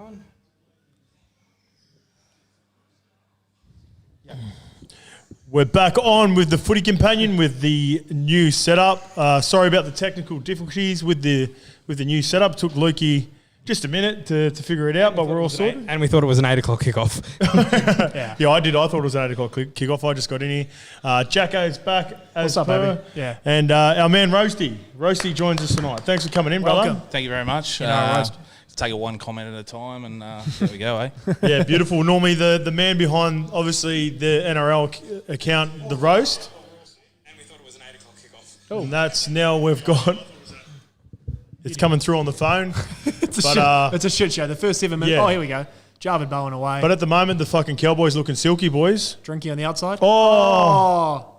going? Yeah. We're back on with the Footy Companion with the new setup. Sorry about the technical difficulties with the new setup. Took Lukey just a minute to figure it out, but we're all sorted. And we thought it was an 8 o'clock kickoff. Yeah, I did. I thought it was an 8 o'clock kickoff. I just got in here. Jacko's back as What's up, per. baby? Yeah. And our man Roasty. Roasty joins us tonight. Thanks for coming in, Welcome. brother. Thank you very much. Take it one comment at a time, and there we go, eh? Yeah, beautiful. Normally the man behind, obviously, the NRL account, The Roast. And we thought it was an 8 o'clock kickoff. Oh. And that's now we've got... It's coming through on the phone. It's a shit show. The first 7 minutes. Yeah. Oh, here we go. Javid Bowen away. But at the moment, the fucking Cowboys looking silky, boys. Drinky on the outside. Oh.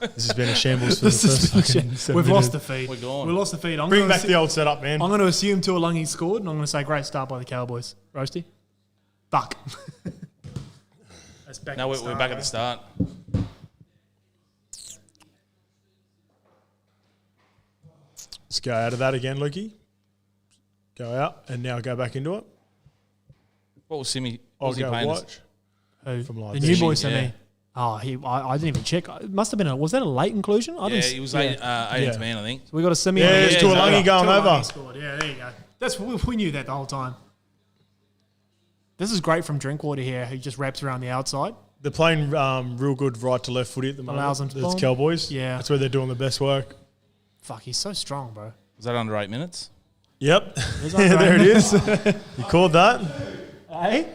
This has been a shambles for the first fucking 7 We've minutes. lost the feed. We're gone. We lost the feed. Bring back the old setup, man. I'm going to assume Tuolangi scored, and I'm going to say great start by the Cowboys. Roasty. Fuck. That's back No, we're back at the start. Let's go out of that again, Lukey. Go out and now go back into it. What was Simi? I'll Was he go playing? watch. Who? From like The this. new boy sent Yeah. me. Oh, I didn't even check. It must have been was that a late inclusion? I Yeah, didn't. he was yeah. 18th man, I think. So we got a semi. Yeah, on it's the- Tuolangi going Tuolangi over. scored. Yeah, there you go. We knew that the whole time. This is great from Drinkwater here, who just wraps around the outside. They're playing real good right to left footy at the moment. Allows them to It's bomb. Cowboys. Yeah. That's where they're doing the best work. Fuck, he's so strong, bro. Was that under 8 minutes? Yep. Is that There right? it is. You called that. Hey?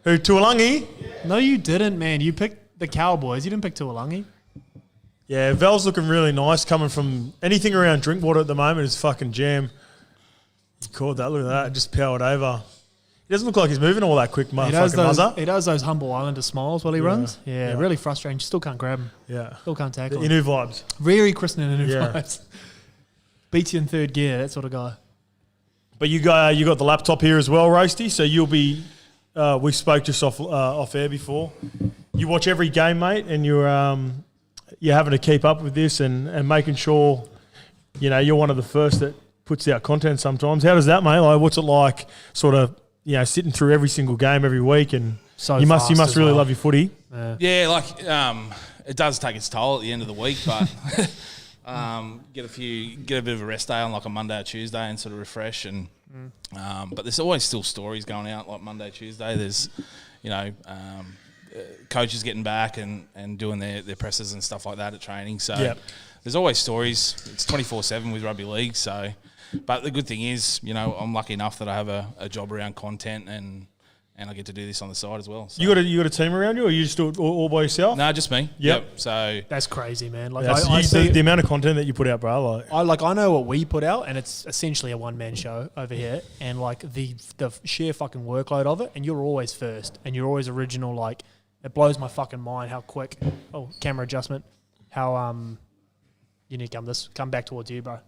Who, Tuolangi? No, you didn't, man. You picked the Cowboys. You didn't pick Tuolangi. Yeah, Val's looking really nice coming from anything around Drinkwater at the moment is fucking jam. He called that. Look at that. Just powered over. He doesn't look like he's moving all that quick, He does, mother. those humble Islander smiles while he runs. Yeah, really frustrating. You still can't grab him. Yeah. Still can't tackle The him. Inu vibes. Very Kristen and Yeah. vibes. Beats you in third gear, that sort of guy. But you got the laptop here as well, Roasty. So you'll be. We spoke just off air before. You watch every game, mate, and you're having to keep up with this and making sure, you're one of the first that puts out content. Sometimes, how does that, mate? Like, what's it like? Sort of, sitting through every single game every week, and So you must fast as really well. love your footy. Yeah, like it does take its toll at the end of the week, but get a bit of a rest day on like a Monday or Tuesday and sort of refresh. And but there's always still stories going out like Monday, Tuesday. There's coaches getting back and doing their presses and stuff like that at training. So there's always stories. It's 24/7 with rugby league. So, but the good thing is, I'm lucky enough that I have a job around content and I get to do this on the side as well. So. You got a team around you, or you just do it all by yourself? No, just me. Yep. So That's crazy, man. Like Yeah, so I see, the amount of content that you put out, bro. Like, I know what we put out, and it's essentially a one-man show over here, and like the sheer fucking workload of it, and you're always first, and you're always original. Like, it blows my fucking mind how quick. Oh, camera adjustment. How you need to come back towards you, bro.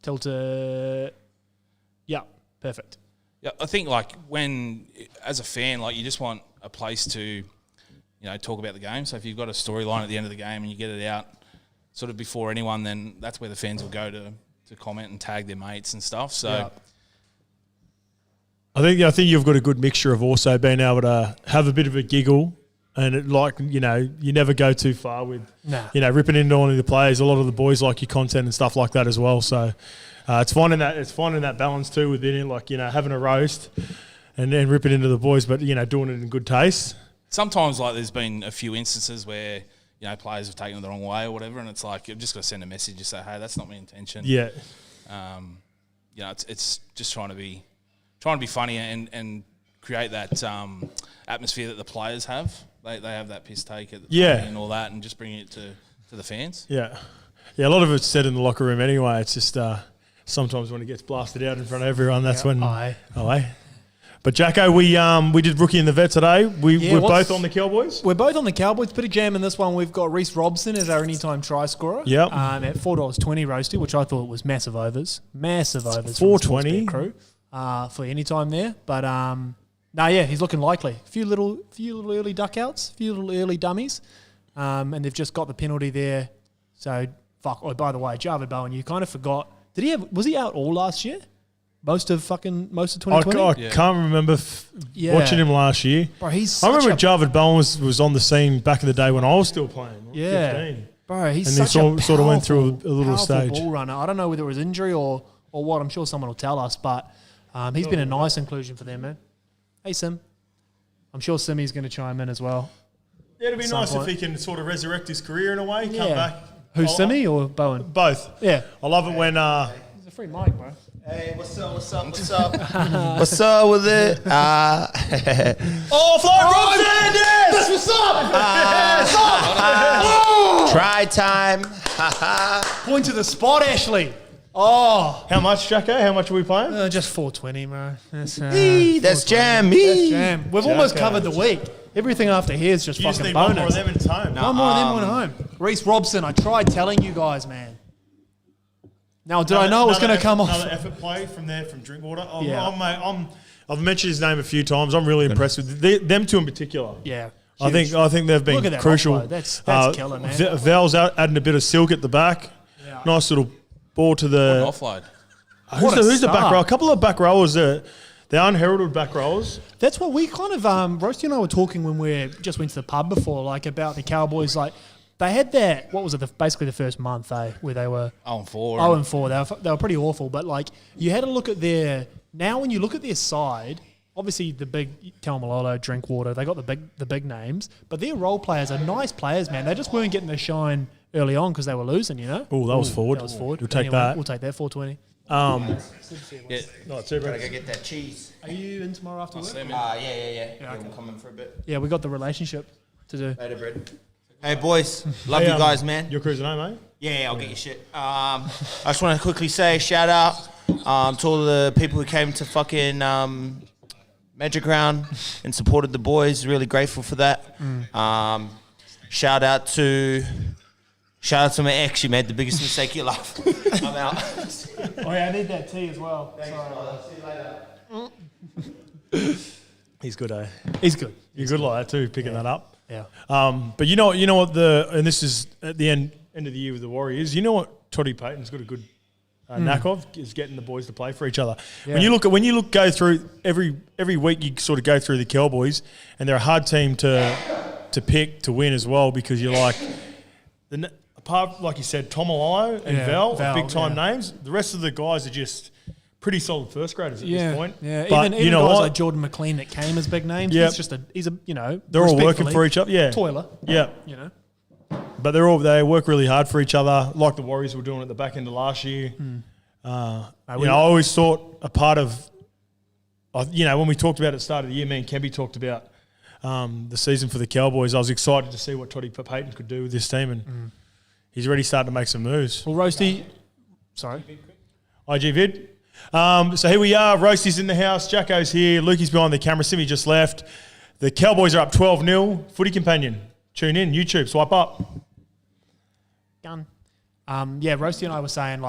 Tilt it. Yeah, perfect. Yeah, I think like when, as a fan, like you just want a place to, talk about the game. So if you've got a storyline at the end of the game and you get it out sort of before anyone, then that's where the fans will go to comment and tag their mates and stuff. So I think you've got a good mixture of also being able to have a bit of a giggle, and you never go too far with ripping into one of the players. A lot of the boys like your content and stuff like that as well. So. It's finding that balance too within it, like having a roast and then ripping into the boys, but doing it in good taste. sometimes like there's been a few instances where players have taken it the wrong way or whatever, and it's like I've just got to send a message to say, hey, that's not my intention. Yeah. It's just trying to be funny and create that atmosphere that the players have. They have that piss take at the party and all that, and just bringing it to the fans. Yeah. Yeah, a lot of it's said in the locker room anyway. It's just sometimes when it gets blasted out in front of everyone, that's when. But Jacko, we did rookie in the vet today. We're both on the Cowboys. We're both on the Cowboys. Bit of jam in this one. We've got Reece Robson as our anytime try scorer. Yep. At $4.20 roasty, which I thought was massive overs. Massive overs. $4.20 crew for anytime there. But he's looking likely. A few little early duck outs, a few little early dummies, and they've just got the penalty there. So fuck. Oh, by the way, Javid Bowen, you kind of forgot Was he out all last year? Most of 2020? I can't remember watching him last year. Bro, I remember Jarvid Bowen was on the scene back in the day when I was still playing. Yeah. 15. Bro, he's and such a sort of went through a little stage. ball runner. I don't know whether it was injury or what. I'm sure someone will tell us, but he's been a nice inclusion for them, man. Hey, Sim. I'm sure Simmy's going to chime in as well. Yeah, it'd be nice if he can sort of resurrect his career in a way, come back. Who's Simmy or Bowen? Both. Yeah. I love it when... He's a free mic, bro. Hey, what's up? What's up with it? Fly Robson! Yes! What's up? Try time. Point to the spot, Ashley. Oh. How much, Jacko? How much are we playing? Just 420, bro. That's jam. That's jam. We've almost covered the week. Everything after here is just You fucking just need bonus. one more of them in home. One more of them went home. Reece Robson, I tried telling you guys, man. Now, did I know it was going to come off? Another effort play from Drinkwater. Yeah. I've mentioned his name a few times. I'm really impressed with them two in particular. Yeah. I think they've been Look at that crucial. offload. That's killer, man. Val's adding a bit of silk at the back. Yeah. Nice little ball to the... Offload. Who's the back row? A couple of back rowers they're unheralded back rowers. That's what we kind of... Roasty and I were talking when we just went to the pub before, like, about the Cowboys, like... They had that, what was it, basically the first month, where they were 0-4. 0-4. They were pretty awful, but like you had to look at now when you look at their side, obviously the big Talmalolo, Drinkwater, they got the big names, but their role players are nice players, man. They just weren't getting the shine early on because they were losing, you know. Oh, that was forward. We'll take anyway, that. We'll take that 420. Gotta get that cheese. Are you in tomorrow after work? Yeah. I'm coming for a bit. Yeah, we got the relationship to do. Later, bread. Hey, boys. Love you guys, man. You're cruising home, mate? Yeah, I'll get your shit. I just want to quickly say shout out to all the people who came to fucking Magic Round and supported the boys. Really grateful for that. Shout out to my ex. You made the biggest mistake of your life. I'm out. Oh yeah, I need that tea as well. See you later. He's good, eh? He's good. You're good like that too, picking that up. Yeah. But you know what and this is at the end of the year with the Warriors. You know what Toddy Payton's got a good knack of is getting the boys to play for each other. Yeah. When you go through every week, you sort of go through the Cowboys, and they're a hard team to pick to win as well because you're like apart like you said, Tomalolo and Val, big time names. The rest of the guys are just pretty solid first graders at this point. Yeah, but even you know guys what? like Jordan McLean that came as big names. Yep. He's a they're all working for each other. Yeah, toiler. Yeah, you know. But they work really hard for each other, like the Warriors were doing at the back end of last year. I always thought a part of, when we talked about at the start of the year, me and Kemby talked about the season for the Cowboys. I was excited to see what Toddy Payton could do with this team, and he's already starting to make some moves. Well, Roasty, sorry. IG Vid. So here we are. Roasty's in the house. Jacko's here. Lukey's behind the camera. Simi just left. The Cowboys are up 12-0. Footy Companion. Tune in. YouTube. Swipe up. Gun. Roasty and I were saying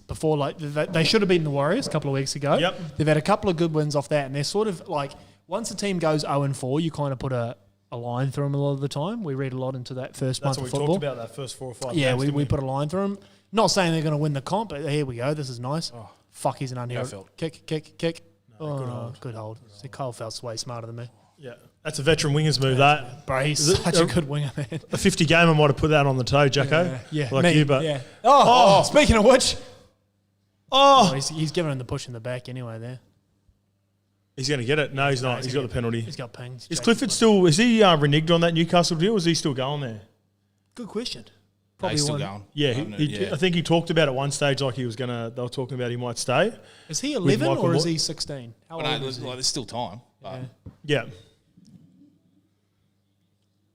before, they should have beaten the Warriors a couple of weeks ago. Yep. They've had a couple of good wins off that, and they're sort of like once a team goes 0-4, you kind of put a line through them a lot of the time. We read a lot into that first month of football. That's what we talked about, that first 4 or 5 Yeah, games, we put a line through them. Not saying they're going to win the comp, but here we go. This is nice. Oh. Fuck, he's an unheralded. Kick. No, good hold. See, Kyle Felt's way smarter than me. Yeah. That's a veteran winger's move, that. Bro, he's such a good winger, man. A 50 game, I might have put that on the toe, Jacko. Yeah. Like me, you, but... Yeah. Oh, speaking of which... Oh! He's giving him the push in the back anyway there. He's going to get it. No, he's not. He's got the penalty. He's got pings. Is Clifford still... Is he reneged on that Newcastle deal, or is he still going there? Good question. Probably he's still going. Yeah, I think he talked about at one stage like he was going to... They were talking about he might stay. Is he 11 or is he 16? How old is he? There's still time. Yeah.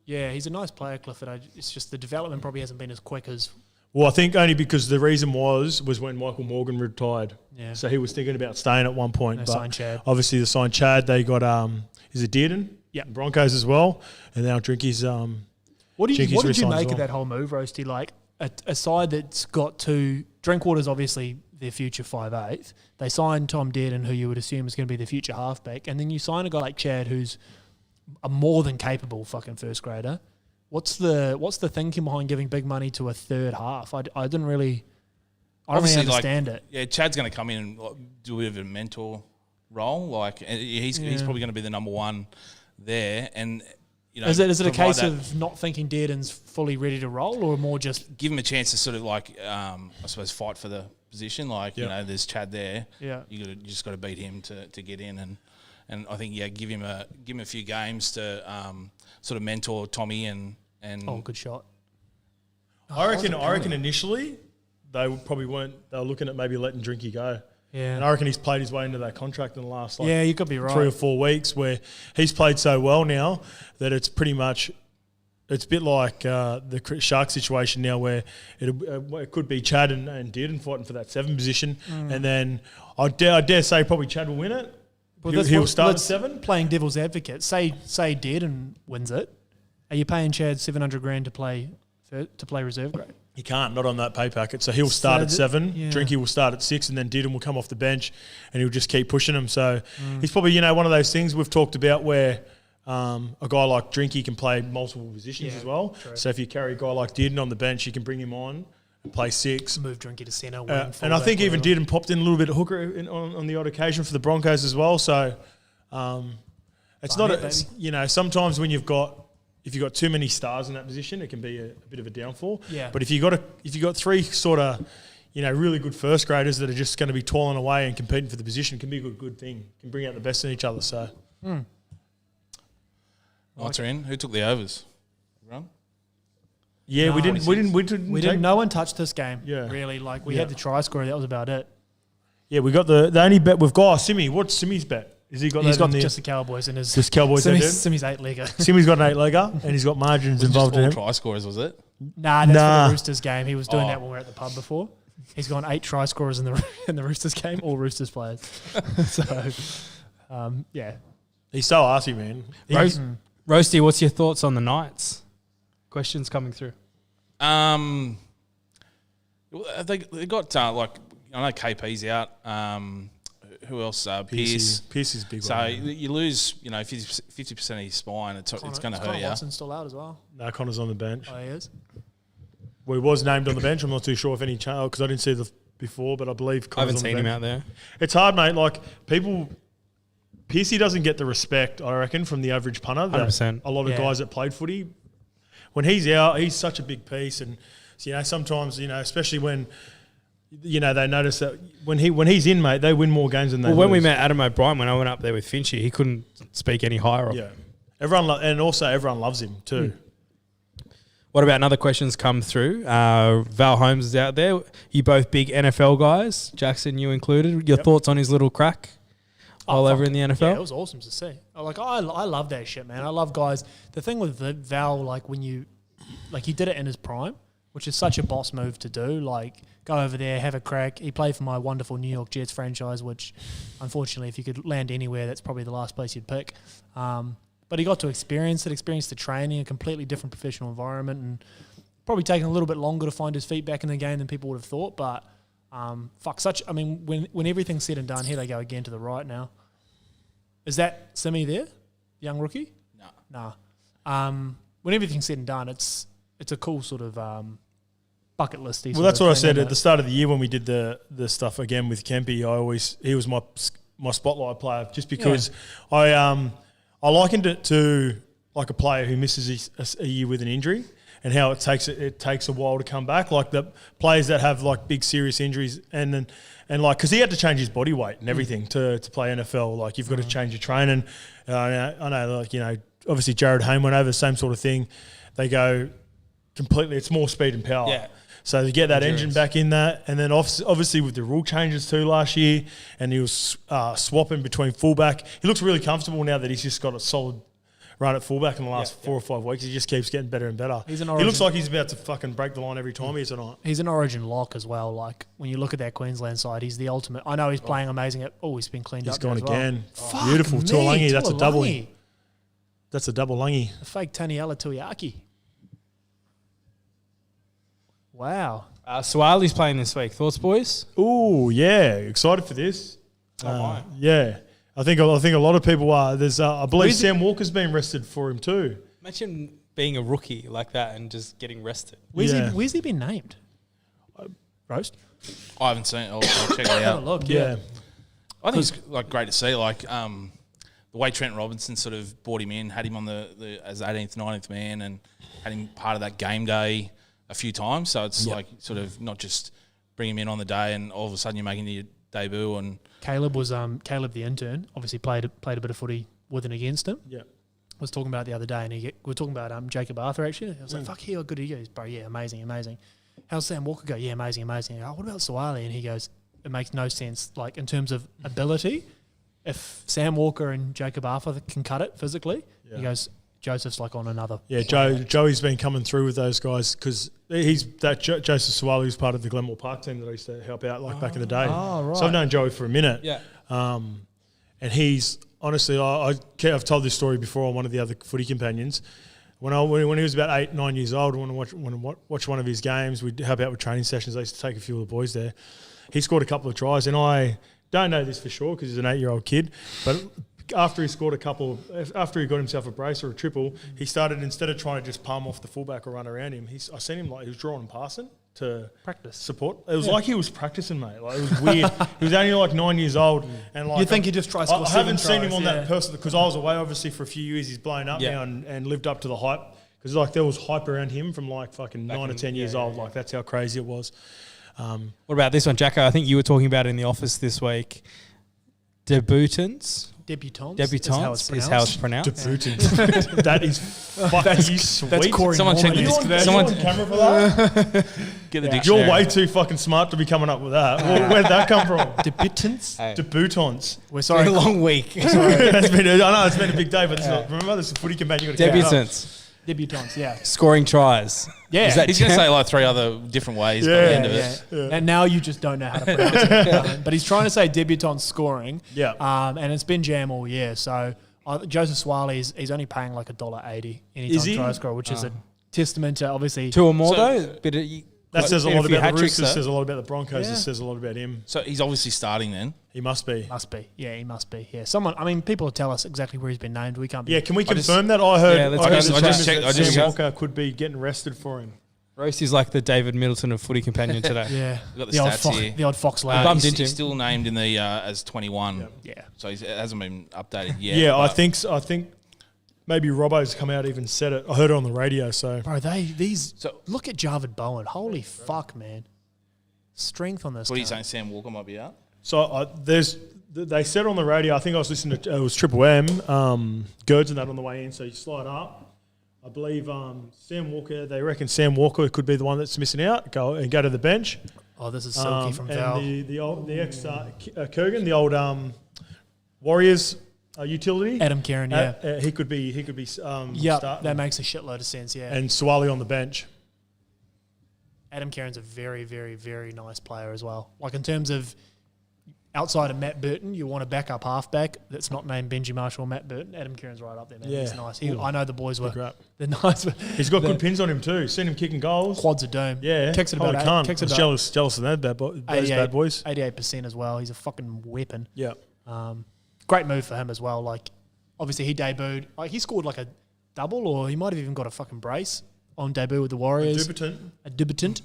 Yeah, he's a nice player, Clifford. It's just the development probably hasn't been as quick as... Well, I think only because the reason was when Michael Morgan retired. Yeah. So he was thinking about staying at one point. They but signed Chad. Obviously, they signed Chad. They got, is it Dearden? Yeah. Broncos as well. And now Drinky's... What did you make well. of that whole move, Roasty? Like, a side that's got two... Drinkwater's obviously their future 5'8". They signed Tom Dearden, who you would assume is going to be the future halfback. And then you sign a guy like Chad, who's a more than capable fucking first grader. What's the thinking behind giving big money to a third half? I didn't really I don't really obviously, understand it. Yeah, Chad's going to come in and do a bit of a mentor role. Like he's probably going to be the number one there, and is it a case of not thinking Dearden's fully ready to roll, or more just give him a chance to sort of like I suppose fight for the position? Like there's Chad there. Yeah, you just got to beat him to get in, and I think give him a few games to sort of mentor Tommy and good shot. I reckon initially they probably weren't. They were looking at maybe letting Drinky go. Yeah, and I reckon he's played his way into that contract in the last you could be right 3 or 4 weeks, where he's played so well now that it's pretty much it's a bit like the Shark situation now, where it could be Chad and Dearden fighting for that 7 position, and then I dare say probably Chad will win it. Well, he'll start at 7. Playing devil's advocate, say Dearden wins it, are you paying Chad $700,000 to play reserve grade? He can't, not on that pay packet. So he'll start at 7, Drinky will start at 6, and then Dearden will come off the bench and he'll just keep pushing him. So he's probably, one of those things we've talked about where a guy like Drinky can play multiple positions as well. True. So if you carry a guy like Dearden on the bench, you can bring him on and play 6. Move Drinky to centre. And I think even Dearden popped in a little bit of hooker on the odd occasion for the Broncos as well. So it's not, sometimes when if you've got too many stars in that position, it can be a bit of a downfall. Yeah. But if you got 3 sort of, really good first graders that are just going to be toiling away and competing for the position, it can be a good thing. Can bring out the best in each other. So. Lights are in. Who took the overs? Everyone? Yeah, no, we didn't. No one touched this game. Yeah. Really. Like we had the try scorer. That was about it. Yeah, we got the only bet we've got. Simi, what's Simi's bet? He's got just the Cowboys in his. Just Cowboys. Simi's 8-legger. Simi's got an 8-legger, and he's got margins involved in him. Try scorers, was it? That's for the Roosters game. He was doing that when we were at the pub before. He's gone 8 try scorers in the Roosters game, all Roosters players. So, yeah. He's so arsey, man. Roasty, what's your thoughts on the Knights? Questions coming through. They got I know KP's out. Who else? Pierce. Pierce is big. So you lose, 50% of your spine. It's going to hurt you. Watson's still out as well. No, Connor's on the bench. Oh, he is. Well, he was named on the bench. I'm not too sure if any chance because I didn't see the before, but I believe Connor's I haven't on the seen bench. him out there. It's hard, mate. Like Piercey doesn't get the respect, I reckon, from the average punter. 100%. A lot of guys that played footy, when he's out, he's such a big piece, and sometimes especially when. They notice that when he's in, mate, they win more games than they lose. When we met Adam O'Brien, when I went up there with Finchy, he couldn't speak any higher of. Yeah, everyone loves him too. What about another questions come through? Val Holmes is out there. You both big NFL guys, Jackson, you included. Your thoughts on his little crack all over in the NFL? Yeah, it was awesome to see. I love that shit, man. I love guys. The thing with Val, he did it in his prime, which is such a boss move to do. Like, go over there, have a crack. He played for my wonderful New York Jets franchise, which, unfortunately, if you could land anywhere, that's probably the last place you'd pick. But he got to experience the training, a completely different professional environment, and probably taken a little bit longer to find his feet back in the game than people would have thought. But, when everything's said and done, here they go again to the right now. Is that Simi there, young rookie? No. When everything's said and done, it's a cool sort of bucket listy. Well, that's what I said at the start of the year when we did the stuff again with Kempy. He was my spotlight player just because I likened it to like a player who misses a year with an injury and how it takes a while to come back. Like the players that have like big serious injuries and because he had to change his body weight and everything to play NFL. Like you've got to change your training. I know obviously Jared Hayne went over the same sort of thing. They go completely. It's more speed and power. Yeah. So to get that engine back in that, and then obviously with the rule changes too last year, and he was swapping between fullback. He looks really comfortable now that he's just got a solid run at fullback in the last 4 or 5 weeks. He just keeps getting better and better. He looks like he's about to fucking break the line every time he's tonight. He's an Origin lock as well. Like when you look at that Queensland side, he's the ultimate. I know he's playing amazing. He's been cleaned up. He's gone again. Well. Beautiful Tuolangi. That's a double. Tuolangi. That's a double lungy. A fake Taniela Tuiaki. Wow. Suali's playing this week. Thoughts, boys? Oh yeah, excited for this. Yeah, I think a lot of people are. There's I believe Sam Walker's been rested for him too. Imagine being a rookie like that and just getting rested. Where's he been named? Roast. I haven't seen it. I'll check it Have a out. look. Yeah. I think it's like great to see. Like the way Trent Robinson sort of brought him in, had him on the as 18th, 19th man, and had him part of that game day a few times. So it's like sort of not just bring him in on the day and all of a sudden you're making your debut. And Caleb was Caleb the intern. Obviously played a bit of footy with and against him. Yeah. Was talking about it the other day, and we were talking about Jacob Arthur actually. I was like, "Fuck, how good he goes, bro. Yeah, amazing. How's Sam Walker go? Yeah, amazing. Oh, what about Sawali?" And he goes, "It makes no sense. Like in terms of ability, if Sam Walker and Jacob Arthur can cut it physically, he goes, Joseph's like on another." Yeah, Joey's been coming through with those guys because he's that Joseph Sawali was part of the Glenmore Park team that I used to help out back in the day. Oh, right. So I've known Joey for a minute. Yeah. And he's honestly, I've told this story before on one of the other footy companions. When he was about 8, 9 years old, when I watch one of his games, we'd help out with training sessions. I used to take a few of the boys there. He scored a couple of tries, and I don't know this for sure because he's an 8-year-old kid, but after he scored after he got himself a brace or a triple, he started, instead of trying to just palm off the fullback or run around him, I seen him like he was drawing and passing to Practice. support. It was like he was practicing, mate. Like it was weird. He was only like 9 years old, and like You'd think he'd just try to score I haven't seen him on that person because I was away obviously for a few years. He's blown up now and lived up to the hype because like there was hype around him from like fucking 9 or 10 years old. Like that's how crazy it was. What about this one, Jacko? I think you were talking about it in the office this week. Debutants Debutants is how it's pronounced. Debutant. That is fucking sweet. That's Corey Someone check Norman. this. Someone on camera for that? get the dictionary. You're way too fucking smart to be coming up with that. Where'd that come from? Debutants. Debutants. We're It's sorry. been a long week. I know it's been a big day, but remember this is a footy campaign. You got to Debutants. Debutants. Yeah. Scoring tries. Yeah. Is that He's going to say like 3 other different ways by the end of it. And now you just don't know how to pronounce it. But he's trying to say debutants scoring. Yeah. And it's been jam all year. So Joseph Swaley, he's only paying like $1.80 anytime Is he? try score, which is a testament to obviously. 2 or more So- though? Bit of, That says a bit lot of few about the hat-tricks, Roosters, though. says a lot about the Broncos, Yeah. it says a lot about him. So he's obviously starting then. He must be. Must be. Yeah, he must be. Yeah. People tell us exactly where he's been named. We can't be. Yeah, can we I just- confirm that? I heard Yeah, let's I go heard to the the rumours chat. that I just- Sam Walker could be getting arrested for him. Roast is like the David Middleton of Footy Companion today. Yeah. We've got the stats here. The old Fox lad. bumped He's, into he's him. still named in the as 21. Yeah. So it hasn't been updated yet. Yeah, I but think maybe Robbo's come out even said it. I heard it on the radio, so Bro, these. So- Look at Jarvid Bowen. Holy fuck, man. Strength on this. What are you cunt. saying? Sam Walker might be out? they said on the radio, I think I was listening to, it was Triple M, Gerds and that on the way in, so you slide up. I believe Sam Walker, they reckon Sam Walker could be the one that's missing out, go to the bench. Oh, this is Silky from Val. And the ex Kurgan, the old Warriors utility. Adam Kieran, yeah. He could be Yeah, starting. that makes a shitload of sense, yeah. And Swally on the bench. Adam Kieran's a very, very, very nice player as well. Like in terms of outside of Matt Burton, you want a backup halfback that's not named Benji Marshall or Matt Burton. Adam Kieran's right up there, man. Yeah. He's nice. I know the boys were. Great. They're nice. He's got good pins on him too. Seen him kicking goals. Quads of doom. Yeah, Kicks it holy about cunt. kicks I it was about jealous of those bad boys. 88% as well. He's a fucking weapon. Yeah, Great move for him as well. Like, obviously he debuted. Like he scored like a double, or he might have even got a fucking brace on debut with the Warriors. A debutant.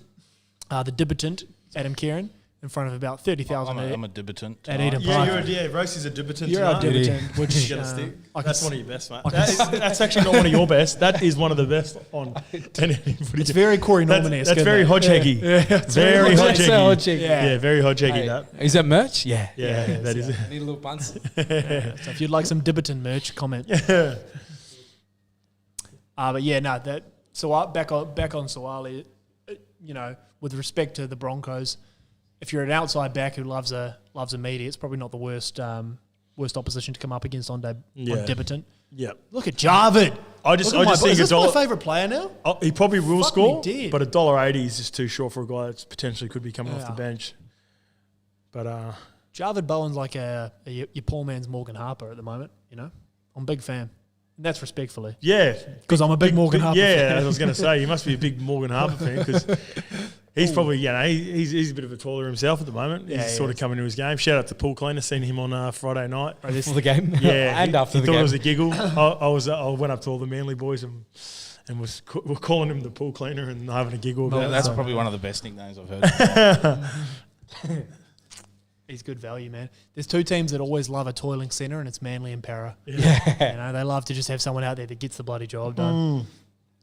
The debutant, Adam Kieran, in front of about 30,000 I'm a debutant. at Eden yeah, Park. Roast is a debutant. You're our tonight. debutant, which Get a stick. I can That's s- one of your best, mate. That's actually not one of your best. That is one of the best on any footy. It's very Corey Norman-esque. That's very hodgeggy. Very hodgeggy. Yeah, very hodgeggy. That. Is that merch? Yeah. Yeah, that is. Need a little buns. So if you'd like some debutant merch, comment. But yeah, no, that. So back on Sawali, with respect to the Broncos, if you're an outside back who loves a meaty, it's probably not the worst opposition to come up against on debutant. Yeah. Look at Jarvid. I just Look at think is this $1. my favourite player now? He probably will Fuck me score, dead. but $1.80 is just too short for a guy that potentially could be coming off the bench. But Jarvid Bowen's like your poor man's Morgan Harper at the moment. I'm a big fan. And that's respectfully. yeah, Because I'm a big Morgan Harper yeah, fan. as I was going to say, you must be a big Morgan Harper fan because he's probably, he's a bit of a toiler himself at the moment. Yeah, He's he sort of is. coming to his game. Shout out to Paul Cleaner, seen him on Friday night. Before the game? Yeah, and after he the thought game. it was a giggle. I went up to all the Manly boys and we're calling him the Pool Cleaner and having a giggle about it. That's So, probably one of the best nicknames I've heard. He's good value, man. There's two teams that always love a toiling centre, and it's Manly and Para. Yeah. They love to just have someone out there that gets the bloody job done.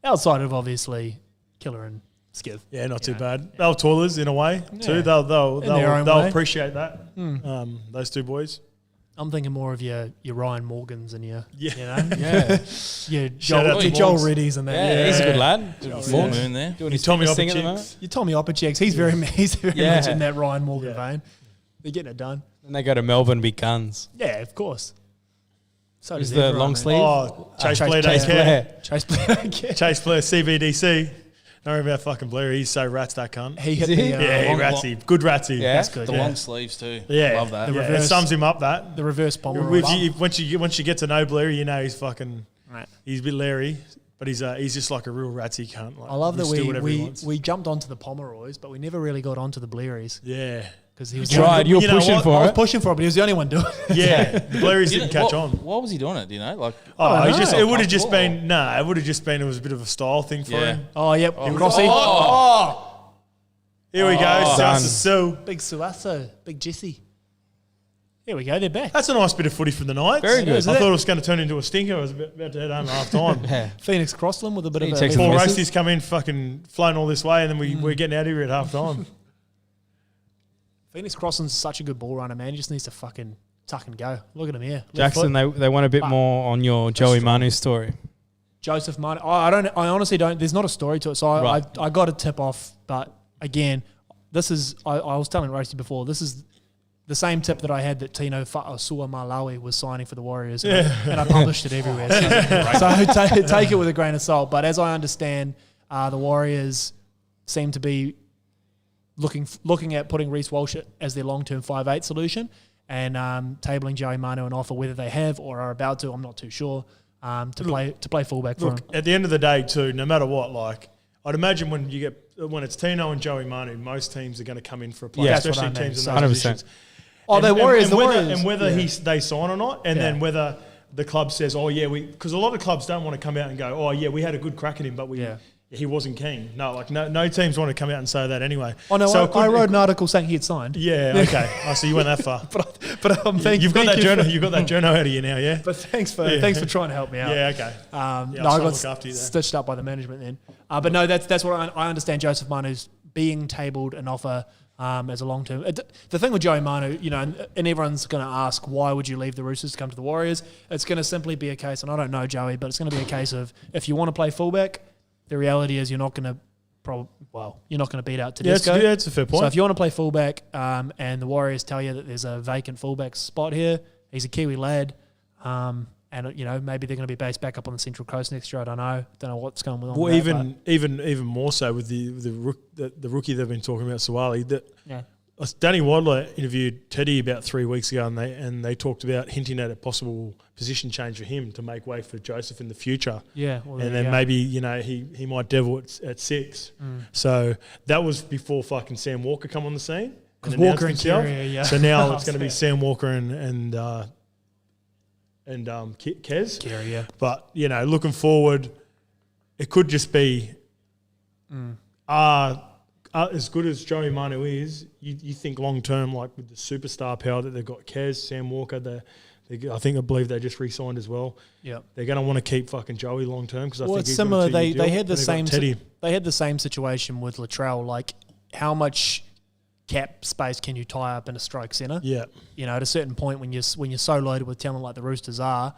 Outside of obviously Killer and Skiv. Yeah, not too bad. They'll toilers in a way too. They'll way. appreciate that. Those two boys. I'm thinking more of your Ryan Morgans and your Yeah. your Shout out to Joel Morgs. Reddies and that. Yeah, he's a good lad. Full moon there. Doing You his Tommy fitness thing at the Opachicks. moment. You Tommy Opachicks. He's very much in that Ryan Morgan Yeah. vein. They're getting it done. And they go to Melbourne, be guns. Yeah, of course. So Who's does the everyone, long man. sleeve? Oh, Chase Blair Chase don't care. Blair. Chase Blair. Chase Blair, CBDC. Don't worry about fucking Blair. He's so rats that cunt. He hit Is he? the Yeah, long- ratsy. Good ratsy. Yeah. that's good. The Yeah. long sleeves too. Yeah. Love that. The Yeah, it reverse- sums him up, that. The reverse bomber. Once you get to know Blair, you know he's fucking. Right. He's a bit Larry, but he's just like a real ratsy cunt. Like, I love that he'll steal whatever he we wants. jumped onto the Pomeroys, but we never really got onto the Blairies Yeah. because he was You tried. You were You know pushing what? for I was it. pushing for it, but he was the only one doing it. Yeah, the Blairies didn't catch on. Why was he doing it? Do you know? Like, Oh, don't he just know. it would have just been it would have just been it was a bit of a style thing for Yeah. him. Oh, yep. Oh, Crossy. Here we go, done. Sousa Sue. Big Suaso. Big Jesse. Here we go. They're back. That's a nice bit of footy from the Knights. Very good. I Isn't it? thought it was going to turn into a stinker. I was about to head home at half time. Yeah. Phoenix Crossland with a bit He of takes a... the Paul misses. Roasties come in, fucking flown all this way, and then we're getting out of here at half time. Phoenix Crossland's such a good ball runner, man. He just needs to fucking tuck and go. Look at him here. Left Jackson, foot. they want a bit But- more on your Joey Manu story. Joseph Manu. I honestly don't. There's not a story to it, so Right. I got a tip off. But again, this is. I was telling Roasty before. This is the same tip that I had that Tino Fa'asua Malawi was signing for the Warriors, and I published it everywhere. So take it with a grain of salt. But as I understand, the Warriors seem to be looking at putting Reece Walsh as their long-term 5'8" solution, and tabling Joey Manu an offer, whether they have or are about to. I'm not too sure. To play fullback for him. Look, at the end of the day, too, no matter what, like I'd imagine when it's Tino and Joey Manu, most teams are going to come in for a player, Yeah, that's what especially I mean. teams in 100%. those positions. Oh, the Warriors. And whether they sign or not, and Yeah. then whether the club says, oh yeah, because a lot of clubs don't want to come out and go, oh yeah, we had a good crack at him, but he wasn't keen. No, like no teams want to come out and say that anyway. Oh no, So I wrote an article saying he had signed. Yeah, okay. Oh, so you went that far. But You've got that journal. You've got that journal out of you now, yeah. But thanks for trying to help me out. Yeah, okay. No, I'll I try got and look after you there. stitched up by the management then. But no, that's what I understand. Joseph Manu's being tabled an offer as a long term. The thing with Joey Manu, and everyone's going to ask, why would you leave the Roosters to come to the Warriors? It's going to simply be a case, and I don't know Joey, but it's going to be a case of if you want to play fullback, the reality is you're not going to beat out Tedesco. Yeah, it's a fair point. So if you want to play fullback, and the Warriors tell you that there's a vacant fullback spot here, he's a Kiwi lad, and maybe they're going to be based back up on the Central Coast next year. I don't know what's going on. Well, with that, even more so with the rookie they've been talking about, Sawali. yeah. Danny Wadler interviewed Teddy about 3 weeks ago, and they talked about hinting at a possible position change for him to make way for Joseph in the future. Yeah, well, And there then you go. maybe he might devil at 6. So that was before fucking Sam Walker come on the scene. Because announced Walker and himself. Carrier, yeah. So now it's going to be Sam Walker and Kez. Carrier, yeah. But looking forward, it could just be as good as Joey Manu is. You think long term, like with the superstar power that they've got, Kez, Sam Walker. I believe they just re-signed as well. Yeah. They're going to want to keep fucking Joey long term because I think It's he's got a similar. 2-year They deal, had the and they've got same. Teddy. They had the same situation with Latrell. Like, how much cap space can you tie up in a strike centre? Yeah. At a certain point when you're so loaded with talent like the Roosters are,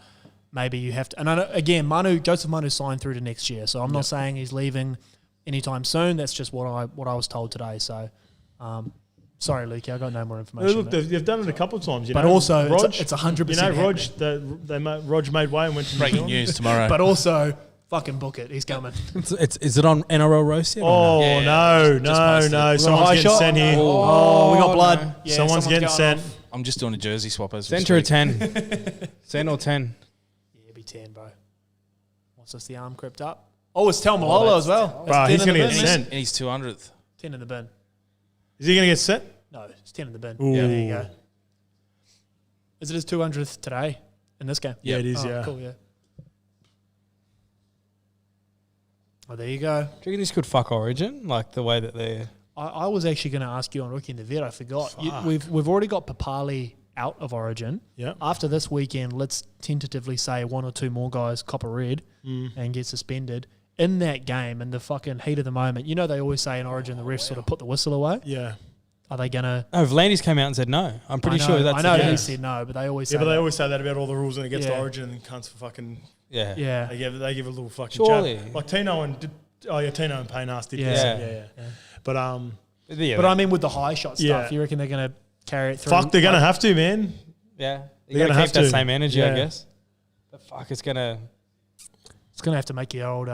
maybe you have to. And I know, again, Joseph Manu signed through to next year, so I'm not saying he's leaving anytime soon. That's just what I was told today. So, sorry, Luke, I got no more information. Look, they've done it a couple of times. But also, Rog, it's 100%. Rog made way and went to breaking New Zealand. news tomorrow. But also, fucking book it. He's coming. Is it on NRL roast yet? Oh, Yeah, no. just posted. Someone's high getting shot? sent here. Oh, we got blood. no. Yeah, Someone's getting going sent. off. I'm just doing a jersey swap as we Centre or speak. 10? 10 or 10? Yeah, it'd be 10, bro. What's this? The arm crept up. Oh, it's Tel Malolo as well. Bro, That's he's 10 in going to the get bin. sent. And he's 200th. 10 in the bin. Is he going to get sent? No, it's 10 in the bin. Ooh. Yeah, there you go. Is it his 200th today in this game? Yeah, it is, Oh, yeah. Cool, yeah. Oh, there you go. Do you reckon this could fuck Origin? Like the way that they're... I was actually going to ask you on Rookie in the Vet. I forgot. We've already got Papali out of Origin. Yeah. After this weekend, let's tentatively say one or two more guys cop a red and get suspended. In that game, in the fucking heat of the moment, you know they always say in Origin the refs sort of put the whistle away. Yeah. Are they going to... No, V'landys came out and said no. I'm pretty sure that's... I know the he said no, but they always say Yeah, but they that. always say that about all the rules when it gets to Yeah. Origin and cunts for fucking... Yeah. Yeah. They give a little fucking Surely. jab. Like Tino and Paynas did. Yeah. Yeah. But But I mean, with the high shot stuff, you reckon they're going to carry it through? fuck, they're gonna have to, man. Yeah. They're You're gonna going to have keep that to. same energy, Yeah. I guess. But fuck, it's going to... It's going to have to make your old...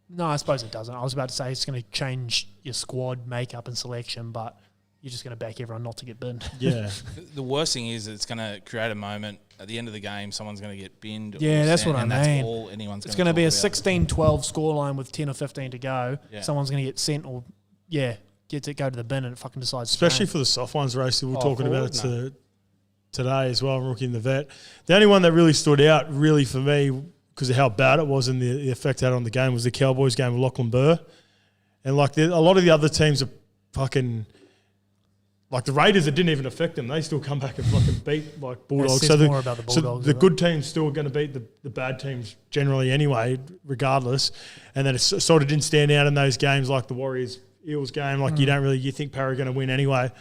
No, I suppose it doesn't. I was about to say it's going to change your squad makeup and selection, but you're just going to back everyone not to get binned. Yeah. The worst thing is it's going to create a moment at the end of the game. Someone's going to get binned. Yeah, or that's sent, what I and mean. That's all anyone's. It's going to be a talk about. 16-12 scoreline with 10 or 15 to go. Yeah. Someone's going to get sent or, get to go to the bin and it fucking decides. Especially to for the soft ones, Race. We were Oh, talking about it forward? today as well, Rookie in the Vet. The only one that really stood out, really, for me, because of how bad it was and the effect it had on the game, was the Cowboys game with Lachlan Burr. And, like, a lot of the other teams are fucking... Like, the Raiders, it didn't even affect them. They still come back and fucking beat, like, Bulldogs. says more about the Bulldogs, the isn't good teams still going to beat the bad teams generally anyway, regardless. And then it sort of didn't stand out in those games like the Warriors-Eels game. Like, you think Parra are going to win anyway.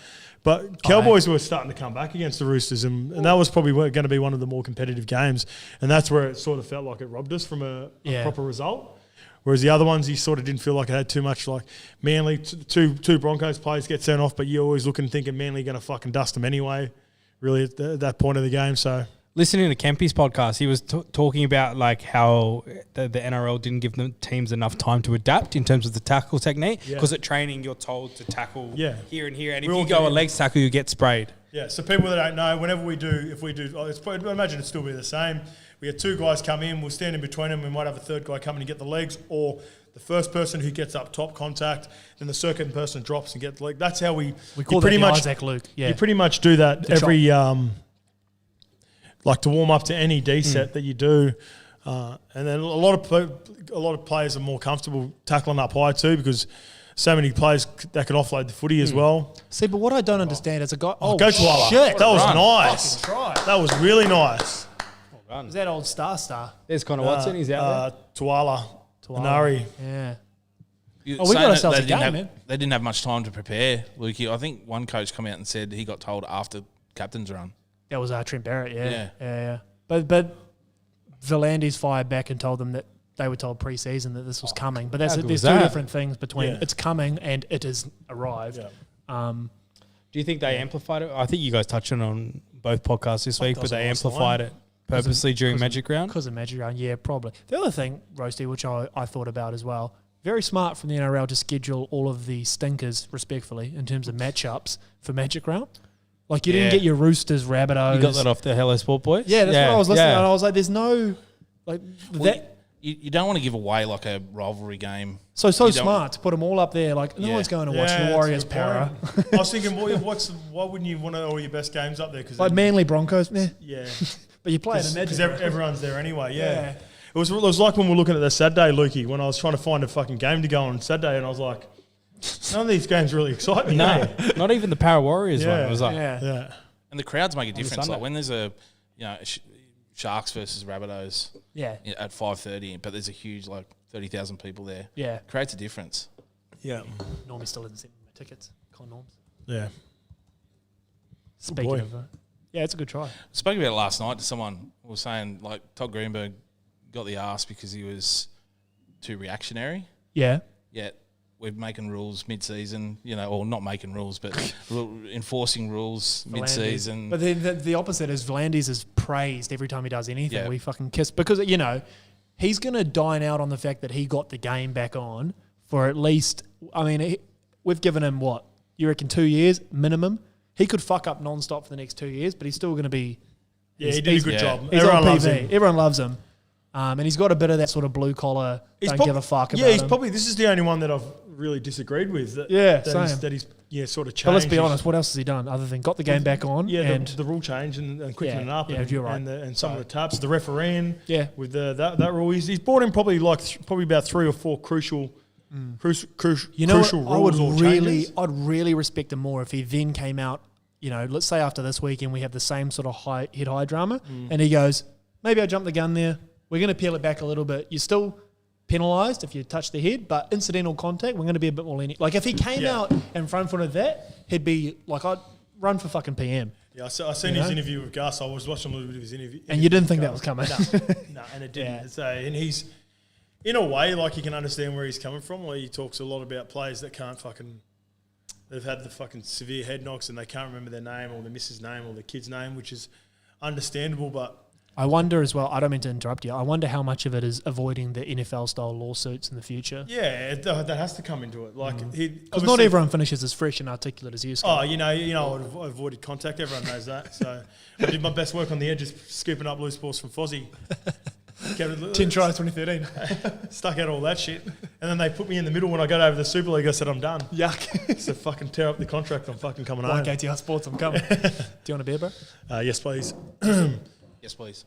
But Cowboys were starting to come back against the Roosters, and that was probably going to be one of the more competitive games. And that's where it sort of felt like it robbed us from a proper result. Whereas the other ones, you sort of didn't feel like it had too much. Like Manly, two Broncos players get sent off, but you're always looking thinking Manly going to fucking dust them anyway, really, at that point of the game. So Listening to Kempy's podcast, he was talking about like how the NRL didn't give the teams enough time to adapt in terms of the tackle technique. Because at training, you're told to tackle here and here. And if you go a legs tackle, you get sprayed. Yeah, so people that don't know, whenever we do, I imagine it'd still be the same. We get two guys come in, we'll stand in between them, we might have a third guy come in and get the legs, or the first person who gets up top contact, then the second person drops and gets the leg. That's how we call that Isaac Luke. Yeah. You pretty much do that every, like to warm up to any D set that you do. And then a lot of players are more comfortable tackling up high too, because so many players that can offload the footy as well. See, but what I don't understand is a guy... Go Tuala. shit. That was nice. Fucking try. That was really nice. Is that old Star? There's Connor Watson. He's out there. Tuala. Anari. Yeah. You- Oh, we saying got that ourselves they a didn't game, have- man. They didn't have much time to prepare, Lukey. I think one coach come out and said he got told after captain's run. That was Trent Barrett, Yeah. yeah. But V'landys fired back and told them that they were told pre-season that this was coming. But How good there's was two that? different things between it's coming and it has arrived. Yeah. Do you think they amplified it? I think you guys touched on both podcasts this week, but they last night. amplified it purposely during Magic Round. Because of Magic Round, yeah, probably. The other thing, Roasty, which I thought about as well, very smart from the NRL to schedule all of the stinkers, respectfully, in terms of matchups for Magic Round. Like, you didn't get your Roosters, Rabbitohs. You got that off the Hello Sport boys? Yeah, that's what I was listening to. And I was like, there's no... like that. You don't want to give away like a rivalry game. So You don't- smart to put them all up there. Like, no one's going to watch the Warriors para. I was thinking, why wouldn't you want all your best games up there? Cause Like Manly Broncos, meh. yeah, But you play it in because Magic. everyone's there anyway. Yeah. Yeah. It was like when we were looking at the Saturday, Lukey, when I was trying to find a fucking game to go on Saturday, and I was like, none of these games really excite me. No, not even the Para Warriors one. Yeah. It was like, Yeah. And the crowds make a difference. Sunday. Like when there's a, Sharks versus Rabbitohs Yeah. at 5:30, but there's a huge 30,000 people there. Yeah. Creates a difference. Yeah. Normie still isn't sending me tickets. Con Norms. Yeah. Speaking boy. of... yeah, it's a good try. Spoke about it last night to someone who was saying Todd Greenberg got the arse because he was too reactionary. Yeah. Yet we're making rules mid-season, or not making rules, but enforcing rules mid-season. But the opposite is V'landys is praised every time he does anything. Yeah. We fucking kiss. Because, he's going to dine out on the fact that he got the game back on for at least... I mean, we've given him, what, you reckon 2 years minimum? He could fuck up non-stop for the next 2 years, but he's still going to be... Yeah, he did a good job. He's Everyone on loves PV. him. Everyone loves him. And he's got a bit of that sort of blue-collar, don't give a fuck about Yeah, he's him. probably... This is the only one that I've really disagreed with. Sort of changed. But let's be honest, what else has he done other than got the game back on? Yeah, and the rule change and quickening it up. Yeah, and, you're right. And some of the taps, the refereeing. Yeah. With that rule, he's brought in probably about 3 or 4 crucial crucial You know what? rules or changes. I'd really respect him more if he then came out, you know, let's say after this weekend we have the same sort of head-high drama, and he goes, maybe I jumped the gun there. We're going to peel it back a little bit. You're still penalised if you touch the head, but incidental contact, we're going to be a bit more lenient. Like if he came out and front-footed that, he'd be like, I'd run for fucking PM. Yeah, I seen his interview with Gus. I was watching a little bit of his interview. And you didn't think that was coming? No, and it didn't. Yeah. So, and he's, in a way, like you can understand where he's coming from. Like he talks a lot about players that can't fucking, they've had the fucking severe head knocks and they can't remember their name or the missus' name or the kid's name, which is understandable, but I wonder as well, I don't mean to interrupt you, I wonder how much of it is avoiding the NFL-style lawsuits in the future. Yeah, that has to come into it. Like, because not everyone finishes as fresh and articulate as you, Scott. Oh, you know, I avoided contact. Everyone knows that. So I did my best work on the edges, scooping up loose balls from Fozzie. 10 tries, 2013. Stuck out all that shit. And then they put me in the middle when I got over the Super League. I said, I'm done. Yuck. So fucking tear up the contract. I'm fucking coming home. YKTN Sports, I'm coming. Do you want a beer, bro? Yes, please. Yes, please.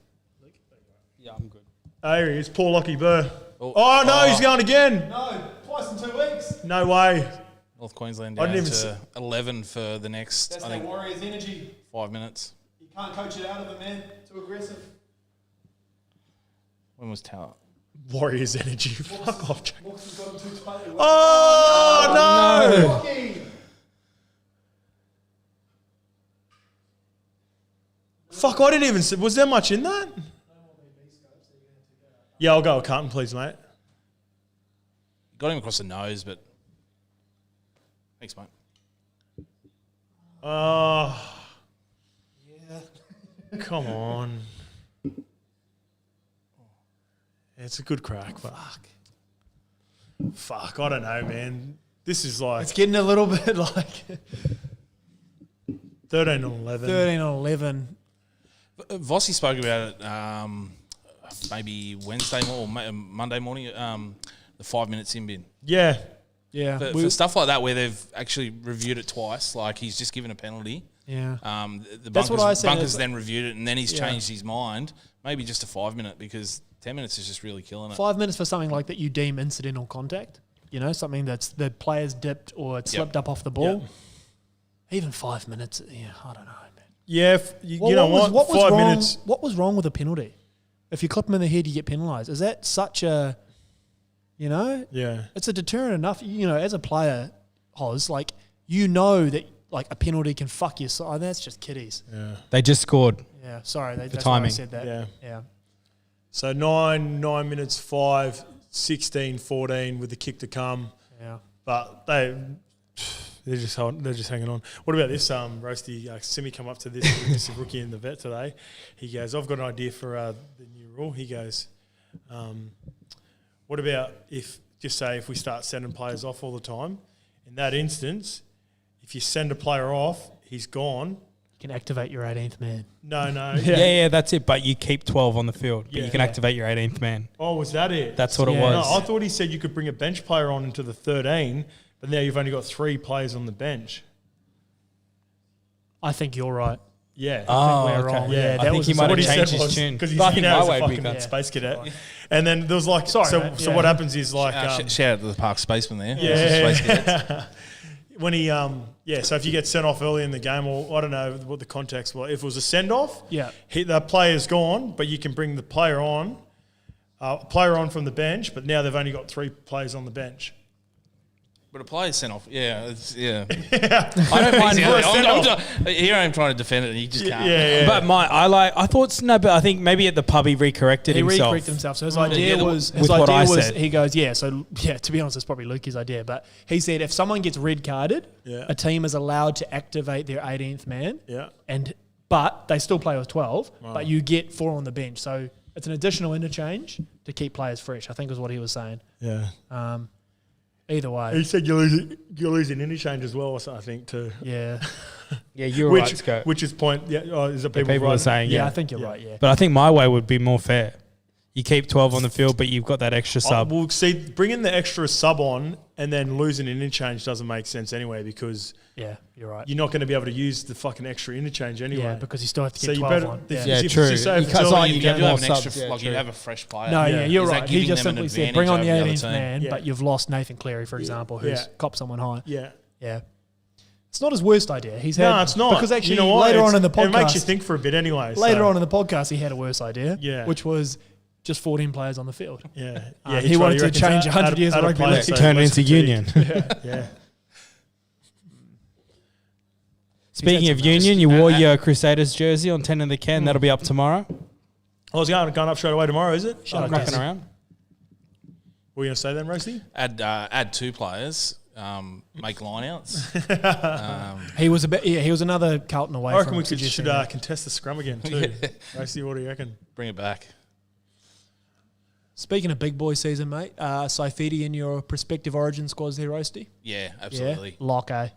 Yeah, I'm good. Here he is, Paul Lockie Burr. Oh, no, he's going again. No, twice in 2 weeks. No way. North Queensland I down didn't to 11 for the next, That's I that think, Warriors energy. 5 minutes. You can't coach it out of it, man. Too aggressive. When was Tower? Warriors energy. Fuck off, Jack. Walker's got him too tightly. Oh, no. Lockie. Fuck, I didn't even see. Was there much in that? Yeah, I'll go a carton, please, mate. Got him across the nose, but thanks, mate. Oh. Yeah. Come on. It's a good crack, but fuck, I don't know, man. This is like It's getting a little bit like 13 on 11. 13 on 11. Vossi spoke about it maybe Wednesday or Monday morning, the 5 minute sin bin. Yeah. Yeah. For stuff like that where they've actually reviewed it twice, like he's just given a penalty. Yeah. The That's what I said. Bunkers then reviewed it and then he's changed his mind. Maybe just a 5 minute because 10 minutes is just really killing it. 5 minutes for something like that you deem incidental contact. You know, something that's the player's dipped or it slipped up off the ball. Yep. Even 5 minutes, I don't know, man. Yeah, you know what? 5 minutes. What was wrong with a penalty? If you clip him in the head, you get penalised. Is that such a, Yeah. It's a deterrent enough. As a player, Hoz, like, that like a penalty can fuck you. So that's just kiddies. Yeah. They just scored. Yeah, sorry. That's timing. why I said that. Yeah. So 9 minutes, 5, 16, 14 with the kick to come. Yeah. But they're just hanging on. What about this, Roasty? Simi come up to this rookie in the vet today. He goes, I've got an idea for the new rule. He goes, what about if we start sending players off all the time? In that instance, if you send a player off, he's gone. You can activate your 18th man. No. Yeah, that's it. But you keep 12 on the field. But Yeah. you can activate your 18th man. Oh, was that it? That's what it Yeah. was. No, I thought he said you could bring a bench player on into the 13, but now you've only got 3 players on the bench. I think you're right. Yeah. Oh, we're okay. wrong. Yeah, Yeah, I that think was he might What have he changed said his was tune. because But I he's think a my way would fucking be better. space cadet, and then there was like, Sorry, so mate. so Yeah. what happens is like, Shout out to the Park Spaceman there. yeah, when he so if you get sent off early in the game, or I don't know what the context was, if it was a send off, Yeah. the player's gone, but you can bring the player on from the bench, but now they've only got 3 players on the bench. But a player's sent off. Yeah. I don't mind. Here I am trying to defend it and he just can't. Yeah. But but I think maybe at the pub he re-corrected He himself. re-corrected himself. So his idea was, with what I said. he goes, to be honest, it's probably Lukey's idea, but he said if someone gets red carded, a team is allowed to activate their 18th man, but they still play with 12, but you get 4 on the bench. So it's an additional interchange to keep players fresh, I think is what he was saying. Yeah. Either way. He said you lose an interchange as well, I think, too. Yeah. Yeah, you're right, Scott. Which is point. Yeah, is it people People right? are saying, Yeah, I think you're right, yeah. But I think my way would be more fair. you keep 12 on the field, but you've got that extra sub. Well, see, bringing the extra sub on and then losing an interchange doesn't make sense anyway because Yeah, you're right. you're not going to be able to use the fucking extra interchange anyway. Yeah, because you still have to So get you 12 better, on. if Yeah, if true. you say You for can't- Geelong, like You you do get have more an subs, extra, yeah, like true. you have a fresh player. No, Yeah. you're Is that right. giving He just them an simply said, advantage bring on over the the other 18th team? man, Yeah. but you've lost Nathan Cleary, for example, who's Yeah. copped someone high. Yeah. Yeah. It's not his worst idea. He's No, had, it's not. Because actually, you know what? later It's- on in the podcast, it makes you think for a bit anyway. later so. on in the podcast, he had a worse idea, Yeah. which was just 14 players on the field. Yeah, He wanted to change 100 years of rugby league. Turn it into union. Yeah. Speaking of union, you wore your Crusaders jersey on 10 of the Ken. That'll be up tomorrow. I was going up straight away tomorrow, is it? Shut up, Knocking Desi. around. What were you going to say then, Rosie? Add 2 players, make lineouts. He was a bit. Yeah, he was another Carlton away. I reckon from we should suggesting that. contest the scrum again too. Rosie, what do you reckon? Bring it back. Speaking of big boy season, mate, Saifidi in your prospective origin squads there, Roasty? Yeah, absolutely. Yeah, lock, eh?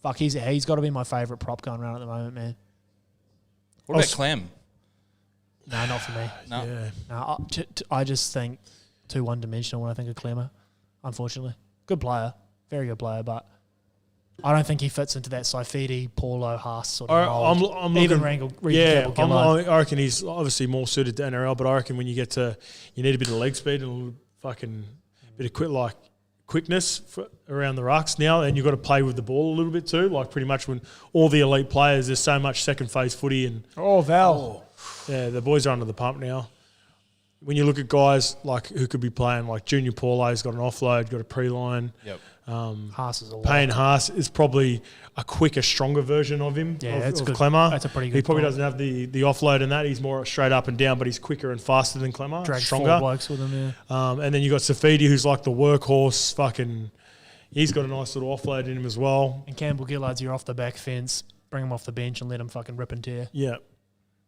Fuck, he's got to be my favourite prop going around at the moment, man. What about Clem? No, not for me. No. Yeah. No, I just think too one-dimensional when I think of Clemmer, unfortunately. Good player, very good player, but I don't think he fits into that Saifidi, Paulo, Haas sort of mold. I'm Even looking. Campbell-Gillard. I reckon he's obviously more suited to NRL, but I reckon when you get to, you need a bit of leg speed and a little fucking bit of quickness around the rucks now, and you've got to play with the ball a little bit too. Like pretty much when all the elite players, there's so much second phase footy, and Val. yeah, the boys are under the pump now. When you look at guys like who could be playing, like Junior Paulo's got an offload, got a pre-line. Yep. Haas is a lot. Payne Haas is probably a quicker, stronger version of him. Yeah, of, that's of good. Clemmer. That's a pretty good He probably call. doesn't have the offload and that. He's more straight up and down, but he's quicker and faster than Clemmer. Dragged stronger. 4 blokes with him, yeah. And then you got Safidi, who's like the workhorse. Fucking, he's got a nice little offload in him as well. And Campbell-Gillard's your off-the-back fence, bring him off the bench and let him fucking rip and tear. Yeah.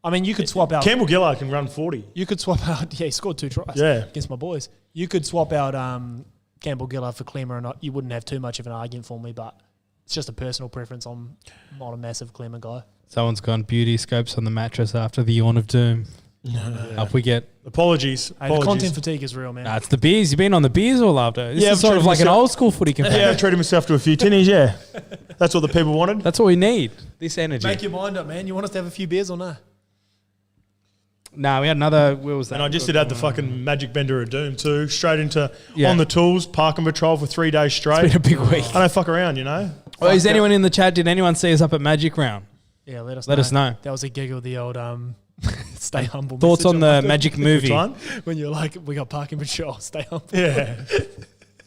I mean, you could swap out... Campbell-Gillard can run 40. You could swap out... Yeah, he scored 2 tries against my boys. You could swap out Campbell-Gillard for Clemmer, and you wouldn't have too much of an argument for me, but it's just a personal preference. I'm not a massive Clemmer guy. Someone's gone beauty scopes on the mattress after the yawn of doom. Up we get. Apologies. Hey, the content fatigue is real, man. Nah, it's the beers. You've been on the beers all after. This Yeah, is I've sort of treated like an myself- old school footy competition. Yeah, I treated myself to a few tinnies, yeah. That's what the people wanted. That's what we need. This energy. Make your mind up, man. You want us to have a few beers or no? Nah, we had another. Where was that? And I just did add the fucking Magic Bender of Doom too. Straight into Yeah. on the tools, park and patrol for 3 days straight. It's been a big week. I don't fuck around, you know. Well, is anyone in the chat? Did anyone see us up at Magic Round? Yeah, let us know. That was a gig of the old stay humble. Thoughts message on the my- Magic movie? Which one? When you're like, we got parking patrol, stay humble. Yeah.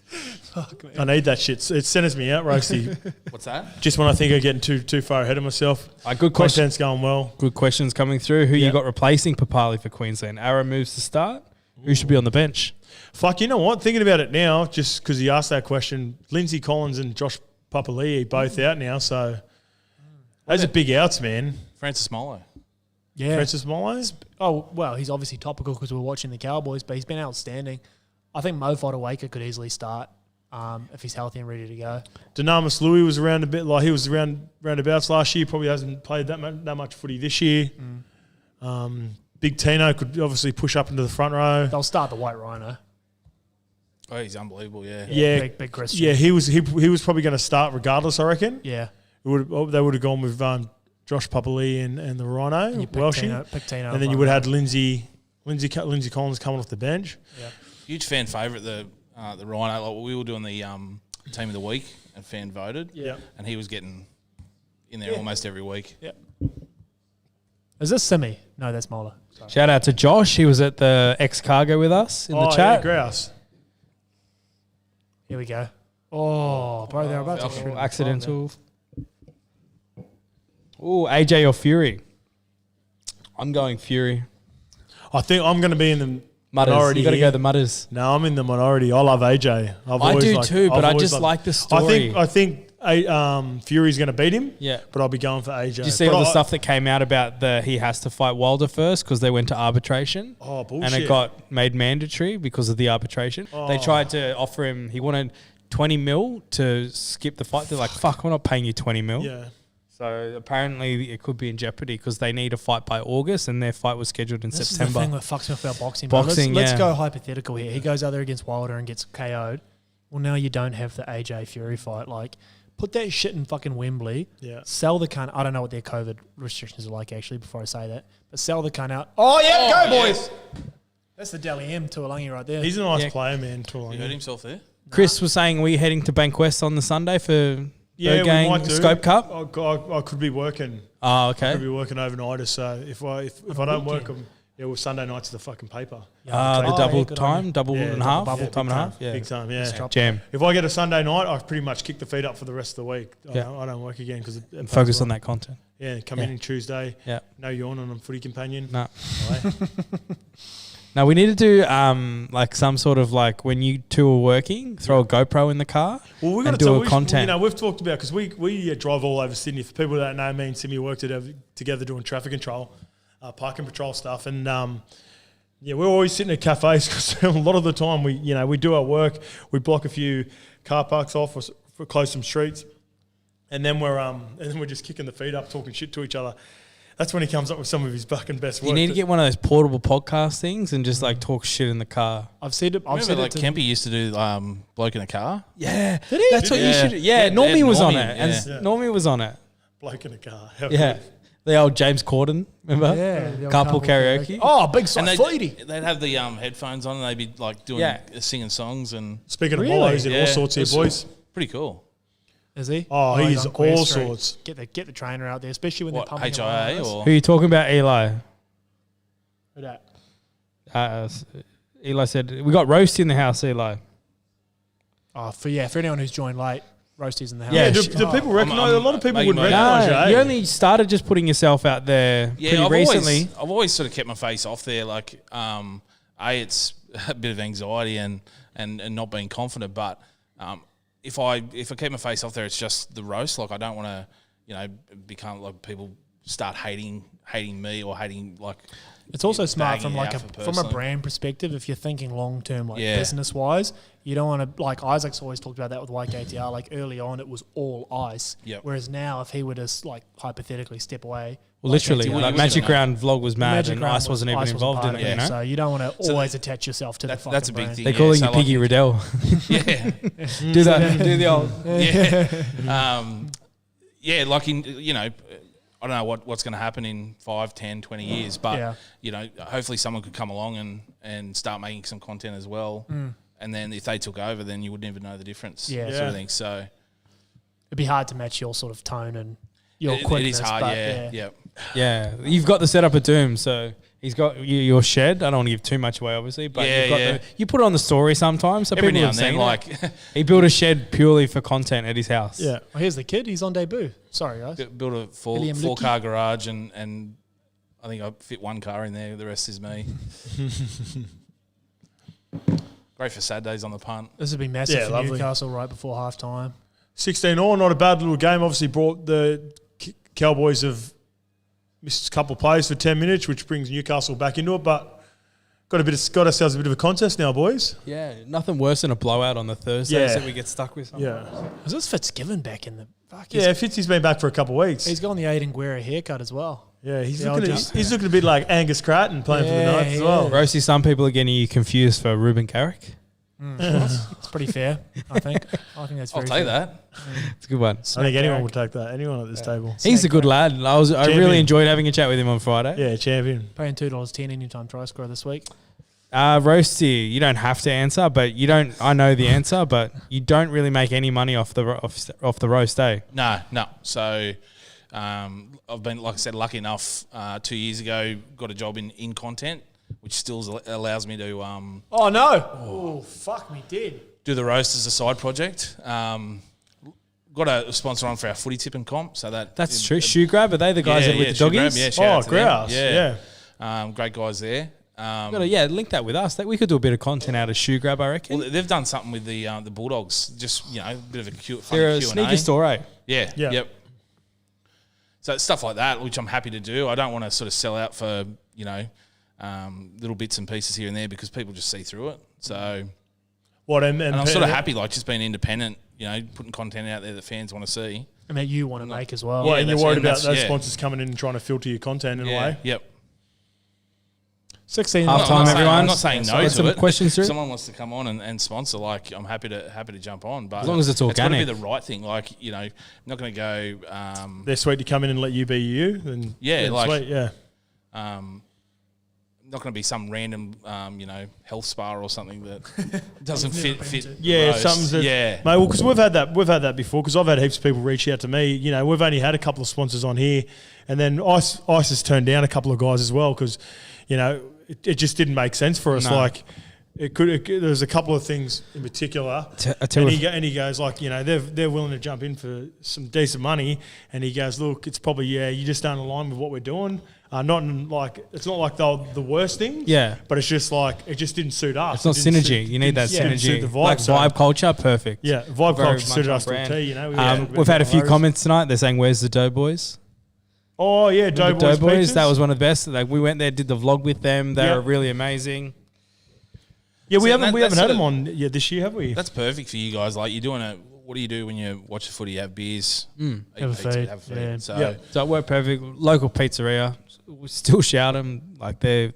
Fuck, man. I need that shit. It centers me out, Roasty. What's that? Just when I think I'm getting too far ahead of myself. Good question. Content's going well. Good questions coming through. Who Yeah. you got replacing Papali for Queensland? Arrow moves to start. Who should be on the bench? Fuck, you know what? Thinking about it now, just because he asked that question, Lindsay Collins and Josh Papali'i both out now, so those are big outs, man. Francis Molo. Yeah. Francis Molo? Oh, well, he's obviously topical because we're watching the Cowboys, but he's been outstanding. I think Mo Fodawaker could easily start if he's healthy and ready to go. Dynamis Louis was around a bit, like he was around roundabouts last year, probably hasn't played that much footy this year. Big Tino could obviously push up into the front row. They'll start the White Rhino. Oh, he's unbelievable, yeah. Yeah. Big Christian. Yeah, he was probably going to start regardless, I reckon. Yeah. They would have gone with Josh Papali'i and the Rhino, And you pick Welshie. Tino And then you would have had Lindsay Collins coming off the bench. Yeah. Huge fan favourite, the Rhino. Like we were doing the team of the week and fan voted. Yeah. And he was getting in there almost every week. Yeah. Is this Simi? No, that's Mola. Sorry. Shout out to Josh. He was at the X Cargo with us in the Yeah, chat. grouse. Here we go. Oh, bro, they're about to shoot. Accidental. Oh, AJ or Fury? I'm going Fury. I think I'm going to be in the Mutters. minority You got to here. go the Mutters. No, I'm in the minority. I love AJ. I do too, but I just like the story. I think Fury's going to beat him. Yeah. But I'll be going for AJ. Did you see But all the I- stuff that came out about he has to fight Wilder first because they went to arbitration? Oh, bullshit. And it got made mandatory because of the arbitration. They tried to offer him, he wanted 20 mil to skip the fight. They're like, fuck, we're not paying you 20 mil. Yeah. So apparently it could be in jeopardy because they need a fight by August, and their fight was scheduled in This September. is the thing that fucks me up about boxing. Bro. Let's go hypothetical here. He goes out there against Wilder and gets KO'd. Well, now you don't have the AJ Fury fight. Like, put that shit in fucking Wembley. Yeah. Sell the cunt. I don't know what their COVID restrictions are like, actually, before I say that. But sell the cunt out. Oh, yeah, go, boys. That's the Dally M Tuolangi right there. He's a nice player, man, Tuolangi. He hurt himself there. Chris was saying, we're heading to Bankwest on the Sunday for third game Scope Cup. I could be working. Oh, okay. I could be working overnight. So if I don't work them, well, Sunday night's the fucking paper. The double time, double and a half, time and a half. Big time, yeah. Jam. If I get a Sunday night, I pretty much kick the feet up for the rest of the week. Yeah. I don't work again because Focus on that content. Yeah, come in Tuesday. Yeah. No yawn on Footy Companion. No. Now we need to do like some sort of like when you two are working, throw a GoPro in the car. Well, we're and do a content. We've talked about because we drive all over Sydney. For people that know, me and Simi work together doing traffic control, parking patrol stuff, and we're always sitting at cafes because a lot of the time we do our work. We block a few car parks off or close some streets, and then we're just kicking the feet up, talking shit to each other. That's when he comes up with some of his fucking best work. You need to get one of those portable podcast things and just like talk shit in the car. I've seen it. Kempy used to do bloke in a car. Yeah, that's what you should do. Yeah, Normie was on it. And Normie was on it. Bloke in a car. Yeah. The old James Corden, remember? Yeah. Carpool karaoke. Oh, big side They'd have the headphones on and they'd be like doing singing songs and speaking of Mollos and all sorts here, boys. Pretty cool. Is he? Oh, he's on Queen all Street. sorts. Get the trainer out there, especially when they're pumping HIA or who are you talking about, Eli? Who that? Eli said, we got Roast in the house, Eli. Oh, for anyone who's joined late, Roasty's in the house. Yeah, do people recognise? A lot of people would recognise you. You only started just putting yourself out there pretty recently. I've always sort of kept my face off there. Like, it's a bit of anxiety and not being confident, but if I keep my face off there, it's just the roast. Like, I don't want to, become like people start hating me or hating like. It's also smart from from a brand perspective. If you're thinking long term, business wise, you don't want to like Isaac's always talked about that with YKTR. Like early on, it was all ice. Yep. Whereas now, if he were to like hypothetically step away, well, literally, like Magic Round vlog was mad and Ice wasn't even involved in it. So you don't want to always attach yourself to the fucking That's a big brand. thing. They're calling you Piggy Riddell. Yeah. Do that. Do the old. Yeah. Like I don't know what's going to happen in 5, 10, 20 years, but hopefully someone could come along and start making some content as well. And then if they took over, then you would never know the difference. Yeah. Sort of thing. So it'd be hard to match your sort of tone and your quickness. It is hard. But yeah. You've got the setup at Doom, so he's got your shed. I don't want to give too much away, obviously, but you put it on the story sometimes. So every people now have and then, seen it. He built a shed purely for content at his house. Yeah. Well, here's the kid. He's on debut. Sorry, guys. Built a four-car garage and I think I fit one car in there. The rest is me. Great for Saturdays on the punt. This would be massive for lovely. Newcastle right before half time. 16-all, not a bad little game. Obviously brought the Cowboys have missed a couple of plays for 10 minutes, which brings Newcastle back into it, but got ourselves a bit of a contest now, boys. Yeah, nothing worse than a blowout on the Thursdays that we get stuck with. Yeah. Was this Fitzgibbon back in the... Fuck, Fitzy's been back for a couple of weeks. He's got the Aiden Guerra haircut as well. Yeah, he's looking a bit like Angus Crichton playing for the Knights as well. Rosie, some people are getting you confused for Ruben Carrick. It's pretty fair, I think. I think that's very I'll take fair. that. It's a good one. I think anyone would take that. Anyone at this table. He's a good lad. I really enjoyed having a chat with him on Friday. Yeah, champion. Paying $2.10 anytime try scorer this week. Roasty, you don't have to answer, but you don't. I know the answer, but you don't really make any money off the roast, eh? No. So I've been, like I said, lucky enough. 2 years ago, got a job in content, which still allows me to. Oh no! Oh fuck me, dead. Do the roast as a side project. Got a sponsor on for our footy tip and comp, so that's true. Shoe Grab, are they the guys with the doggies? Grouse. Yeah. Great guys there. Link that with us. We could do a bit of content out of Shoe Grab, I reckon. Well, they've done something with the Bulldogs. Just a bit of a cute, funny They're a Q&A. sneaky store, eh? Yeah. Yep. So it's stuff like that, which I'm happy to do. I don't want to sort of sell out for little bits and pieces here and there because people just see through it. So and I'm sort of happy, like just being independent. Putting content out there that fans want to see. and that you want to make as well. Well, and you're worried about those yeah. sponsors coming in and trying to filter your content in a way. Yep. 16 Half-time, everyone. I'm not saying no Got to some it. questions through? If someone wants to come on and sponsor, like I'm happy to jump on. But As long as it's got to organic. be the right thing. Like I'm not going to go. They're sweet to come in and let you be you. And Yeah, like- sweet, yeah. Not going to be some random health spa or something that doesn't fit. Yeah, roast. something that, Yeah. mate. Well, because we've had that before. Because I've had heaps of people reach out to me. You know, we've only had a couple of sponsors on here, and then Ice has turned down a couple of guys as well because, it just didn't make sense for us. No. Like, there's a couple of things in particular, and he goes like, they're willing to jump in for some decent money, and he goes, look, it's probably you just don't align with what we're doing. It's not like they're the worst thing. Yeah. But it's just like it just didn't suit us. It's not synergy. You need that didn't suit synergy. the vibe, Like so- vibe culture, perfect. Yeah, vibe Very culture suited much us on to a brand. T. We've had a few comments tonight. They're saying, "Where's the Doughboys?" Oh yeah, Remember Doughboys. Doughboys. Pizzas? That was one of the best. Like we went there, did the vlog with them. They Yeah. were really amazing. Yeah, we So haven't that's had sort them of- on this year, have we? That's perfect for you guys. Like you're doing it. What do you do when you watch the footy? You have beers, eat Have a pizza, feed, have food. yeah. So Yeah. So it worked perfect. Local pizzeria. We still shout them like they're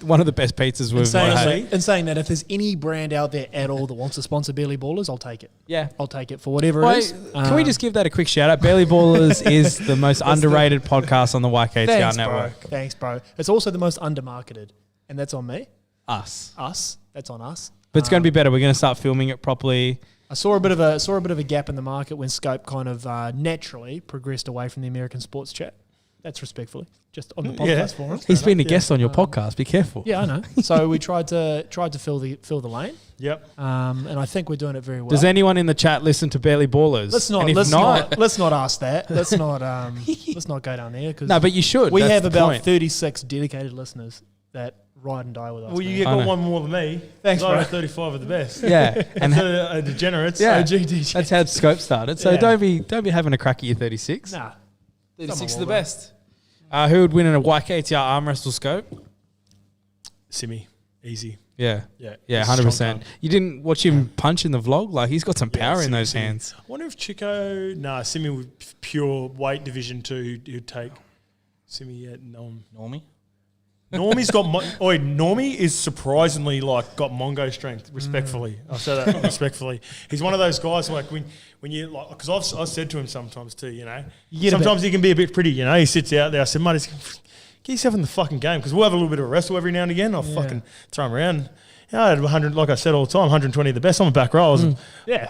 one of the best pizzas we've had. And saying that if there's any brand out there at all that wants to sponsor Barely Ballers, I'll take it. Yeah. I'll take it for whatever it Wait, is. can we just give that a quick shout out? Barely Ballers is the most underrated podcast on the YKTN Thanks, network. bro. Thanks, bro. It's also the most undermarketed, and that's on me. Us. That's on us. But it's going to be better. We're going to start filming it properly. I saw a bit of a gap in the market when Scope kind of naturally progressed away from the American sports chat. That's respectfully just on the podcast forum. He's been a guest on your podcast. Be careful. Yeah, I know. So we tried to fill the lane. Yep. And I think we're doing it very well. Does anyone in the chat listen to Barely Ballers? Let's not. And if Let's not ask that. Let's not go down there because No, but you should. we That's have the about point. 36 dedicated listeners that ride and die with us. Well, man. you I got know. one more than me. Thanks, I bro. got 35 of the best. Yeah, and And degenerates. Yeah. OG DJ. that's how Scope started. So Yeah. don't be having a crack at your 36. Nah. 36 is Come the on, bro. best. Who would win in a YKTR arm wrestle, Scope? Simi, easy. Yeah. Yeah. Yeah, He's a 100%. strong cunt. You didn't watch him punch in the vlog? Like, he's got some Yeah, power in Simi, those Simi. hands. I wonder if Chico. Nah, Simi would pure weight division 2. Who'd take Simi? Yeah, no. Normie. Normie's got. Normie is surprisingly got Mongo strength. Respectfully, I say that respectfully. He's one of those guys when you because I've said to him sometimes too. get a Sometimes he can be a bit pretty. He sits out there. I said, mate, get yourself in the fucking game because we'll have a little bit of a wrestle every now and again. I'll fucking throw him around. I had 100, like I said all the time, 120 the best. I'm a back row. I was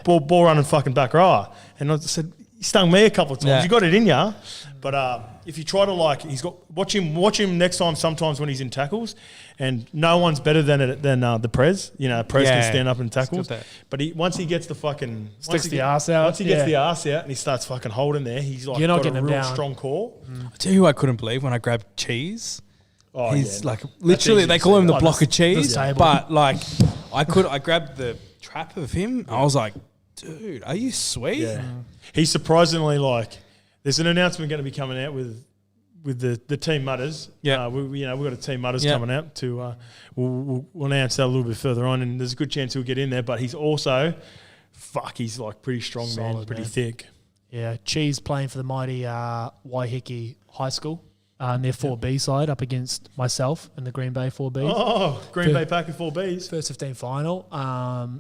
ball running fucking back row, and I said. He stung me a couple of times. Yeah. You got it in ya, but if you try to he's got watch him next time. Sometimes when he's in tackles, and no one's better than the Prez. Prez can stand up in tackles, that. but once he gets the fucking Sticks the arse out. Once he gets the arse out and he starts fucking holding there, he's like You're not got getting a him real down. strong core. I tell you who I couldn't believe when I grabbed cheese. Oh, He's yeah. like literally easy they to call see. him the Oh, block of this cheese, table. but I grabbed the trap of him. I was like, dude, are you sweet? Yeah. He's surprisingly there's an announcement going to be coming out with the Team Mutters. Yeah. We've got a Team Mutters Yeah. coming out to we'll announce that a little bit further on, and there's a good chance he'll get in there. But he's also he's pretty strong, man, Solid, pretty man. thick. Yeah, Cheese playing for the mighty Waiheke High School in their 4B side up against myself and the Green Bay 4B. Oh, Green Bay Packer 4Bs. First 15 final.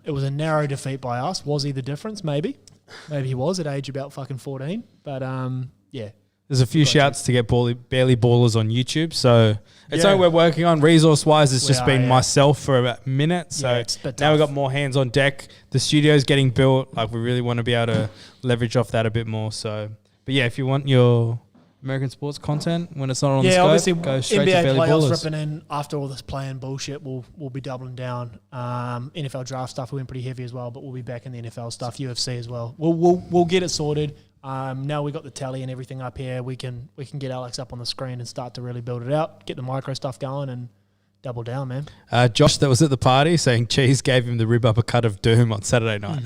It was a narrow defeat by us. Was he the difference? Maybe. Maybe he was at age about fucking 14. But yeah. There's a few shouts to get Barely Ballers on YouTube. So it's Yeah. something we're working on. Resource-wise, it's We just are, been yeah. myself for about a minute. So Yeah, it's a bit now we've tough. got more hands on deck. The studio's getting built. We really want to be able to leverage off that a bit more. So, but yeah, if you want your American sports content when it's not on the Yeah, scope, obviously go straight NBA to Barely playoffs Ballers. ripping in after all this playing bullshit. We'll be doubling down. NFL draft stuff we went pretty heavy as well, but we'll be back in the NFL stuff, UFC as well. We'll get it sorted. Now we got the tally and everything up here. We can get Alex up on the screen and start to really build it out, get the micro stuff going, and double down, man. Josh, that was at the party, saying Cheese gave him the rib uppercut of doom on Saturday night.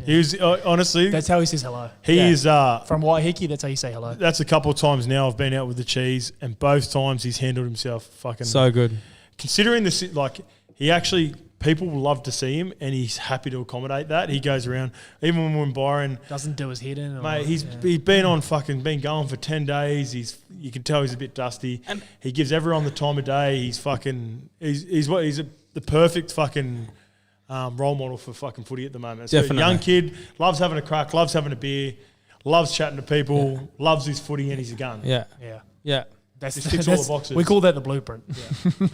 He was honestly. That's how he says hello. He is. From Waiheke, that's how you say hello. That's a couple of times now I've been out with the Cheese, and both times he's handled himself fucking So good. Considering this, he actually people love to see him, and he's happy to accommodate that. He goes around, even when we're in Byron. Doesn't do his head in. Mate, he's been going for 10 days. You can tell he's a bit dusty. And he gives everyone the time of day. He's the perfect fucking role model for fucking footy at the moment. So Definitely. young kid, loves having a crack, loves having a beer, loves chatting to people, loves his footy, and he's a gun. Yeah. Just ticks all the boxes. We call that the blueprint. Yeah.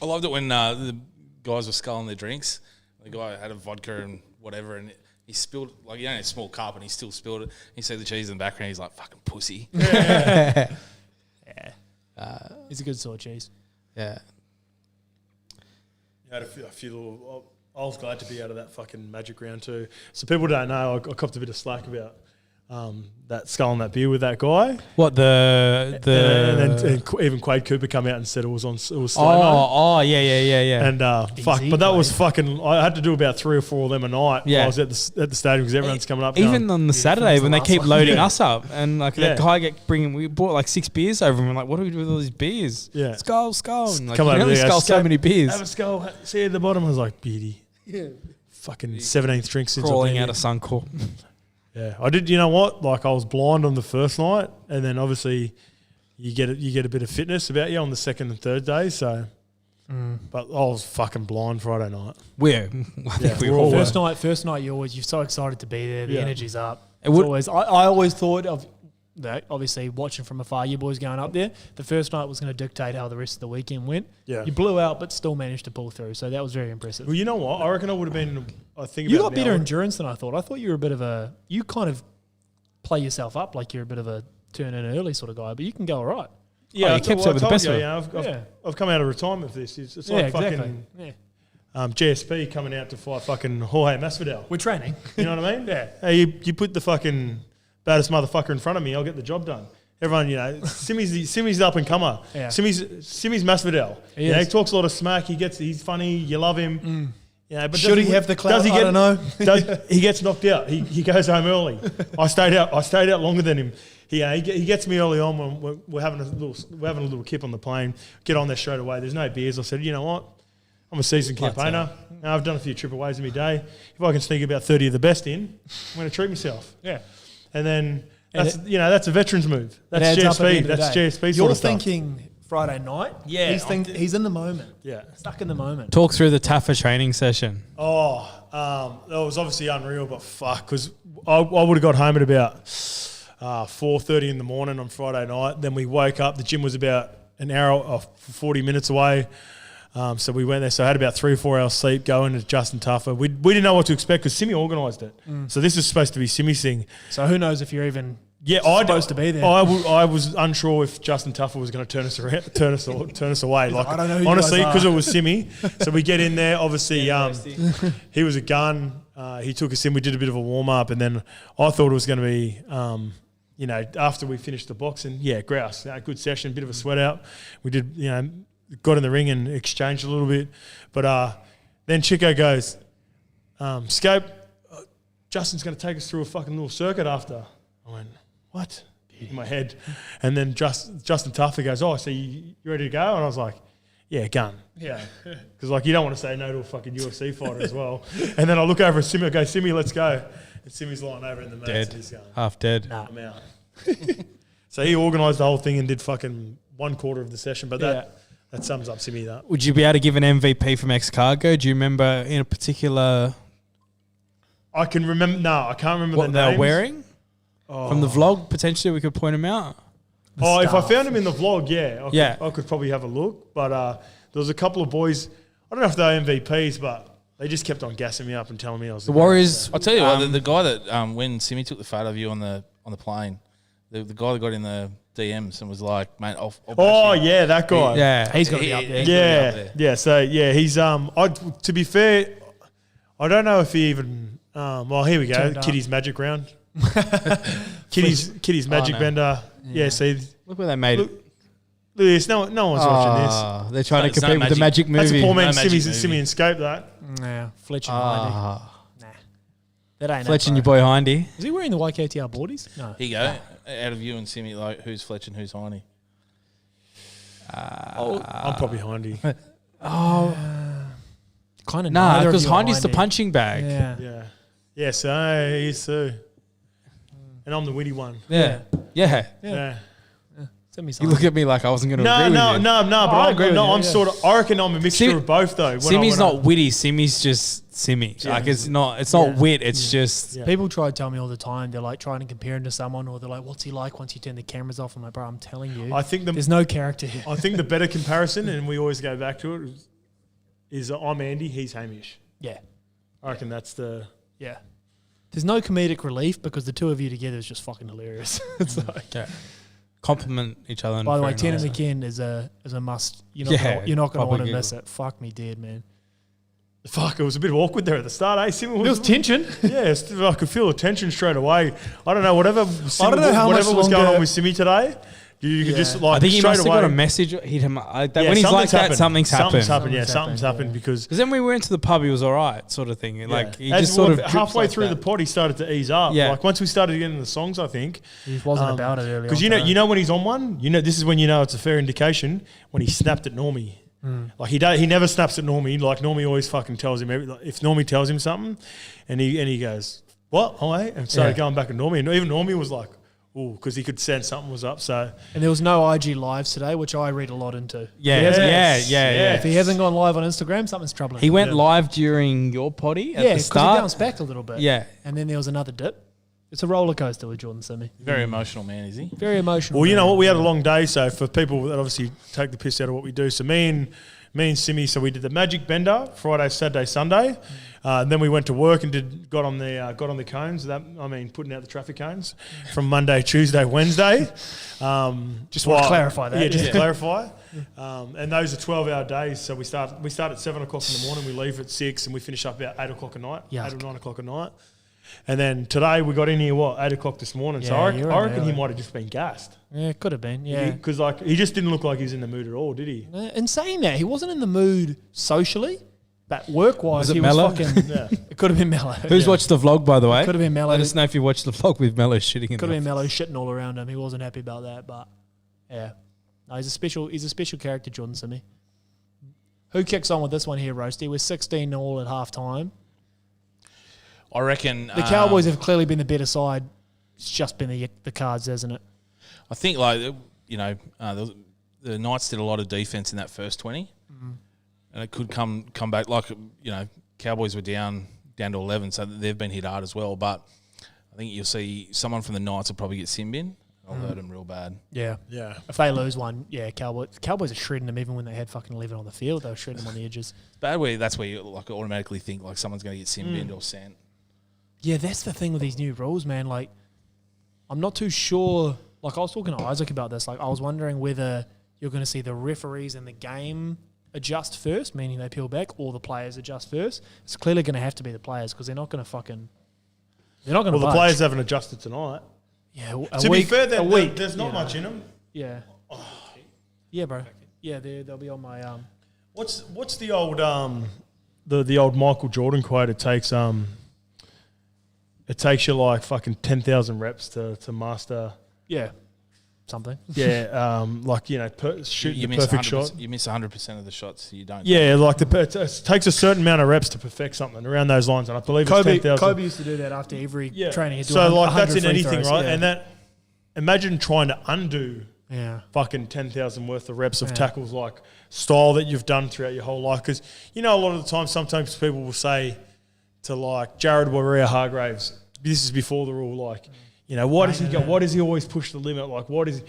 I loved it when the guys were sculling their drinks. The guy had a vodka and whatever, and he spilled, like, he only had a small cup, and he still spilled it. He said the cheese in the background. He's like, fucking pussy. Yeah. It's a good sort of cheese. Yeah. Had a few little. I was glad to be out of that fucking Magic round too. So people don't know, I copped a bit of slack about that sculling that beer with that guy. What and then even Quade Cooper come out and said it was slow. Yeah. And fuck, but that was fucking. I had to do about 3 or 4 of them a night. Yeah. While I was at the stadium because everyone's coming up. Even on the Saturday when they keep loading us up, and like Yeah. that guy we bought like 6 beers over, and we're like, what do we do with all these beers? Yeah. Skull. And like, Come you over can only there, skull so many beers. Have a skull. See at the bottom. I was like, beauty. Yeah. Fucking 17th drink since Crawling I've out been of Suncorp. Yeah, I did. You know what? Like, I was blind on the first night, and then obviously you get a bit of fitness about you on the second and third day. So, but I was fucking blind Friday night. I think we we're all all were. First night, you're so excited to be there. The Yeah. energy's up. It would- I always thought of that. Obviously, watching from afar, you boys going up there. The first night was going to dictate how the rest of the weekend went. Yeah. You blew out, but still managed to pull through. So that was very impressive. Well, you know what? I reckon I would have been. I think You about got now, better endurance than I thought. I thought you were a bit of a. You kind of play yourself up like you're a bit of a turn in early sort of guy, but you can go all right. Yeah, you I kept told- up with I the best told of you, it. you know, I've come out of retirement for this. It's Yeah, like exactly. fucking Yeah. GSP coming out to fight fucking Jorge Masvidal. We're training. You know what I mean? Yeah. Hey, you put the fucking baddest motherfucker in front of me, I'll get the job done. Everyone, you know, Simi's up and comer. Yeah. Simi's Masvidal. He You know, he is. talks a lot of smack. He's funny. You love him. Yeah, but Should does he have the clout? Does he I get, don't know. He gets knocked out. He goes home early. I stayed out longer than him. He gets me early on when we're having a little kip on the plane. Get on there straight away. There's no beers. I said, you know what? I'm a seasoned campaigner. I've done a few triple ways in my day. If I can sneak about 30 of the best in, I'm going to treat myself. Yeah. And then that's a veteran's move. That's adds up at the GSP. end of the That's day. GSP sort You're of stuff. thinking Friday night. Yeah, He's in the moment. Yeah. Stuck in the moment. Talk through the TAFA training session. Oh, that was obviously unreal, but fuck, because I would have got home at about 4:30 in the morning on Friday night. Then we woke up. The gym was about an hour, 40 minutes away. So we went there. So I had about 3 or 4 hours sleep going to Justin Tuffer. We didn't know what to expect because Simi organised it. So this is supposed to be Simi's thing. So who knows if you're even supposed to be there. I was unsure if Justin Tuffer was going to turn us away. Like, I don't know who you honestly, guys are. because it was Simi. So we get in there. Obviously, he was a gun. He took us in. We did a bit of a warm up, and then I thought it was going to be, after we finished the boxing, grouse. Good session, bit of a sweat out. We did, got in the ring and exchanged a little bit, but then Chico goes, Scope, Justin's going to take us through a fucking little circuit after. I went, what? In my head. And then Justin Tuffer goes, oh, so you ready to go? And I was like, yeah, gun. Yeah. Because, you don't want to say no to a fucking UFC fighter as well. And then I look over at Simi, I go, Simi, let's go. And Simi's lying over in the mats. Dead. And he's going, Half dead. Nah. I'm out. So he organised the whole thing and did fucking 1/4 of the session. But that sums up Simi, that. Would you be able to give an MVP from Ex-Cargo? Do you remember in a particular I can remember, I can't remember what the they names. were wearing? From the vlog, potentially we could point them out. If I found him in the vlog, I could probably have a look. But there was a couple of boys, I don't know if they were MVPs, but they just kept on gassing me up and telling me I was The Warriors. I'll tell you what, the guy that when Simi took the photo of you on the plane, the guy that got in the DMs and was like, mate, I'll bash you. that guy. Yeah. He's got to be up there. He's gotta be up there. So he's to be fair, I don't know if he even here we go, Turned up. Kitty's Magic Round. Kitty's Magic no. Bender. Yeah, see, Look where they made look, it. look at this. No one's watching this. Ah, they're trying to It's no compete with the magic movie. That's a poor No man's Magic movie. Simi and Scope, that. Yeah. Fletcher and Hindy. Ah, Nah. That ain't Fletch it, and your bro. boy Hindy. Is he wearing the YKTR boardies? No. Here you go. Out of you and Simi, like, who's Fletch and who's Hiney? I'm probably Hindy. kind of Nah, because Hindy's the punching bag. Yeah. Yeah. Yeah, so he's Sue. And I'm the witty one. Yeah. Yeah. Send me You something. look at me like I wasn't going to agree with you. No, but I agree with you, I'm yeah. sort of, I reckon I'm a mixture of both though. Simmy's not witty. Simmy's just Simmy. Yeah. Like it's not wit. It's just. Yeah. People try to tell me all the time. They're like trying to compare him to someone, or they're like, "What's he like once you turn the cameras off?" I'm like, "Bro, I'm telling you, I think there's no character here." I think the better comparison, and we always go back to it, is I'm Andy, he's Hamish. Yeah, I reckon that's the. yeah. There's no comedic relief because the two of you together is just fucking hilarious. It's like, Yeah. Compliment each other. by the way, very Tina nicely. McKinn is a must. You're Yeah, not gonna want proper to miss giggle. it. Fuck me, dead man. Fuck, it was a bit awkward there at the start, eh? Simon There was tension. Yeah, I could feel the tension straight away. I don't know, whatever was how much going longer- on with Simi today, you could just like I think he straight must have away. got a message. Hit him. When Yeah, he's like something's that, happened. something's happened. Something's Something's happened happened, because Because then we went to the pub, he was all right, sort of thing. Like he just sort of drips halfway like through that. the pod, he started to ease up. Yeah. Like once we started getting the songs, I think He wasn't about it earlier. because you know when he's on one, this is when you know it's a fair indication when he snapped at Normie. Like he never snaps at Normie. Like Normie always fucking tells him if Normie tells him something, and he goes what? Oh, eh? And started going back at Normie, and even Normie was like, ooh, because he could sense something was up. So And there was no IG lives today, which I read a lot into. Yeah, Yes. yeah. If he hasn't gone live on Instagram, something's troubling. He went live during your potty at yeah, the because he start. bounced back a little bit. Yeah. And then there was another dip. It's a roller coaster with Jordan Simi. Very emotional man, is he? Very emotional. well, you know man. what? We had a long day, so for people that obviously take the piss out of what we do, so me and Simi, so we did the Magic Bender Friday, Saturday, Sunday, and then we went to work and got on the cones. Putting out the traffic cones from Monday, Tuesday, Wednesday. Just want to clarify that. Yeah, just to clarify. And those are 12-hour days. So we start at 7 o'clock in the morning. We leave at 6, and we finish up about 8 o'clock at night. Yuck. 8 or 9 o'clock at night. And then today we got in here 8 o'clock this morning. So Yeah, I you're reckon he early. might have just been gassed. Yeah, it could have been. Yeah. Because he just didn't look like he was in the mood at all, did he? In saying that, he wasn't in the mood socially, but work-wise, Was it he mellow? was fucking... Yeah. It could have been mellow. Who's watched the vlog, by the way? Could have been mellow. Let us know if you watched the vlog with Mello shitting in Could have been the mellow shitting all around him. He wasn't happy about that, but yeah. No, he's a special character, Jordan Simi. Who kicks on with this one here, Roasty? We're 16-0 at half-time. I reckon The Cowboys have clearly been the better side. It's just been the Cards, hasn't it? I think the Knights did a lot of defense in that first 20, and it could come back. Like Cowboys were down to 11, so they've been hit hard as well. But I think you'll see someone from the Knights will probably get sin bin. I'll hurt them real bad. Yeah. Yeah. If they lose one, yeah, Cowboys are shredding them even when they had fucking 11 on the field. They were shredding them on the edges. It's bad where that's where you like automatically think like someone's going to get sin binned or sent. Yeah, that's the thing with these new rules, man. Like, I'm not too sure. Like, I was talking to Isaac about this. Like, I was wondering whether you're going to see the referees in the game adjust first, meaning they peel back, or the players adjust first. It's clearly going to have to be the players because they're not going to fucking. They're not going to. Well, the players haven't adjusted tonight. Yeah, To be fair, there's not much in them. Yeah. Yeah, bro. Yeah, they'll be on my What's the old the old Michael Jordan quote? It takes you like fucking 10,000 reps to master. Yeah. Something. Yeah, shooting You the miss perfect shot. You miss 100% of the shots you don't. Yeah, like it takes a certain amount of reps to perfect something around those lines, and I believe it's 10,000. Kobe used to do that after every training. He'd do So like 100 that's in free anything, throws, right? yeah. And that imagine trying to undo Yeah. fucking 10,000 worth of reps of tackles, like style that you've done throughout your whole life. Because a lot of the time, sometimes people will say to like Jared Warrior-Hargraves, this is before the rule, like, why does he go? Why does he always push the limit? Like, what is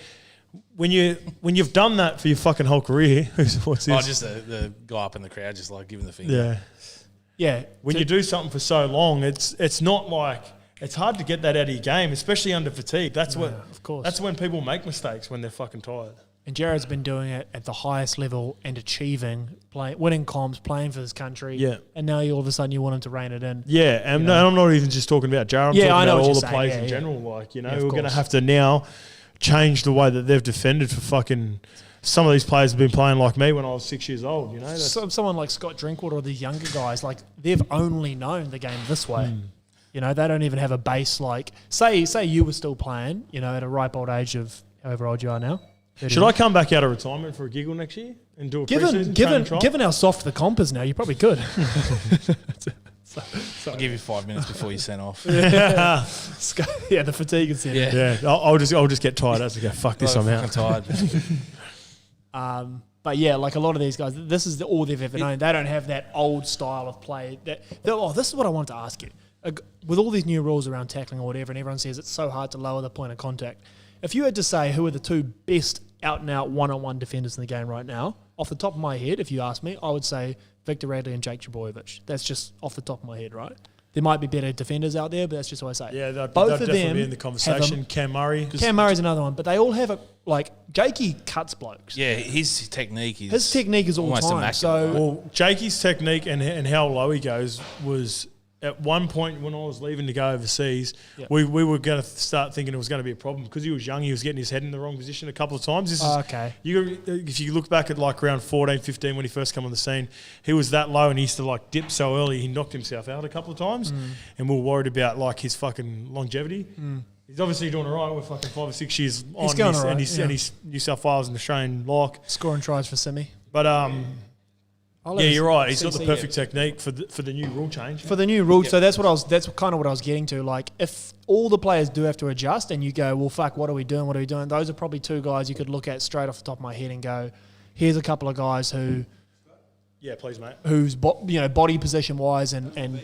when you've done that for your fucking whole career? What's this? Oh, just the guy up in the crowd, just like giving the finger. Yeah. Yeah. When you do something for so long, it's not like it's hard to get that out of your game, especially under fatigue. That's of course. That's when people make mistakes when they're fucking tired. And Jared's been doing it at the highest level and achieving, winning comps, playing for his country. Yeah. And now all of a sudden you want him to rein it in. Yeah, and I'm not even just talking about Jared. I'm Yeah, I talking know about what all you're the saying. players Yeah, in yeah. general. Like, of we're going to course. have to now change the way that they've defended for fucking. Some of these players have been playing like me when I was 6 years old. That's, Someone like Scott Drinkwater or these younger guys, like they've only known the game this way. They don't even have a base like say you were still playing, at a ripe old age of however old you are now. Should I come back out of retirement for a giggle next year and do a pre-season training trial? Given how soft the comp is now, you probably could. I'll give you 5 minutes before you send off. Yeah, the fatigue is in. Yeah, I'll just get tired as I go, fuck this, I'm out. Tired. But yeah, like a lot of these guys, this is all they've ever known. They don't have that old style of play. This is what I wanted to ask you. With all these new rules around tackling or whatever, and everyone says it's so hard to lower the point of contact. If you had to say who are the two best out-and-out one-on-one defenders in the game right now, off the top of my head, if you ask me, I would say Victor Radley and Jake Trbojevic. That's just off the top of my head, right? There might be better defenders out there, but that's just what I say. Yeah, both they'd of definitely them be in the conversation. Cam Murray. Cam Murray's another one, but they all have Jakey cuts blokes. Yeah, his technique is all almost time. immaculate. So Well, Jakey's technique and how low he goes was at one point when I was leaving to go overseas, we were going to start thinking it was going to be a problem because he was young. He was getting his head in the wrong position a couple of times. okay. If you look back at like around 14, 15 when he first came on the scene, he was that low and he used to like dip so early. He knocked himself out a couple of times, and we were worried about like his fucking longevity. He's obviously doing all right. We're fucking 5 or 6 years on, going all right, and he's New South Wales and Australian lock. Scoring tries for Simi. But you're right. He's got the perfect technique for the new rule change. For the new rule, so that's kind of what I was getting to. Like, if all the players do have to adjust, and you go, well, fuck, what are we doing? Those are probably two guys you could look at straight off the top of my head and go, here's a couple of guys who, yeah, please, mate. Who's body position wise and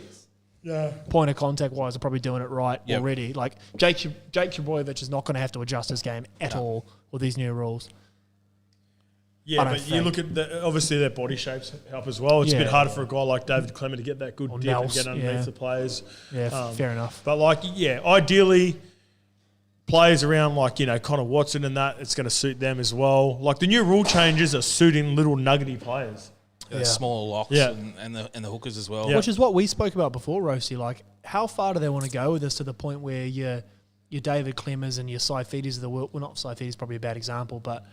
point of contact wise are probably doing it right already. Like Jake Trbojevic is not going to have to adjust his game at all with these new rules. Yeah, but you look at obviously their body shapes help as well. It's a bit harder for a guy like David Clement to get that good dip and get underneath the players. Yeah, fair enough. But ideally, players around Connor Watson and that, it's going to suit them as well. Like the new rule changes are suiting little nuggety players. Smaller locks and the hookers as well. Yeah. Which is what we spoke about before, Roasty. Like, how far do they want to go with this to the point where your David Clemmers and your Saifidis of the world, well, not Saifidis, probably a bad example, but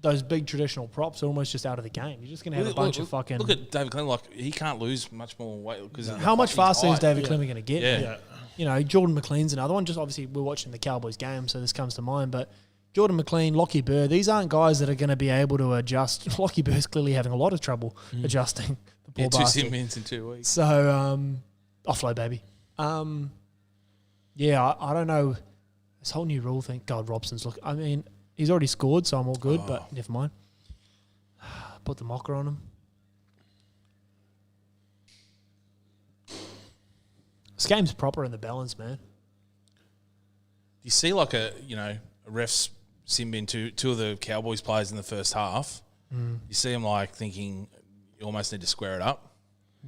those big traditional props are almost just out of the game. You're just going to have a bunch of fucking... Look at David Clemmer. Like, he can't lose much more weight. How much faster is David Clemmer going to get? Yeah. Jordan McLean's another one. Just obviously, we're watching the Cowboys game, so this comes to mind. But Jordan McLean, Lockie Burr, these aren't guys that are going to be able to adjust. Lockie Burr's clearly having a lot of trouble adjusting. The poor bastard. 2 Simmons in 2 weeks. So, offload, baby. I don't know. This whole new rule thing. God, Robson's look. I mean... He's already scored, so I'm all good, but never mind. Put the mocker on him. This game's proper in the balance, man. You see like a ref's sim bin two of the Cowboys players in the first half. You see him like thinking you almost need to square it up.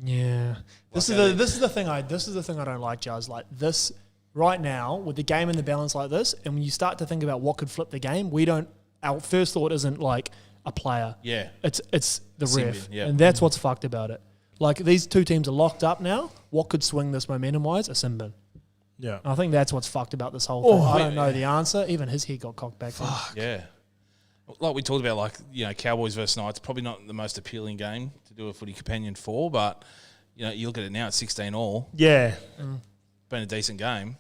Yeah. This is the thing I don't like, Jazz. Like this right now, with the game in the balance like this, and when you start to think about what could flip the game, our first thought isn't like a player. Yeah. It's the ref. Yeah. And that's what's fucked about it. Like, these two teams are locked up now. What could swing this momentum-wise? A sin bin. Yeah. And I think that's what's fucked about this whole thing. I don't know the answer. Even his head got cocked back. Yeah. Like we talked about, Cowboys versus Knights, probably not the most appealing game to do a footy companion for, but, you look at it now, it's 16 all. Yeah. Been a decent game.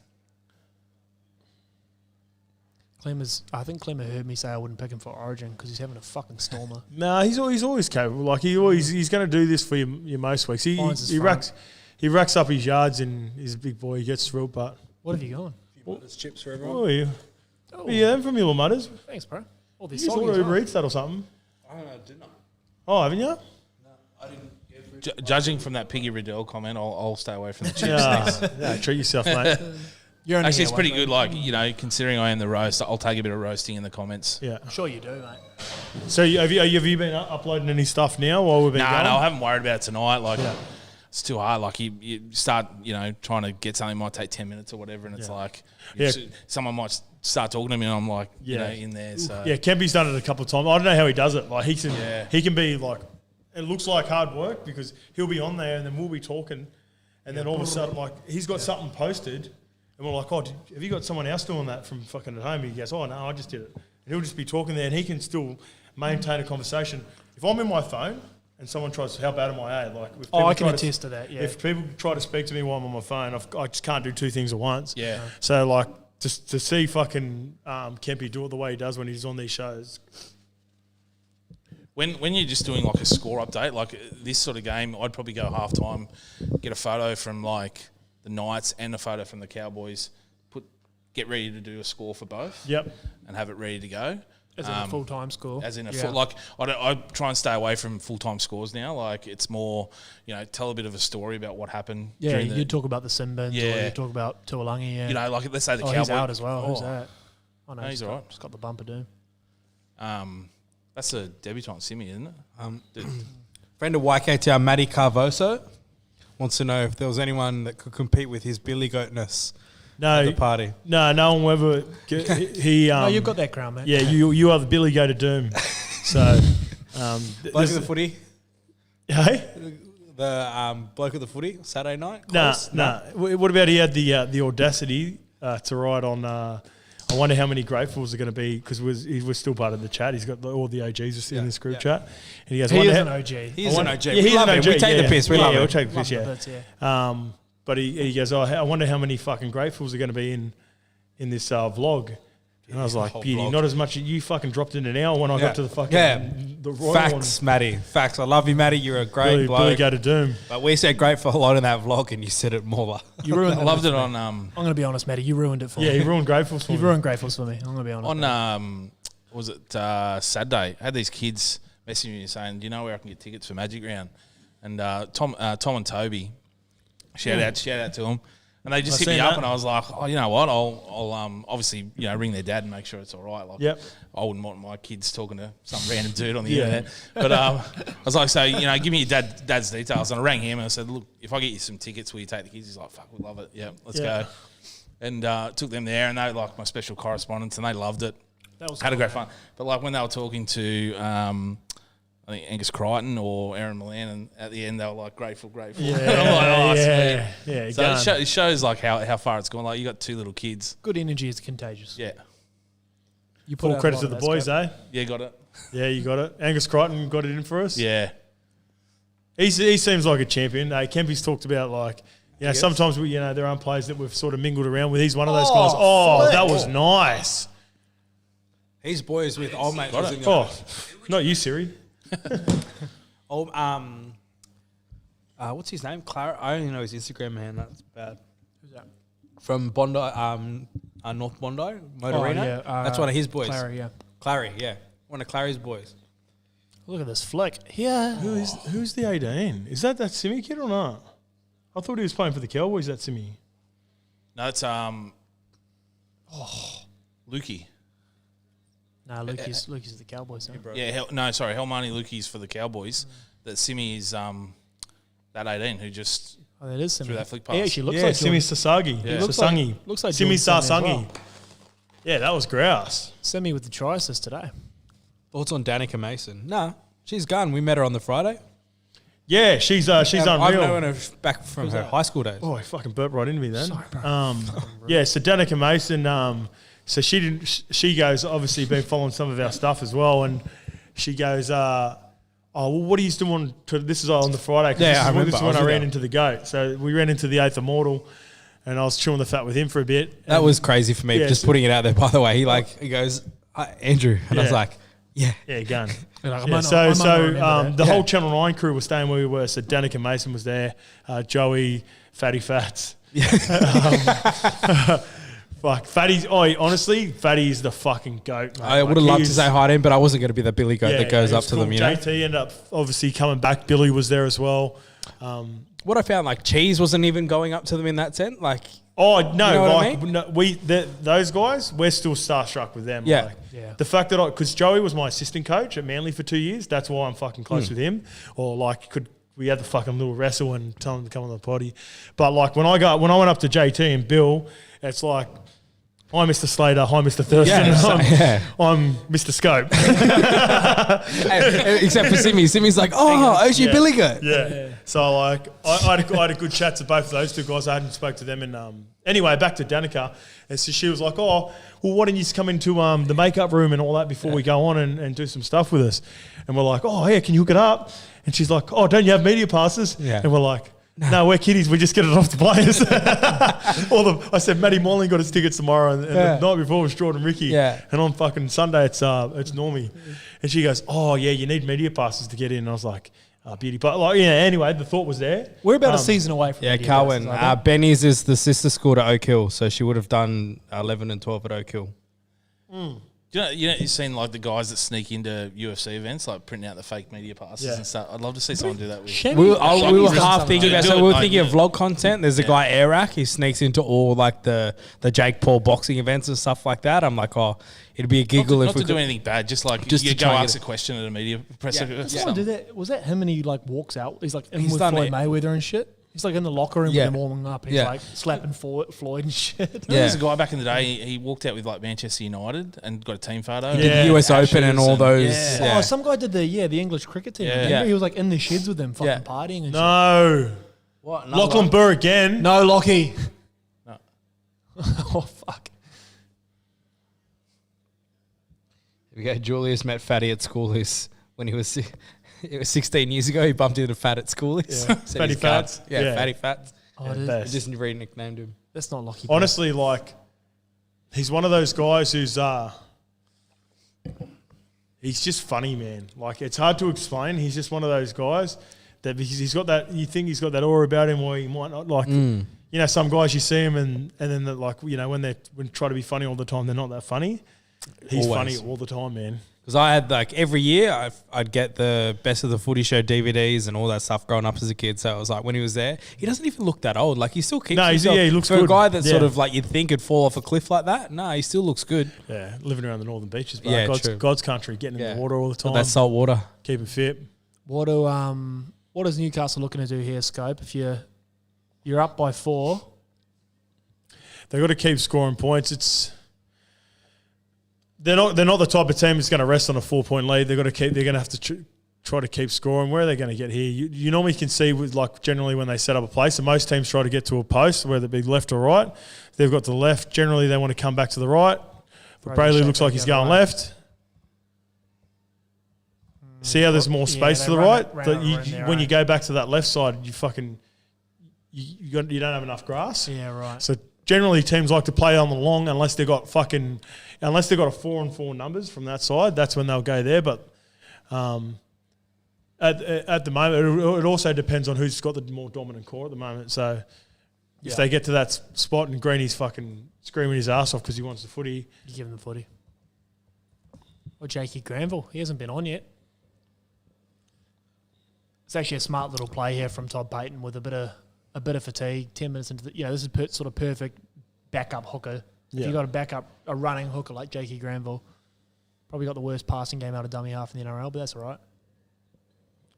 I think Clemmer heard me say I wouldn't pick him for Origin because he's having a fucking stormer. No, he's always capable. Like he's going to do this for you most weeks. He racks up his yards and he's a big boy. He gets through, but what have you gone? There's chips for everyone. Oh, yeah. Yeah, from your little mutters. Thanks, bro. All You these just order Uber Eats that or something. I don't know, didn't I? Oh, haven't you? No, I didn't get food. Judging from that Piggy Riddell comment, I'll stay away from the chips. Yeah, treat yourself, mate. Actually, it's pretty good. Considering I am the roast, I'll take a bit of roasting in the comments. Yeah, I'm sure you do, mate. So have you been uploading any stuff now while we've been going? No, I haven't worried about it tonight. It's too hard. Like you start, trying to get something might take 10 minutes or whatever, and it's someone might start talking to me, and I'm like, in there. So Kempy's done it a couple of times. I don't know how he does it. Like he can be like, it looks like hard work because he'll be on there, and then we'll be talking, and then all of a sudden, like he's got something posted. And we're like, have you got someone else doing that from fucking at home? He goes, oh, no, I just did it. And he'll just be talking there and he can still maintain a conversation. If I'm in my phone and someone tries to, how bad am I, I can attest to that, yeah. If people try to speak to me while I'm on my phone, I just can't do two things at once. Yeah. So, just to see fucking Kempy do it the way he does when he's on these shows. When you're just doing like a score update, like this sort of game, I'd probably go half time, get a photo from like the Knights and a photo from the Cowboys, get ready to do a score for both. Yep. And have it ready to go. As in a full-time score. As in I try and stay away from full-time scores now. Like it's more, tell a bit of a story about what happened. Yeah, you talk about the Simbins or you talk about Tuolangi. Yeah. Like let's say the Cowboys. He's out as well. Who's that? Oh, no, he's all right. Just got the bumper doom. That's a debutant Simi, isn't it? Friend of YKTN, Matty Carvoso, wants to know if there was anyone that could compete with his Billy Goatness at the party. No one will ever. He. No, you've got that crown, man. Yeah, you are the Billy Goat of Doom. So, bloke of the footy. Hey. The bloke of the footy Saturday night. Nah. What about he had the audacity to write on? I wonder how many gratefuls are going to be because he was still part of the chat. He's got all the OGs in this group chat, and he goes, He is an OG. He's an OG. Yeah, We love him. We take the piss. We love him. We'll take the piss. Love the bits, But he goes, I wonder how many fucking gratefuls are going to be in this vlog. And I was like, beauty, vlog. not as much. You fucking dropped in an hour when I got to the fucking the royal Facts, Matty. Facts. I love you, Matty. You're a great bloke. Billy Go to Doom. But we said great for a lot in that vlog, and you said it more. You ruined I loved it on. I'm going to be honest, Matty. You ruined it for me. Yeah, he ruined gratefuls for me. You've ruined gratefuls for me. I'm going to be honest. On was it Saturday? I had these kids messaging me saying, "Do you know where I can get tickets for Magic Round?" And Tom and Toby, shout out to them. And they just hit me up, and I was like, "Oh, you know what? I'll obviously ring their dad and make sure it's all right." Like, I wouldn't want my kids talking to some random dude on the internet. But I was like, "So give me your dad's details." And I rang him and I said, "Look, if I get you some tickets, will you take the kids?" He's like, "Fuck, we love it. Yeah, let's go." And took them there, and they were like my special correspondents, and they loved it. That was had a great fun. But like when they were talking to I think Angus Crichton or Aaron Milan, and at the end they were like grateful. Yeah, and I'm like, yeah. So it shows like how far it's gone. Like you got two little kids. Good energy is contagious. Yeah. You put Full credit to the boys, eh? Yeah, got it. Yeah, you got it. Angus Crichton got it in for us. Yeah. He seems like a champion. Kempy's talked about like, sometimes there are players that we've sort of mingled around with. He's one of those guys. Oh, that was nice. He's boys with old mate. Not you, Siri. What's his name? Clara. I only know his Instagram, man. That's bad. Who's that? From Bondi, North Bondi, Motorino. That's one of his boys. Clary, yeah. One of Clary's boys. Look at this flick. Yeah. Who's the 18? Is that Simi kid or not? I thought he was playing for the Cowboys, that Simi. No, it's Lukey. No, Lukey's the Cowboys. Huh? Yeah, Helmani Lukey's for the Cowboys. That Simi is that 18 who just that is Simi. threw that flick pass. He actually looks like Simi Sasagi. Yeah. Looks like Simi Jordan Sasangi. Simi as well. Yeah, that was grouse. Simi with the try assist today. Thoughts on Danica Mason? Nah, she's gone. We met her on the Friday. Yeah, she's unreal. I've known her back from her high school days. Oh, he fucking burped right into me then. Sorry, bro. So Danica Mason, so she goes, obviously been following some of our stuff as well, and she goes, what are you doing this is on the Friday, because this is when I ran into the goat. So we ran into the 8th Immortal, and I was chewing the fat with him for a bit. That was crazy for me, just putting it out there, by the way. He goes, Andrew, and I was like, gun. The whole Channel 9 crew was staying where we were. So Danica Mason was there, Joey, Fatty Fats. Fuck, Fatty's. Honestly, Fatty's the fucking goat, mate. I would have loved to say hi to him, but I wasn't going to be the Billy goat that goes up to them, JT ended up obviously coming back. Billy was there as well. What I found, Cheese wasn't even going up to them in that sense. Those guys, we're still starstruck with them. Yeah. The fact that because Joey was my assistant coach at Manly for 2 years, that's why I'm fucking close with him. Or we had the fucking little wrestle and tell him to come on the potty. But when I went up to JT and Bill, it's like, hi, Mr. Slater. Hi, Mr. Thurston. I'm Mr. Scope. Except for Simi. Simi's like, OG Billy goat. Yeah. So I had a good chat to both of those two guys. I hadn't spoke to them. And anyway, back to Danica. And so she was like, why don't you just come into the makeup room and all that before we go on and do some stuff with us? And we're like, can you hook it up? And she's like, don't you have media passes? Yeah. And we're like, No, we're kiddies. We just get it off the players. I said, Matty Molling got his tickets tomorrow, and the night before was Jordan Ricky. Yeah. And on fucking Sunday, it's Normie. And she goes, oh, yeah, you need media passes to get in. And I was like, beauty. But, anyway, the thought was there. We're about a season away from Yeah, media Carwyn. passes, I think. Benny's is the sister school to Oak Hill, so she would have done 11 and 12 at Oak Hill. You've seen like the guys that sneak into UFC events, like printing out the fake media passes and stuff. I'd love to see someone do that with. We were half thinking about. So we were like, thinking of vlog content. There's a guy Arak. He sneaks into all like the Jake Paul boxing events and stuff like that. I'm like, oh, it'd be a giggle Not if to we do could. anything bad, just like Just you to go try and ask get a question at a media press. Did someone do that? Was that him and he like walks out? He's like in He's with done Floyd it. Mayweather and shit. He's like in the locker room Yeah. with them warming up. And he's like slapping Floyd and shit. Yeah. There's a guy back in the day. He walked out with like Manchester United and got a team photo. The US Open and all those. Yeah. Oh, some guy did the English cricket team. Yeah. Remember? Yeah. He was like in the sheds with them, fucking Yeah. partying and shit. No. What? Lachlan Burr again. No, Lockie. No. Oh fuck. We go. Julius met Fatty at school. When he was 16 years ago. He bumped into Fat at school. Yeah. Fatty Fats. Yeah, Fatty Fats. Oh, it is. best. Just re-nicknamed him. That's not Lockie. Honestly, like, he's one of those guys who's he's just funny, man. Like, it's hard to explain. He's just one of those guys that because he's got that, you think he's got that aura about him where he might not like, you know, some guys you see him and then they're like, you know, when try to be funny all the time, they're not that funny. He's Always. funny all the time, man. Because I had like every year I'd get the Best of the Footy Show DVDs and all that stuff growing up as a kid. So it was like when he was there, he doesn't even look that old. Like he still keeps himself. he looks for good. a guy that sort Yeah. of like you'd think could fall off a cliff like that. No, he still looks good. Yeah, living around the northern beaches, bro. Yeah, God's, true. God's country, getting in the water all the time, That salt water. keeping fit. What is Newcastle looking to do here, Scope? If you're up by 4, They've got to keep scoring points. They're not the type of team that's going to rest on a 4-point lead. They're going to have to try to keep scoring. Where are they going to get here? You normally can see with like generally when they set up a play. So most teams try to get to a post, whether it be left or right. If they've got to the left. Generally, they want to come back to the right. But Brayley looks like he's going left. See how there's more space to the right. When you go back to that left side, you don't have enough grass. yeah, right. So generally, teams like to play on the long unless they've got a 4-on-4 numbers from that side. That's when they'll go there. But at the moment, it also depends on who's got the more dominant core at the moment. So if they get to that spot and Greeny's fucking screaming his ass off because he wants the footy, You give him the footy. Or Jakey Granville. He hasn't been on yet. It's actually a smart little play here from Todd Payton with a bit of fatigue. 10 minutes into this is sort of perfect backup hooker. Yeah. If you got a running hooker like Jakey Granville, probably got the worst passing game out of dummy half in the NRL, but that's all right.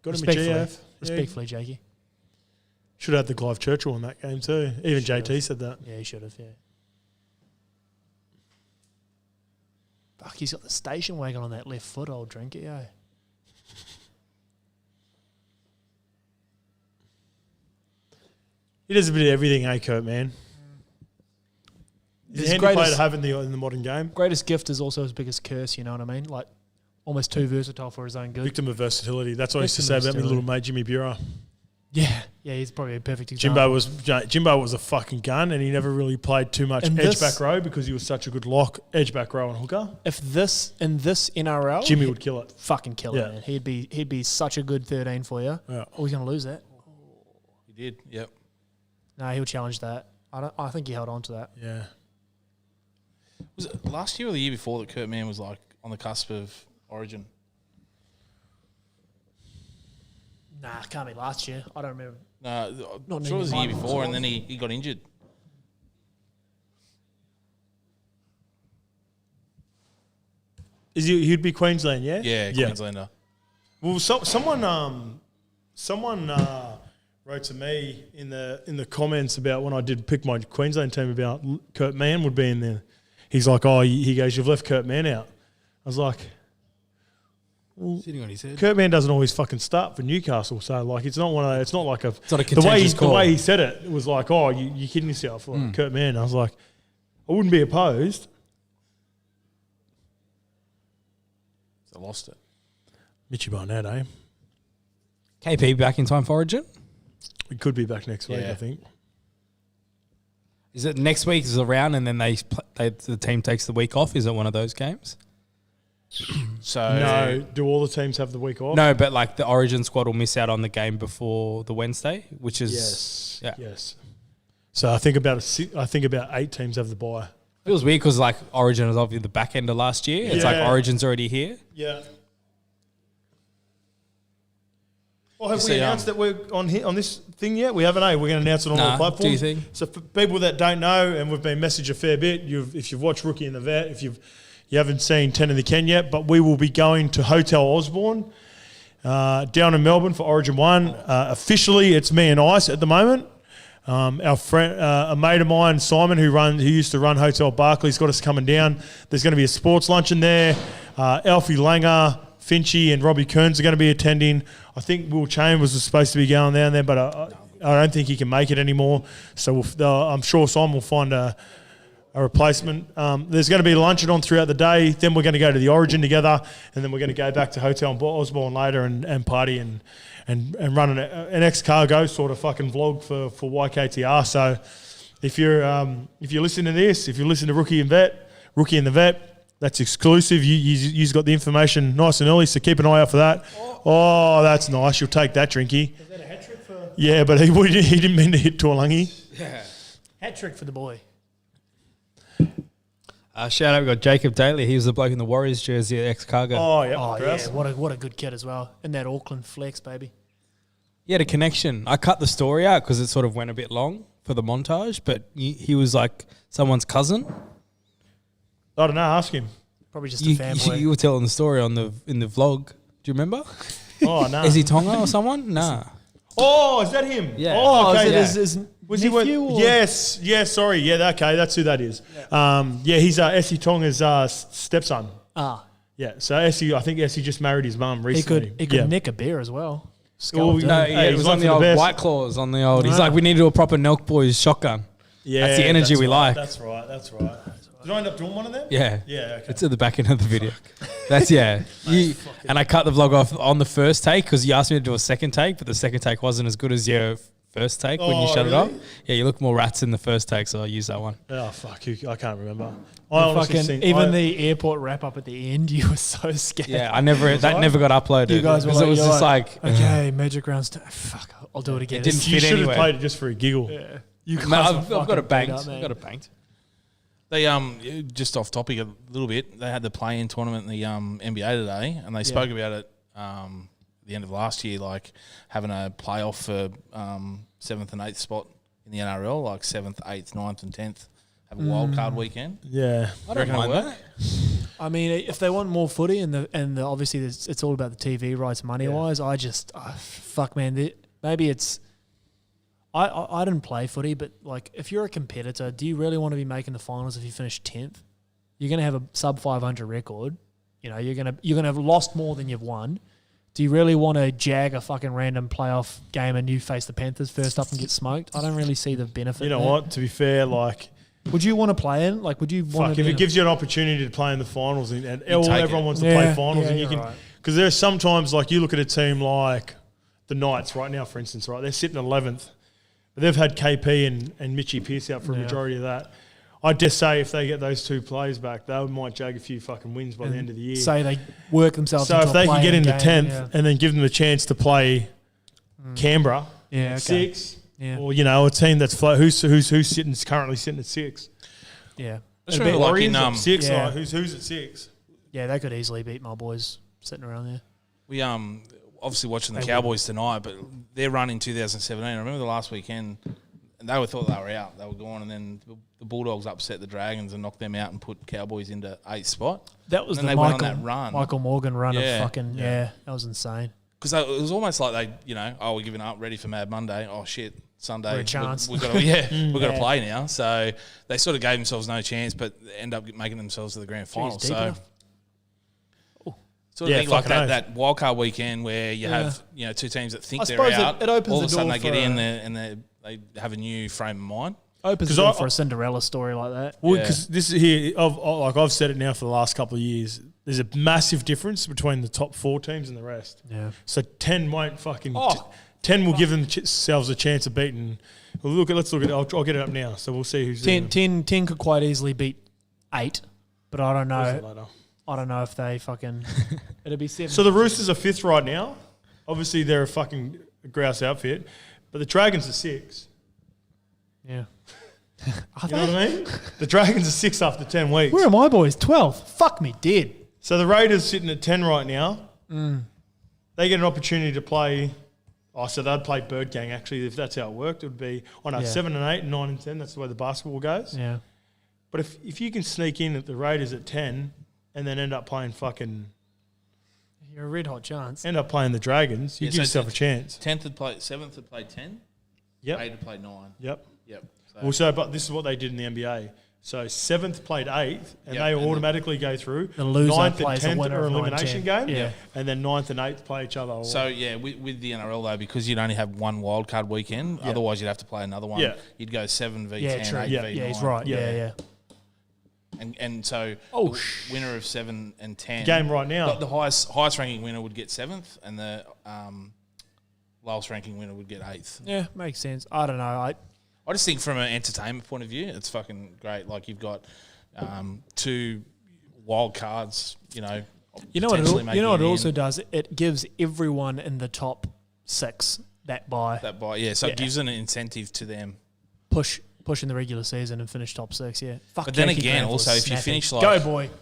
got him a GF. Respectfully, Jakey. Should have had the Clive Churchill in that game too. Even JT said that. Yeah, he should have. Yeah. Fuck, he's got the station wagon on that left foot. I'll drink it, yeah. He does a bit of everything, Kurt, man. He's a handy player to have in the modern game. Greatest gift is also his biggest curse, you know what I mean? Like, almost too versatile for his own good. Victim of versatility. That's what I used to Victim say of about my little versatility. mate Jimmy Bureau. Yeah, he's probably a perfect example. Jimbo was a fucking gun, and he never really played too much edge back row because he was such a good lock, edge back row and hooker. If in this NRL, Jimmy would kill it. Fucking kill Yeah. it, man. He'd be such a good 13 for you. Yeah. Oh, he's gonna lose that. He did, yep. No, he'll challenge that. I think he held on to that. Yeah. Was it last year or the year before that Kurt Mann was like on the cusp of Origin? Nah, it can't be last year. I don't remember. No, Not I'm sure it was the year anymore. before, and then he got injured. He'd be Queensland, yeah? Yeah, Queenslander. Well, someone wrote to me in the comments about when I did pick my Queensland team about Kurt Mann would be in there. He's like, he goes, you've left Kurt Mann out. I was like, Sitting on his head. Kurt Mann doesn't always fucking start for Newcastle, so like it's not like a not a contentious the call. way he said it was like, you're kidding yourself, like Kurt Mann. I was like, I wouldn't be opposed. So lost it. Mitchy Barnett, eh? KP back in time for Origin? He could be back next week, Yeah. I think. Is it next week is the round and then the team takes the week off? Is it one of those games? So No, do all the teams have the week off? No, but like the Origin squad will miss out on the game before the Wednesday, which is Yes. So I think about 8 teams have the bye. Feels weird because like Origin was obviously the back end of last year. It's like Yeah. Origin's already here. Yeah. Well, have You we see, announced that we're on this thing yet? We haven't, eh? We're going to announce it on all the platforms. do you think? So for people that don't know, and we've been messaged a fair bit, if you've watched Rookie in the Vet, if you haven't seen 10 in the Ken yet, but we will be going to Hotel Osborne down in Melbourne for Origin 1. Officially, it's me and Ice at the moment. Our friend, a mate of mine, Simon, who used to run Hotel Barclays, got us coming down. There's going to be a sports luncheon there. Alfie Langer, Finchy, and Robbie Kearns are going to be attending. I think Will Chambers was supposed to be going down there, but I don't think he can make it anymore. So I'm sure Simon will find a replacement. There's going to be a luncheon on throughout the day. Then we're going to go to the Origin together, and then we're going to go back to Hotel Osborne later and party and run an ex-cargo sort of fucking vlog for YKTR. So if you're listening to this, if you listen to Rookie in the Vet, that's exclusive. You've got the information nice and early, so keep an eye out for that. Oh, that's nice. You'll take that, Drinky. Is that a hat trick for? Yeah, but he didn't mean to hit Tuolangi. Yeah. Hat trick for the boy. Shout out, we got Jacob Daly. He was the bloke in the Warriors jersey at ex-cargo. Oh, yeah. Oh Grouse. yeah, what a good kid as well. And that Auckland flex, baby. He had a connection. I cut the story out because it sort of went a bit long for the montage, but he was like someone's cousin. I don't know. Ask him. Probably just a family. You were telling the story in the vlog. Do you remember? Oh, no. Is he Tonga or someone? Nah. Oh, is that him? Yeah. Oh, okay. is it his Was he with? nephew or? Yes. Sorry. Yeah. Okay. That's who that is. He's Essie Tonga's stepson. Ah, Yeah. So I think Essie just married his mum he recently. could nick a beer as well. Well, Scalped No, him. yeah, Hey, it he's was one on for the the old best. White Claws on the old. He's No. like, we need to do a proper Nelk Boys shotgun. Yeah. That's the energy that's we right, like. That's right. Did I end up doing one of them? Yeah. Yeah. Okay. It's at the back end of the video. That's, yeah. And I cut the vlog off on the first take because you asked me to do a second take, but the second take wasn't as good as your first take when you Oh, shut it off. really? Yeah, you look more rats in the first take, so I use that one. Oh fuck! I can't remember. I honestly Fucking, think the airport wrap up at the end, you were so scared. Yeah, that never got uploaded. You guys were because like, it was you're just like, okay, Magic Rounds. Fuck, I'll do it again. didn't you fit should anyway. have played it just for a giggle. Yeah. You guys Man, were I've got it fucking banked. beat up, man. I've got it banked. They just off topic a little bit. They had the play-in tournament in the NBA today, and they spoke about it the end of last year, like having a playoff for 7th and 8th spot in the NRL, like 7th, 8th, 9th, and 10th. Have a wild card weekend. Yeah. I don't Reckon it'll mind work? that. I mean, if they want more footy and obviously it's all about the TV rights money wise, fuck man, maybe it's. I didn't play footy, but like if you're a competitor, do you really want to be making the finals if you finish 10th? You're going to have a sub 500 record. You know, you're going to have lost more than you've won. Do you really want to jag a fucking random playoff game and you face the Panthers first up and get smoked? I don't really see the benefit. You know there. what? To be fair, like, Would you want to play in? Like, would you want fuck, to? if it gives you an opportunity to play in the finals and take everyone it. wants to play Yeah, finals yeah, and you you're can, right. because there's sometimes like you look at a team like the Knights right now, for instance, right? They're sitting 11th, but they've had KP and Mitchie Pearce out for a majority of that. I dare say if they get those two players back, they might jag a few fucking wins by the end of the year. Say they work themselves. So into if they a can get play-in into game, 10th and then give them a chance to play Canberra Yeah, at okay. 6, Yeah. or a team that's who's currently sitting at 6. Yeah, Just It'd remember, be- like Warriors in at 6, yeah. like, who's at 6? yeah, they could easily beat my boys sitting around there. we obviously watching the Cowboys tonight, but their run in 2017. I remember the last weekend, and they thought they were out, they were gone, and then the Bulldogs upset the Dragons and knocked them out and put Cowboys into 8th spot. That was And the then they went on Michael, that run. Michael Morgan run Yeah. of fucking that was insane. Because it was almost like they, we're giving up, ready for Mad Monday. Oh shit, Sunday, We're a chance. We've got to, we've got to Yeah. play now. So they sort of gave themselves no chance, but end up making themselves to the grand final. deep So enough. sort of Yeah, think like fucking oath. that wildcard weekend where you have two teams that think I they're suppose out. it opens all the of a sudden door they get for in a- there and they have a new frame of mind. Opens door for a Cinderella story like that. Well, because this is here, I've said it now for the last couple of years. There's a massive difference between the top 4 teams and the rest. Yeah. So 10 won't fucking. 10 will give themselves a chance of beating. Well, let's look at. I'll get it up now. So we'll see who's 10 could quite easily beat 8, but I don't know. I don't know if they fucking. It'll be 7. So the Roosters are 5th right now. Obviously, they're a fucking grouse outfit, but the Dragons are 6. Yeah. You know what I mean? The Dragons are 6 after 10 weeks. Where are my boys? 12. Fuck me dead. So the Raiders sitting at 10 right now. They get an opportunity to play. Oh, so they'd play Bird Gang, actually, if that's how it worked. It would be, 7 and 8 and 9 and 10. That's the way the basketball goes. Yeah. But if you can sneak in at the Raiders at 10 and then end up playing You're a red hot chance. End up playing the Dragons, you give yourself a chance. 10th would play, 7th would play 10. Yep. 8th would play 9. Yep. So, but this is what they did in the NBA. So 7th played 8th, and they and automatically go through. The loser 9th plays and a 10th winner are of elimination 9-10. game, Yeah. and then 9th and 8th play each other. So with the NRL though, because you'd only have one wildcard weekend, otherwise you'd have to play another one. Yeah. You'd go 7 v 10, true. 8 Yeah, v 9. he's right. Yeah. And so the winner of 7 and 10 game right now. the highest ranking winner would get 7th, and the lowest ranking winner would get 8th. Yeah, makes sense. I don't know. I just think from an entertainment point of view, it's fucking great. Like you've got 2 wild cards, You know what? potentially You know what it making also in. does? It gives everyone in the top 6 that buy So it gives an incentive to them. push in the regular season and finish top 6. Yeah. Fuck. But then Jackie again, Granville also was if you snappy. finish go boy. if you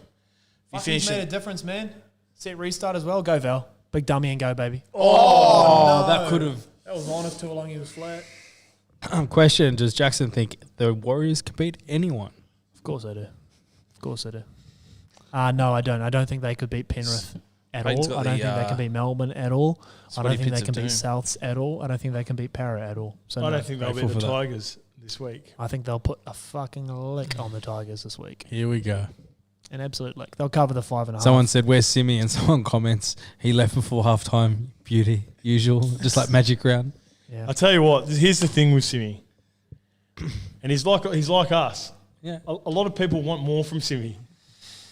Fuck, finish he's made a difference, man. Set restart as well. Go Val. Big dummy and go baby. Oh, that could have. That was on if too long he was flat. Question: does Jackson think the Warriors can beat anyone? Of course I do. No, I don't. I don't think they could beat Penrith at Payton's all. got I don't the, think they can beat Melbourne at all. I don't Sweaty think they Pits can of beat Doom. Souths at all. I don't think they can beat Para at all. So I no. don't think they'll beat Grateful the for that. Tigers this week. I think they'll put a fucking lick on the Tigers this week. Here we go. An absolute lick. They'll cover the 5.5. Someone said, "Where's Simi?" And someone comments, "He left before halftime. Beauty, usual, just like Magic Round." Yeah. I tell you what, here's the thing with Simi, and he's like us. Yeah. A lot of people want more from Simi,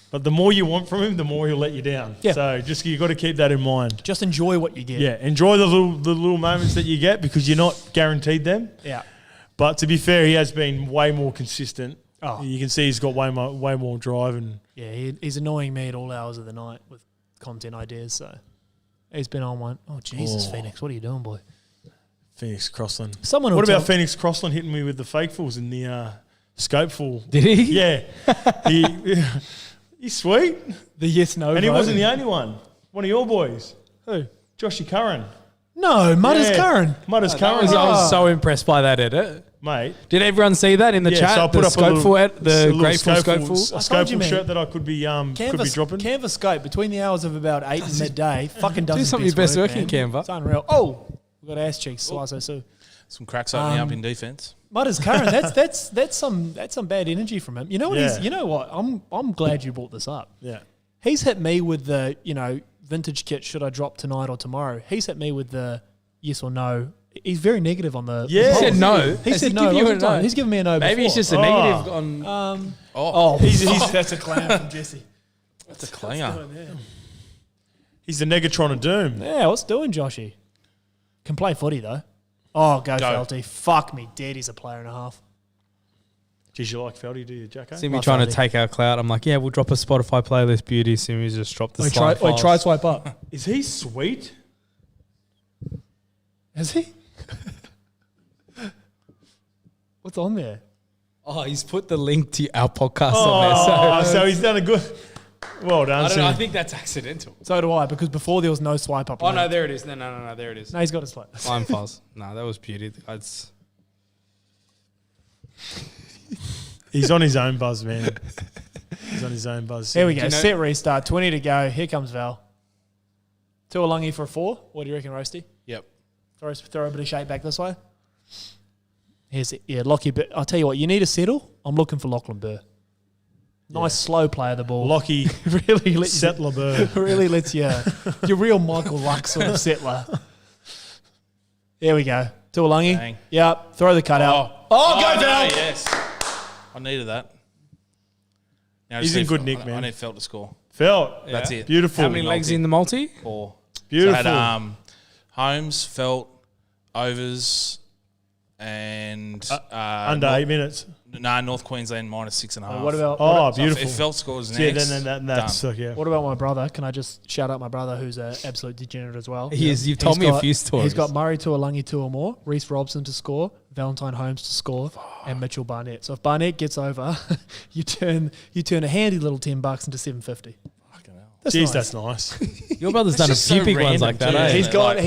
but the more you want from him, the more he'll let you down. Yeah. So just you got to keep that in mind. Just enjoy what you get. Yeah, enjoy the little moments that you get because you're not guaranteed them. Yeah. But to be fair, he has been way more consistent. Oh. You can see he's got way more drive and Yeah, he's annoying me at all hours of the night with content ideas. So he's been on one. Oh, Jesus, Phoenix. What are you doing, boy? Phoenix Crossland. Someone What will about Phoenix Crossland hitting me with the fake fulls in the scope full? Did he? Yeah. He's sweet. the yes no And he vote. wasn't the only one. One of your boys. Who? Joshy Curran. No, Mudders Yeah. Curran. Mudders I Curran. was so impressed by that edit. Mate. Did everyone see that in the chat? So I put the up a little, the grateful scopeful. a I told you, scopeful man. shirt that I could be dropping. Canvas scope between the hours of about 8 and midday. Fucking does Do his some of your best work in man. Canva. It's unreal. Oh, we got ass cheeks. Slice Sue. Some cracks opening up in defence. Mudders Curran. That's some bad energy from him. You know what? Yeah. You know what? I'm glad you brought this up. Yeah. He's hit me with the vintage kit. Should I drop tonight or tomorrow? He's hit me with the yes or no. He's very negative on the. Yeah. He said no. He Has said he no. give you lots a of time. no? He's given me a no. Maybe it's before. just a negative on. That's a clown from Jesse. That's a clanger. He's the Negatron of Doom. Yeah, what's doing, Joshy? Can play footy though. Oh, go Go. Felty. Fuck me, dead. He's a player and a half. Geez, you like Feldy, do you, Jacko? Simi Love trying to Feldy. take our clout. I'm like, yeah, we'll drop a Spotify playlist. Beauty. Simi's just dropped the slide files. Try swipe up. Is he sweet? Is he? What's on there? Oh, he's put the link to our podcast on there. So he's done a good. Well done, I don't know. I Simi. think that's accidental. So do I, because before there was no swipe up. Oh, no, link. there it is. No, there it is. No, he's got a swipe. Slime files. No, that was beauty. That's He's on his own buzz, man. He's on his own buzz. Here we go. Do you know- Set restart. 20 to go. Here comes Val. Tuolangi for a 4. What do you reckon, Roasty? Yep. Throw a bit of shape back this way. Here's it. Yeah, Lockie. But I'll tell you what. You need to settle. I'm looking for Lachlan Burr. Nice slow play of the ball. Lockie really lets Settler Burr. really lets you your real Michael Luck sort of settler. There we go. Tuolangi. Bang. Yep. Throw the cutout. Oh, go no, Val! yes. I needed that. Now I He's just in need- good nick, I man. need Felt to score. Felt. That's it. Beautiful. How many legs in the multi? 4. Beautiful. So I had Holmes, Felt, Overs, and Under 8 minutes. North Queensland -6.5. What about Oh, So beautiful. if Felt scores Yeah, next, then that's done. what about my brother? Can I just shout out my brother, who's an absolute degenerate as well? He is. You've told me a few stories. He's got Murray Tuolangi 2 or more, Reece Robson to score, Valentine Holmes to score, and Mitchell Barnett. So if Barnett gets over, you turn a handy little $10 into $750. Jeez, that's nice. Your brother's done a just few so big ones random like that. too. Eh? He's got Like-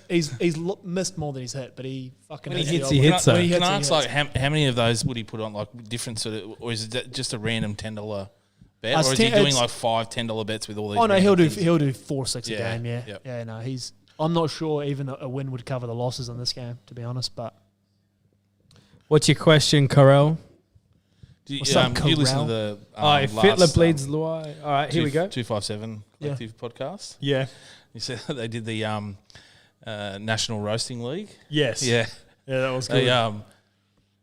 he's missed more than he's hit, but he fucking When he hits hits, the he old one. hits, When though. he Can hits, I he ask, hits. like, how many of those would he put on, like, different sort of, or is it just a random $10 bet, or is he doing like $5-10 bets with all these? Oh no, random things? he'll do 4-6 Yeah, a game. Yeah, yep. yeah. No, I'm not sure even a win would cover the losses in this game, to be honest. But What's your question, Corel? Do you, What's up, do you listen to Corral? the If last, Fittler bleeds Luai. All right, here we go. 257 Yeah. Collective podcast? Yeah. You said they did the National Roasting League. Yes. Yeah. Yeah, that was good. They,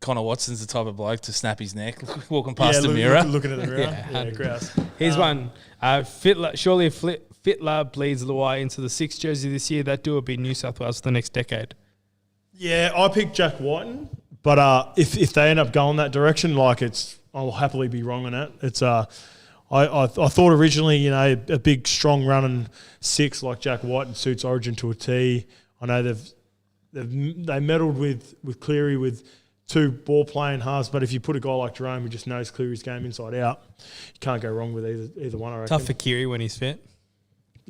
Connor Watson's the type of bloke to snap his neck walking past the look- mirror. looking at the mirror. Yeah, Yeah, grouse. Here's one. Fittler, surely if Fittler bleeds Luai into the 6th jersey this year, that duo will be New South Wales for the next decade. Yeah, I picked Jack Whiten, but if they end up going that direction, I'll happily be wrong on it. It's I thought originally, a big strong running 6 like Jack Whiten suits Origin to a T. I know they meddled with Cleary with 2 ball playing halves, but if you put a guy like Jerome who just knows Cleary's game inside out, you can't go wrong with either one. I reckon. Tough for Kiri when he's fit.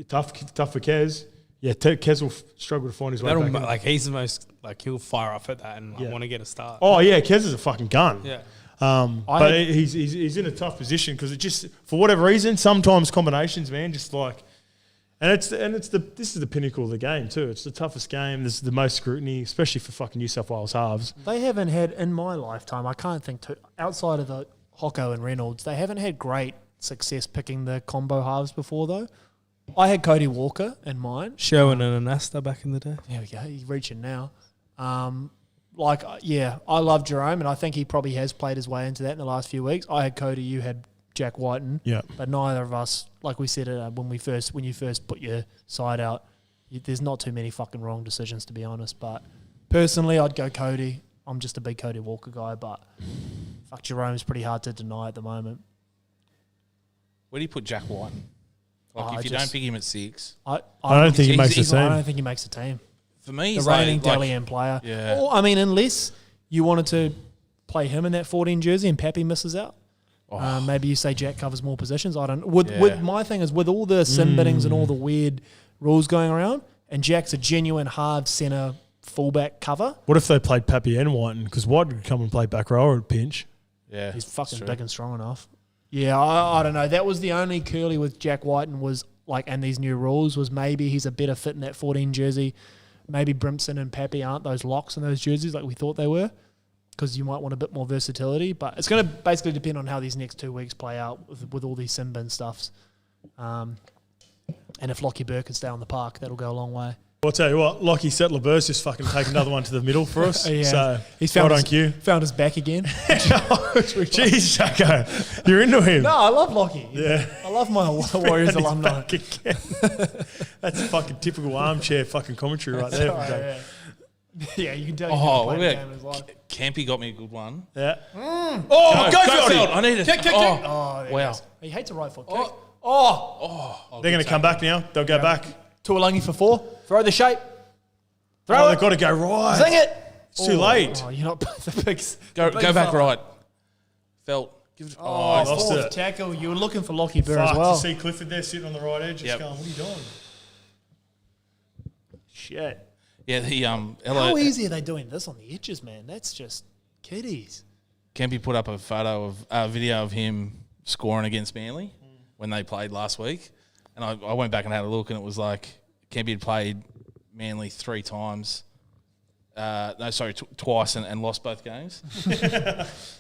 Tough for Kez. Yeah, Kez will struggle to find his way That'll, back in. like he's the most he'll fire off at that and Yeah. want to get a start. Oh yeah, Kez is a fucking gun. Yeah. But he's in a tough position because it just, for whatever reason, sometimes combinations, man, just like, this is the pinnacle of the game too. It's the toughest game. This is the most scrutiny, especially for fucking New South Wales halves. they haven't had in my lifetime. I can't think outside of the Hocko and Reynolds. They haven't had great success picking the combo halves before though. I had Cody Walker in mine. Sherwin and Anasta back in the day. There we go. You're reaching now. I love Jerome, and I think he probably has played his way into that in the last few weeks. I had Cody, you had Jack Whiten, Yeah. but neither of us, like we said when you first put your side out, there's not too many fucking wrong decisions to be honest. But personally, I'd go Cody. I'm just a big Cody Walker guy, but fuck, Jerome's pretty hard to deny at the moment. Where do you put Jack Whiten? Like, I if you don't pick him at 6, I don't think he makes the he's- team. I don't think he makes the team. for me, The he's reigning like, Dally M player. Yeah. Or, I mean, unless you wanted to play him in that 14 jersey and Pappy misses out. Maybe you say Jack covers more positions. I don't. With my thing is with all the sim biddings and all the weird rules going around, and Jack's a genuine hard centre fullback cover. What if they played Pappy and Whiten? Because Whiten could come and play back row at pinch. yeah, He's fucking true. big and strong enough. Yeah, I don't know. That was the only curly with Jack Whiten was like, and these new rules was maybe he's a better fit in that 14 jersey. Maybe Brimson and Pappy aren't those locks in those jerseys like we thought they were, because you might want a bit more versatility. But it's going to basically depend on how these next 2 weeks play out with all these sim bin stuffs. And if Lockie Burke can stay on the park, that'll go a long way. Well, I'll tell you what, Lockie Settler-Burst just fucking take another one to the middle for us. Yeah. So He's found well his, done, Q. found his back again. Jeez, Jacko, you're into him. No, I love Lockie. Yeah. I love my Warriors alumni. Back again. That's fucking typical armchair fucking commentary right there. Sorry, Jake. yeah, you can tell. Oh, what what about about? Campy got me a good one. Yeah. Oh, go Feldy. I need it. Kick. Oh, Oh, there wow. he goes. He hates a right foot kick. Oh, They're going to come back now. They'll go back. Tuolangi for 4. Throw the shape. Oh, Throw they've it. got to go right. Zing it. It's too late. Oh, you're not the big. Go the big back fella. right. Felt. Give it. Oh, lost fourth it. tackle. You were looking for Lockie Burr Fuck, as well. to see Clifford there sitting on the right edge, just Yep. going, what are you doing? Shit. Yeah, the How easy are they doing this on the edges, man? That's just kiddies. Campy put up a photo of a video of him scoring against Manly when they played last week, and I went back and had a look, and it was like Campy had played Manly 3 times. Twice and lost both games.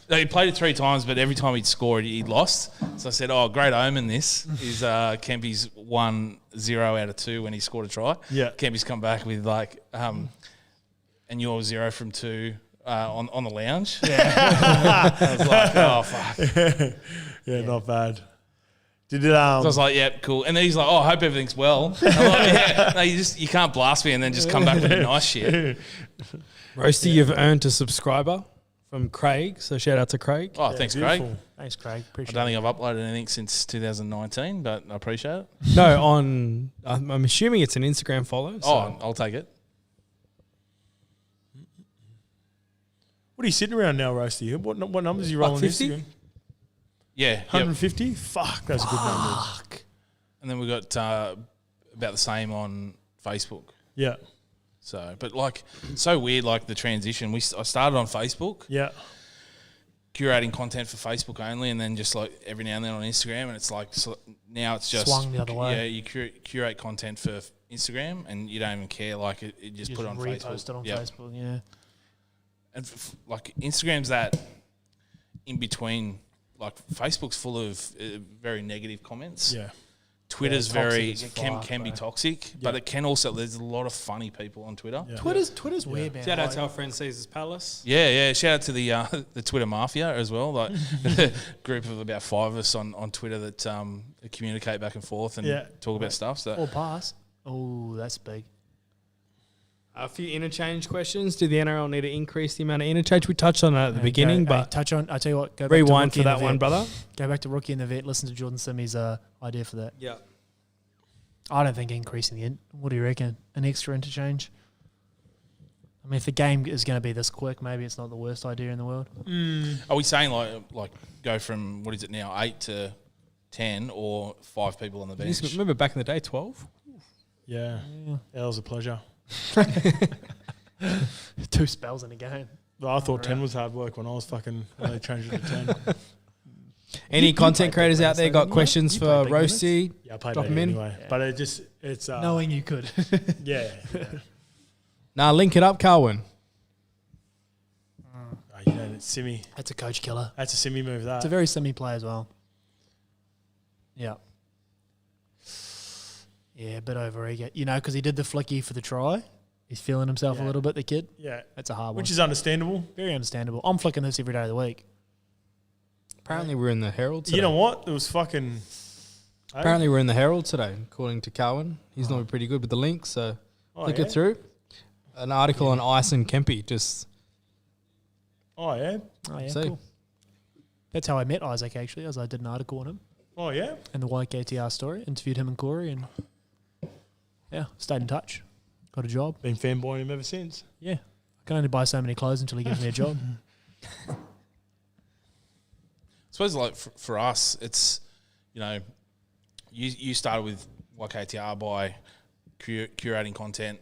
No, he played it 3 times, but every time he'd scored, he'd lost. So I said, great omen this is Kempy's 1-0 out of 2 when he scored a try. Yeah. Kempy's come back with and you're 0 from 2 on the lounge. Yeah. I was like, oh fuck. Yeah, not bad. Did it? So I was like, yep, cool. And then he's like, oh, I hope everything's well. I'm like, yeah, no, you can't blast me and then just come back with the nice shit. Roasty, you've earned a subscriber from Craig, so shout out to Craig. Oh, thanks, beautiful. Craig. Thanks, Craig. I Appreciate don't think I've uploaded anything since 2019, but I appreciate it. No, I'm assuming it's an Instagram follow. So. Oh, I'll take it. What are you sitting around now, Roasty? What numbers are you rolling? 50? Instagram? Yeah. 150? Yep. Fuck, that's a good number. And then we got about the same on Facebook. Yeah. So, but like, so weird, like the transition. I started on Facebook. Yeah. Curating content for Facebook only, and then just like every now and then on Instagram, and it's like now it's just swung the other way. Yeah, you curate content for Instagram, and you don't even care. Like it just put it on Facebook. Repost it on Facebook. Yeah. And like Instagram's that in between. Like Facebook's full of very negative comments. Yeah. Twitter's can be toxic, Yeah. but it can also. There's a lot of funny people on Twitter. Yeah. Twitter's weird, man. Shout out to our friend Caesar's Palace. Yeah. Shout out to the Twitter mafia as well. Like a group of about 5 of us on Twitter that communicate back and forth and talk about stuff. So Or pass. Oh, that's big. A few interchange questions. Do the NRL need to increase the amount of interchange? We touched on that at the beginning, but touch on. I tell you what. Go back rewind to for that one, brother. Go back to Rookie in the Vet. Listen to Jordan Simi's idea for that. Yeah. I don't think increasing the. What do you reckon? An extra interchange? I mean, if the game is going to be this quick, maybe it's not the worst idea in the world. are we saying like go from what is it now 8 to 10 or 5 people on the bench? Remember back in the day, 12? Yeah. That was a pleasure. 2 spells in a game. Well, I thought 10 was hard work when they changed it to 10. Any You content played creators big out there minutes, got didn't you? questions You for played big Roasty? Yeah, I played Drop that 'em in. anyway. Yeah. But it's Knowing you could. yeah. Nah, link it up, Carwin. It's Simi. That's a coach killer. That's a Simi move, that. It's a very Simi play as well. Yeah. Yeah, a bit over eager. Because he did the flicky for the try. He's feeling himself a little bit, the kid. Yeah. That's a hard one. Which is understandable. Very understandable. I'm flicking this every day of the week. Apparently we're in the Herald today. You know what? It was fucking... Apparently we're in the Herald today, according to Carwin. He's normally pretty good with the link, so click it through. An article on Ice and Kempy, just... Oh, yeah? Oh, yeah, See. cool. That's how I met Isaac, actually, as I did an article on him. Oh, yeah? And the YKTR story. Interviewed him and Corey, and stayed in touch. Got a job. Been fanboying him ever since. Yeah. I can only buy so many clothes until he gives me a job. I suppose like for us, it's you started with YKTR by curating content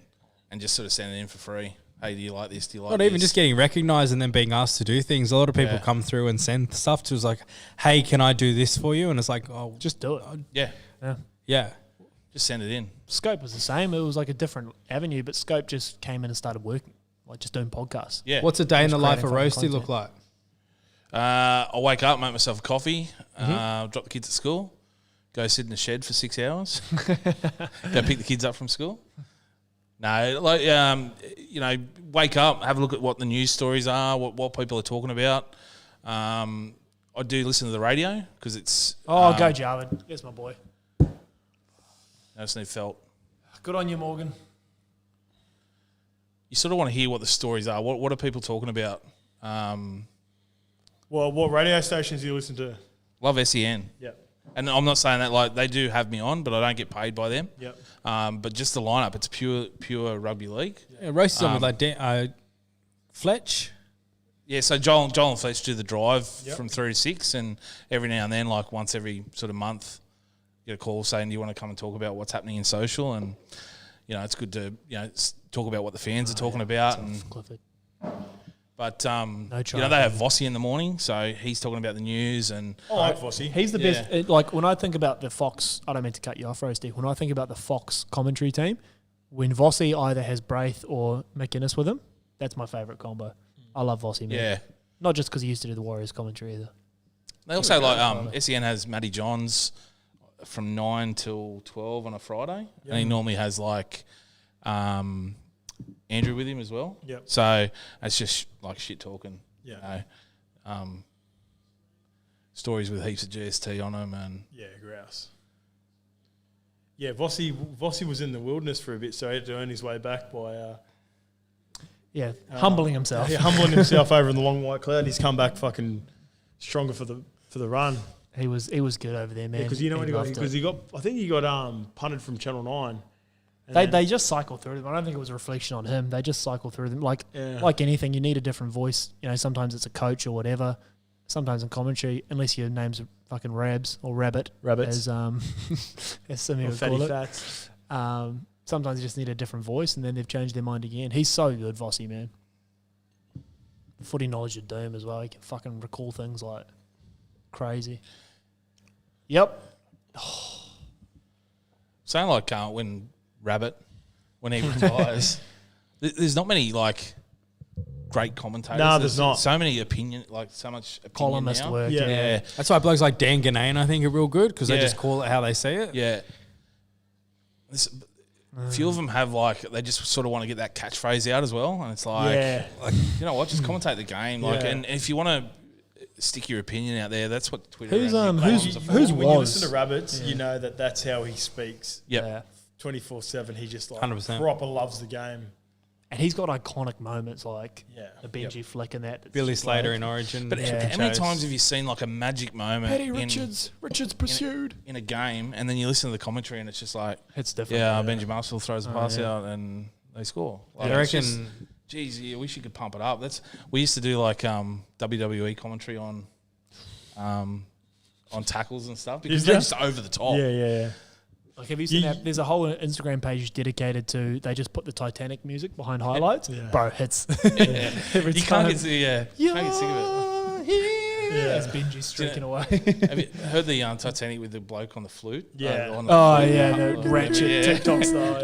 and just sort of sending it in for free. Hey, do you like this? Do you like Not this? even just getting recognised and then being asked to do things. A lot of people come through and send stuff to us like, hey, can I do this for you? And it's like, oh, Just do it. yeah. Just send it in. Scope was the same. It was like a different avenue, but Scope just came in and started working, like just doing podcasts. Yeah. What's a day in the Just life of creating Roasty fucking look like? I wake up, make myself a coffee, drop the kids at school, go sit in the shed for 6 hours, go pick the kids up from school. No, wake up, have a look at what the news stories are, what people are talking about. I do listen to the radio because it's... Oh, go Jarvid. Yes, my boy. I just need felt. Good on you, Morgan. You sort of want to hear what the stories are. What are people talking about? Well, what radio stations do you listen to? Love SEN. Yep. And I'm not saying that like they do have me on, but I don't get paid by them. Yep. But just the lineup, it's pure rugby league. Yeah, Roasty's on with like Fletch. Yeah, so Joel and Fletch do the drive from 3 to 6, and every now and then, like once every sort of month, get a call saying, do you want to come and talk about what's happening in social? And, it's good to, talk about what the fans are talking about. And Clifford. But, they try. have Vossi in the morning, so he's talking about the news. And I like Vossi. He's the best. Like, when I think about the Fox, I don't mean to cut you off, Roasty. When I think about the Fox commentary team, when Vossi either has Braith or McInnes with him, that's my favourite combo. I love Vossi, man. yeah. Not just because he used to do the Warriors commentary either. They also, like, SEN has Matty Johns from 9 till 12 on a Friday. And he normally has, like, Andrew with him as well. Yep. So it's just like shit talking. Yeah. You know, stories with heaps of GST on them and Yeah, grouse. Yeah, Vossi was in the wilderness for a bit, so he had to earn his way back by humbling himself. Yeah, humbling himself over in the long white cloud. He's come back fucking stronger for the run. He was good over there, man. Because you know what he got? loved Because it. I think he got punted from Channel 9. They just cycle through them. I don't think it was a reflection on him. They just cycle through them. Like anything, you need a different voice. You know, sometimes it's a coach or whatever. Sometimes in commentary, unless your name's fucking Rabs or Rabbits. as some would fatty call it. fats. Sometimes you just need a different voice, and then they've changed their mind again. He's so good, Vossi, man. Footy knowledge of doom as well. He can fucking recall things like crazy. Yep. saying like when Rabbit, when he retires, there's not many like great commentators. No, there's not. So many opinion, like so much opinion Columnist now. work. Yeah. That's why blokes like Dan Ganane, I think, are real good because they just call it how they say it. Yeah. A few of them have like they just sort of want to get that catchphrase out as well, and it's like, you know what, just commentate the game. Like, and if you want to stick your opinion out there, that's what Twitter. Who's when you listen to Rabbits, you know that's how he speaks. Yeah. 24/7. He just like 100%. proper loves the game. And he's got iconic moments like Yeah. the Benji flick and that. Billy Slater in Origin. But how many times have you seen like a magic moment Richards pursued in a game, and then you listen to the commentary, and it's just like, it's different. Benji Marshall throws the pass out, and they score. Like, I it's reckon. just, geez, yeah, we should pump it up. We used to do like WWE commentary on tackles and stuff because they're just over the top. Yeah. Like, have you seen that? There's a whole Instagram page dedicated to. They just put the Titanic music behind highlights. Bro, hits. Every You time. can't get sick of it. As Benji's streaking away. Have you heard the Titanic with the bloke on the flute? Yeah. On the flute? The ratchet TikTok style.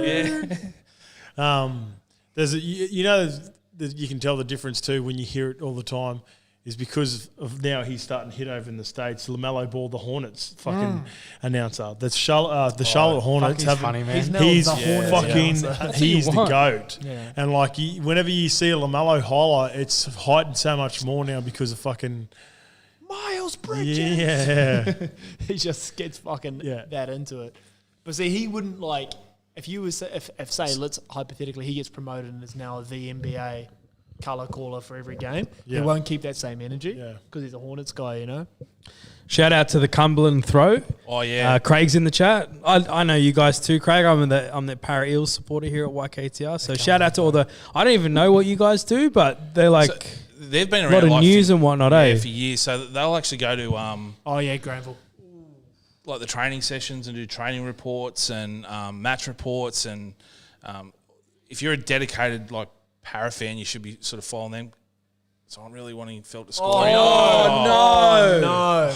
There's you can tell the difference too when you hear it all the time. Is because of now he's starting to hit over in the States. LaMelo Ball, the Hornets fucking announcer. That's the Charlotte Hornets. He's funny, man. He's the Hornets fucking, announcer. he's the GOAT. Yeah. And like whenever you see a LaMelo highlight, it's heightened so much more now because of fucking Miles Bridges. Yeah. He just gets fucking that into it. But see, he wouldn't like if you was if say let's hypothetically he gets promoted and is now the NBA colour caller for every game. He won't keep that same energy because he's a Hornets guy, you know. Shout out to the Cumberland Throw. Oh yeah, Craig's in the chat. I know you guys too, Craig. I'm the Para Eels supporter here at YKTR. So shout out to all the. I don't even know what you guys do, but they're like they've been a around lot of news and whatnot. For years. So they'll actually go to Granville. Like the training sessions and do training reports and match reports and if you're a dedicated like Para fan, you should be sort of following them. So I'm really wanting Felt to score. No.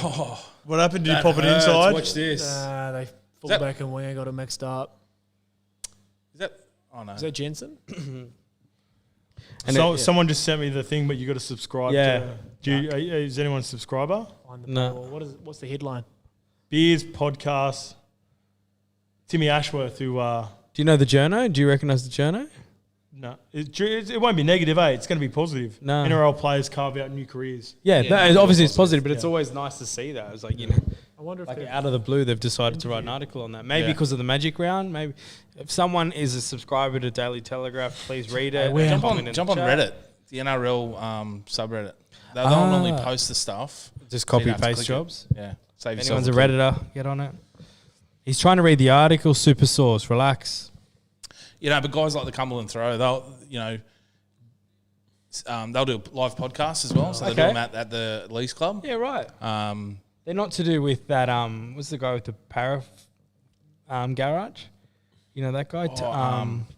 What happened? Did you pop it inside? Watch this. They fullback and winger got it mixed up. Is that? Oh no. Is that Jensen? And someone just sent me the thing, but you got to subscribe. Yeah. Is anyone a subscriber? No. What's the headline? Beers podcast. Timmy Ashworth, who. Do you know the journo? Do you recognise the journo? No, it won't be negative, It's going to be positive. No. NRL players carve out new careers. Yeah, obviously it's positive, but it's always nice to see that. It's like, I wonder if like out of the blue, they've decided to write an article on that. Maybe because of the Magic Round. Maybe if someone is a subscriber to Daily Telegraph, please read it. Jump on Reddit, the NRL subreddit. They'll normally post the stuff. Just so you don't copy have to paste click it. jobs. Yeah, save If yourself. anyone's a Redditor, get on it. He's trying to read the article. Super source. Relax. But guys like the Cumberland Throw, they'll do live podcasts as well. So they do them at the Lees Club. Yeah, right. They're not to do with that. What's the guy with the para garage? You know that guy.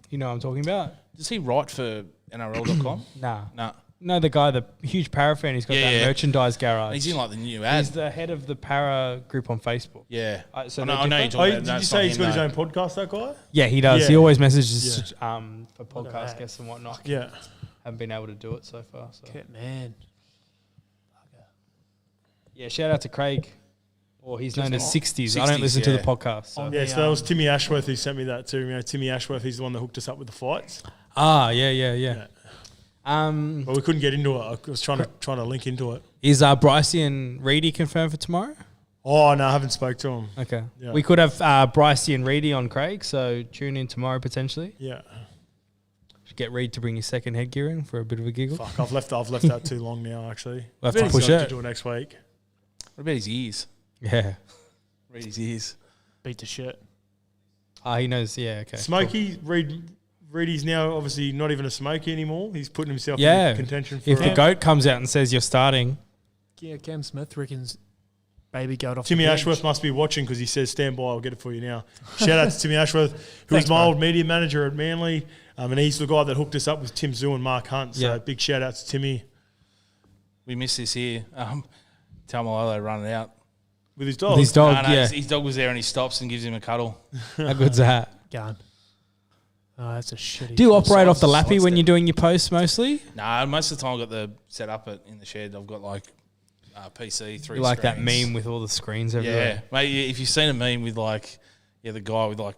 You know what I'm talking about? Does he write for NRL.com? Nah. No, the guy, the huge para fan. He's got that merchandise garage. He's in like the new ad. He's the head of the para group on Facebook. Yeah. So I know you're talking about. Did you say he's got his own podcast, that guy? Yeah, he does. Yeah. He always messages for podcast guests and whatnot. Yeah. Haven't been able to do it so far. So. Man. Yeah, shout out to Craig. Or he's known as 60s. I 60s, don't listen to the podcast. So. So that was Timmy Ashworth who sent me that too. Timmy Ashworth, he's the one that hooked us up with the fights. Yeah. But we couldn't get into it. I was trying to link into it. Is Brycey and Reedy confirmed for tomorrow? Oh, no, I haven't spoke to him. Okay. Yeah. We could have Brycey and Reedy on Craig, so tune in tomorrow potentially. Yeah. Should get Reed to bring his second headgear in for a bit of a giggle. Fuck, I've left that too long now, actually. We'll have to push to it. do it next week. What about his ears? Yeah. Read his ears. Beat the shit. He knows. Yeah, okay. Smokey, Reedy's now obviously not even a smoky anymore. He's putting himself Yeah. in contention for If the GOAT comes out and says you're starting. Yeah, Cam Smith reckons baby goat off Timmy the bench. Ashworth must be watching because he says, stand by, I'll get it for you now. Shout out to Timmy Ashworth, who Thanks, was my bro. old media manager at Manly. And he's the guy that hooked us up with Tim Zoo and Mark Hunt. So Yeah. big shout out to Timmy. We missed this here. Tamalolo running out. With his dog. His dog, No, yeah. his dog was there and he stops and gives him a cuddle. How good's that? Gone. Oh, that's a shitty. Do you operate off the Size lappy when step. you're doing your posts mostly? Nah, most of the time I've got the set up in the shed. I've got like PC, 3 You like that screens. meme with all the screens Yeah, everywhere? mate. If you've seen a meme with like, the guy with like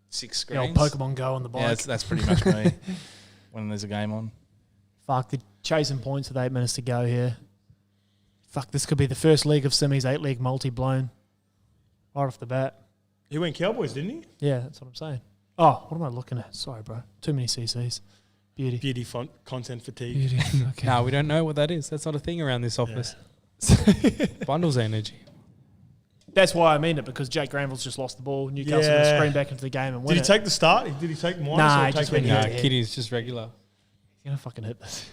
6 The old screens. Pokemon Go on the bike. Yeah, that's pretty much me when there's a game on. Fuck, they're chasing points with 8 minutes to go here. Fuck, this could be the first leg of Simi's 8-leg multi blown right off the bat. He went Cowboys, didn't he? Yeah, that's what I'm saying. Oh, what am I looking at? Sorry, bro. Too many CCs. Beauty. Beauty font content fatigue. Beauty. Okay. No, we don't know what that is. That's not a thing around this office. Bundles energy. That's why I mean it, because Jake Granville's just lost the ball. Newcastle Yeah. can scream back into the game and win Did he take the start? Did he take minus Nah, or he take just went any? No, Yeah. Kitty's just regular. He's going to fucking hit this.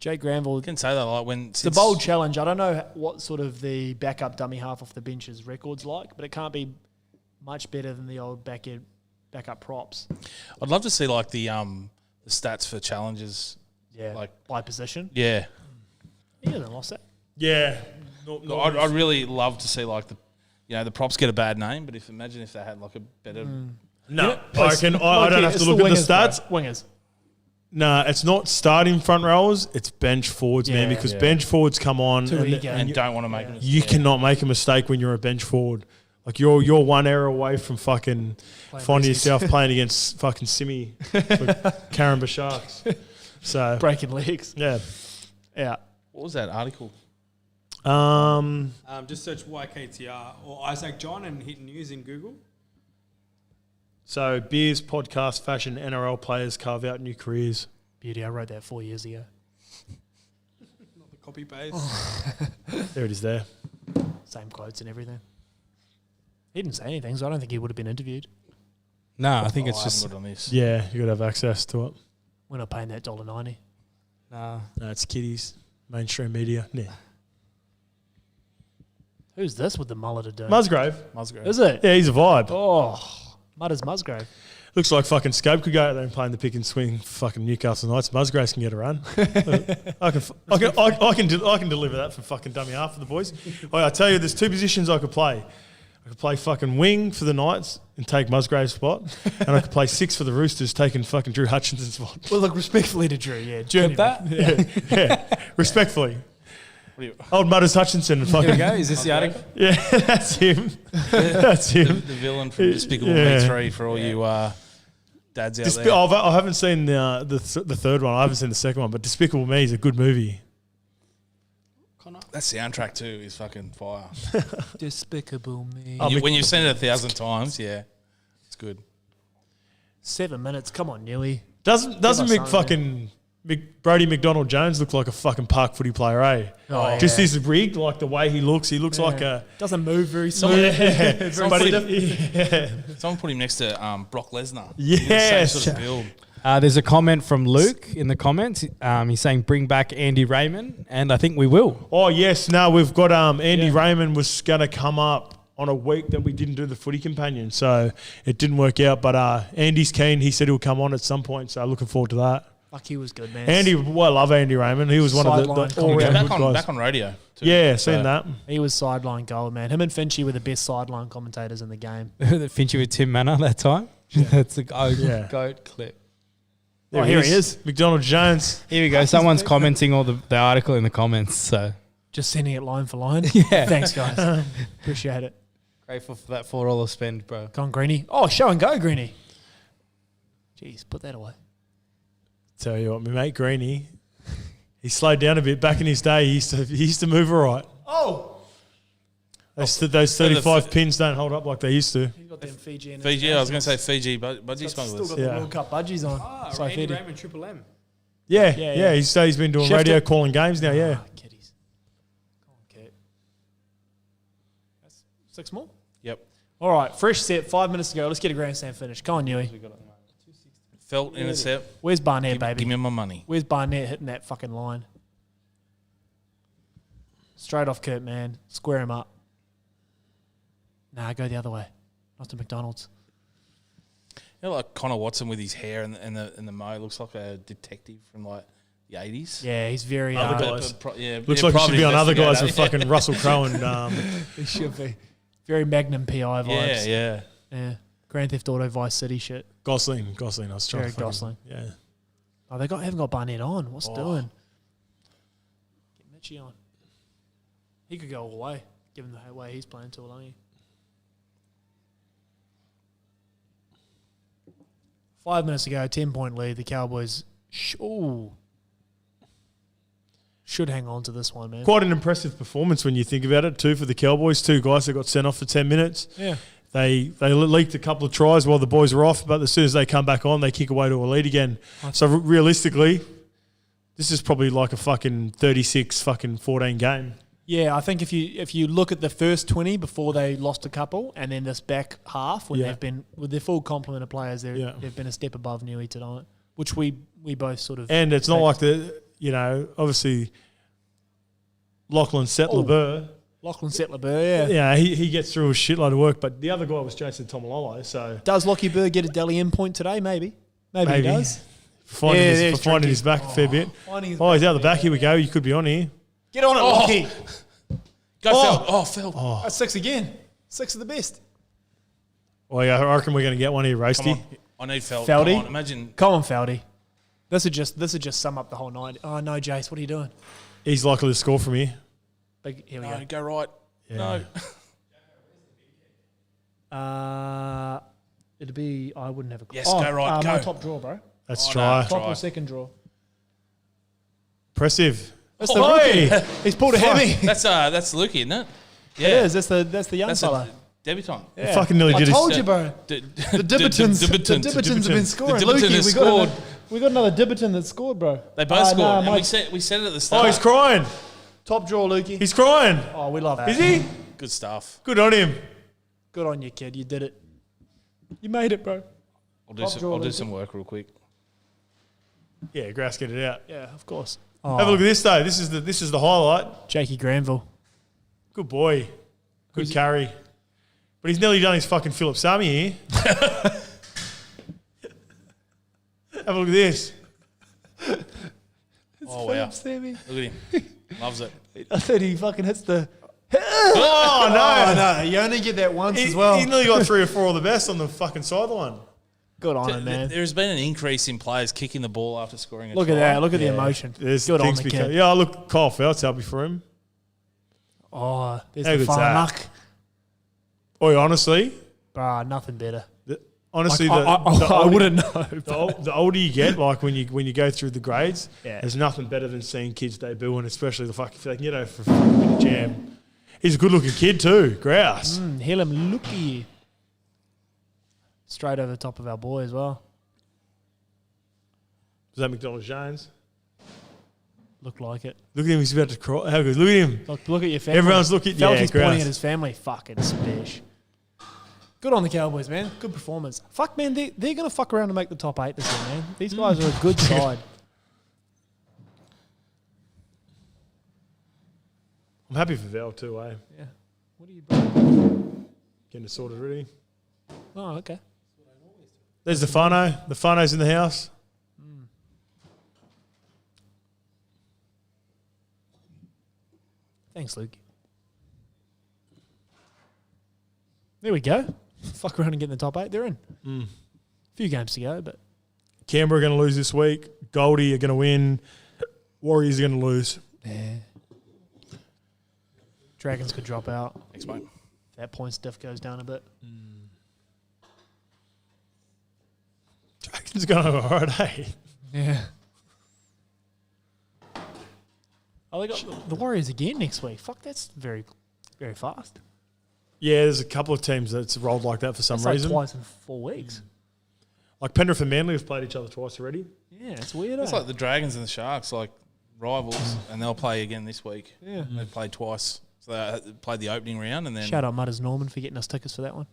Jake Granville, I can say that like when it's a bold challenge. I don't know what sort of the backup dummy half off the bench's record's like, but it can't be much better than the old backup props. I'd love to see like the stats for challenges. Yeah, Like- by position. Yeah, He hasn't lost that. Yeah. I'd really love to see like the props get a bad name, but imagine if they had like a better. No, I reckon I don't have to look at the stats. Bro. Wingers. Nah, it's not starting front rowers, it's bench forwards, man, Yeah. because bench forwards come on Too eager. And don't want to make them. you cannot make a mistake when you're a bench forward. Like you're one error away from fucking finding Reese's. yourself playing against fucking Simi for Caringbah Sharks. So Breaking legs. yeah. Yeah. What was that article? Just search YKTR or Isaac John and hit news in Google. So beers, podcast, fashion, NRL players carve out new careers. Beauty. I wrote that 4 years ago. Not the copy paste. There it is there. Same quotes and everything. He didn't say anything, so I don't think he would have been interviewed. No, I think it's I just haven't got on this. Yeah, you got to have access to it. We're not paying that $1.90. nah. No, it's kiddies, mainstream media. Yeah. Who's this with the mullet of doom? Musgrave. Musgrave. Is it? Yeah, he's a vibe. Oh, Mudders Musgrave. Looks like fucking Scope could go out there and play in the pick and swing for fucking Newcastle Knights. Musgraves can get a run. I can deliver that for fucking dummy half for the boys. I tell you, there's 2 positions I could play. I could play fucking wing for the Knights and take Musgrave's spot, and I could play 6 for the Roosters, taking fucking Drew Hutchinson's spot. Well, look, respectfully to Drew, yeah. Get that? Yeah, respectfully. What do you- Old Mudders Hutchinson and Here we fucking go. Is this the article? yeah, that's him. That's the him. villain from Despicable Yeah. Me 3 for all you dads out there. I haven't seen the third one. I haven't seen the second one, but Despicable Me is a good movie. That soundtrack too is fucking fire. Despicable me. When you've seen it 1,000 times, yeah, it's good. 7 minutes. Come on, Newey. Doesn't us Brody McDonald Jones look like a fucking park footy player, eh? Oh, Just yeah. his rig, like the way he looks like a. Doesn't move very Someone- slowly. Someone put him- yeah. Someone put him next to Brock Lesnar. Yes. Same sort of build. There's a comment from Luke in the comments. He's saying bring back Andy Raymond, and I think we will. Oh yes, no, we've got Andy Raymond was going to come up on a week that we didn't do the footy companion, so it didn't work out. But Andy's keen. He said he'll come on at some point, so looking forward to that. Fuck, he was good, man. Andy, well, I love Andy Raymond. He was one of Sideline the all-round Back good on, guys. back on radio. Too. Yeah, seen that. He was sideline gold, man. Him and Finchy were the best sideline commentators in the game. Finchy with Tim Manor that time. That's a Yeah. goat clip. There here he is. McDonald Jones. Here we go. Someone's commenting all the article in the comments. So Just sending it line for line. Yeah. Thanks, guys. Appreciate it. grateful for that $4 spend, bro. Go on, Greenie. Oh, show and go, Greenie. Jeez, put that away. Tell you what, my mate Greeny, he slowed down a bit. Back in his day, he used to move all right. Oh! Those 35 pins don't hold up like they used to. He's got them Fiji. Fiji, I was going to say Fiji, but budgie Still smugglers. got the World Cup budgies on. So Andy Fiji. Raymond, Triple M. Yeah. He's been doing radio calling games now, yeah. Kitties. Come on, Kurt. That's 6 more? Yep. All right, fresh set, 5 minutes to go. Let's get a grandstand finish. Come on, Newey. Felt intercept. Where's Barnett, baby? Give me my money. Where's Barnett hitting that fucking line? Straight off Kurt, man. Square him up. Nah, go the other way. Not to McDonald's. You know, like Connor Watson with his hair and the mo looks like a detective from like the 80s. Yeah, he's very... Other guys. Looks yeah, like he should be on Other Guys with investigator. fucking Russell Crowe and... he should be. Very Magnum PI vibes. Yeah. Grand Theft Auto Vice City shit. Gosling. I was trying Jared to fucking... Gosling. Yeah. Oh, they haven't got Barnett on. What's doing? Get Mitchie on. He could go all the way, given the way he's playing too long. 5 minutes to go, 10-point lead. The Cowboys should hang on to this one, man. Quite an impressive performance when you think about it, too, for the Cowboys. 2 guys that got sent off for 10 minutes. Yeah. They leaked a couple of tries while the boys were off, but as soon as they come back on, they kick away to a lead again. So realistically, this is probably like a fucking 36 fucking 14 game. Yeah, I think if you look at the first 20 before they lost a couple, and then this back half when they've been with their full complement of players, they've been a step above Newey tonight, which we both sort of. And it's not like obviously Lachlan Settler-Burr. Lachlan Settler-Burr, Yeah, he gets through a shitload of work, but the other guy was Jason Tomalolo. So does Lockie Burr get a Dally M point today? Maybe he does. Finding his back a fair bit. He's out the back. Here we go. You could be on here. Get on it, Lockie. Go Feld. That's 6 again. 6 of the best. Well, yeah, I reckon we're going to get one here, Roasty. I need Feld. Feldy? Come on, imagine. Come on, Feldy. This would just sum up the whole night. Oh no, Jace, what are you doing? He's likely to score from here. Here we Go right. Yeah. No. It'd be. I wouldn't have a. Yes, go right, go. My top draw, bro. That's try. Top or second draw. Impressive. That's the rookie. He's pulled a hammy. That's Lukey, isn't it? Yeah. It is. That's the young fella. Debutant. He fucking nearly did I told you, bro. The Dibbitons have been scoring. The Dibbiton has scored. We got another Dibbiton that scored, bro. They both scored. No, And we said it at the start. Oh, he's crying. Top draw, Lukey. He's crying. Oh, we love that. Is he? Good stuff. Good on him. Good on you, kid. You did it. You made it, bro. I'll do some work real quick. Yeah, Grass, get it out. Yeah, of course. Have a look at this though. This is the highlight. Jakey Granville. Good boy. Good carry. But he's nearly done his fucking Philip Sammy here. Have a look at this. Oh wow! Sammy. Look at him. Loves it. I thought he fucking hits the. Oh no! No, you only get that once as well. He nearly got 3 or 4 of the best on the fucking sideline. Good on him, man. There's been an increase in players kicking the ball after scoring a Look try. at that. Look at the emotion. There's Good on things the kid. Yeah, look, Kyle Felt's happy for him. Oh, there's How the good's fun that? luck. Boy, honestly, Nothing better. honestly, I wouldn't know. The older you get, like when you go through the grades, Yeah. there's nothing better than seeing kids debut, and especially the fucking if they can get over for a fucking bit of jam. He's a good-looking kid too, Grouse. Heal him, looky. Straight over the top of our boy as well. Is that McDonald's Jones? Looked like it. Look at him, he's about to cry. How good? Look at him. Look at your family. Everyone's looking. Yeah, Felty's pointing Grouse. at his family. Fucking spish. Good on the Cowboys, man. Good performance. Fuck, man, they're going to fuck around and make the top 8 this year, man. These guys are a good side. I'm happy for Val too, eh? Yeah. What are you, bro? Getting it sorted ready. Oh, okay. There's the Fano. The Fano's in the house. Thanks, Luke. There we go. Fuck around and get in the top 8. They're in. Few games to go, but Canberra are going to lose this week. Goldie are going to win. Warriors are going to lose. yeah. Dragons could drop out. Thanks, mate. That points diff goes down a bit. Dragons It's going all right, hey? Yeah. Oh, they got the Warriors again next week. Fuck, that's very, very fast. Yeah, there's a couple of teams that's rolled like that for some That's reason. like twice in 4 weeks. Like Penrith and Manly have played each other twice already. Yeah, it's weird. It's like the Dragons and the Sharks, like rivals, and they'll play again this week. Yeah. They've played twice. So they played the opening round and then... Shout out Mutters Norman for getting us tickets for that one.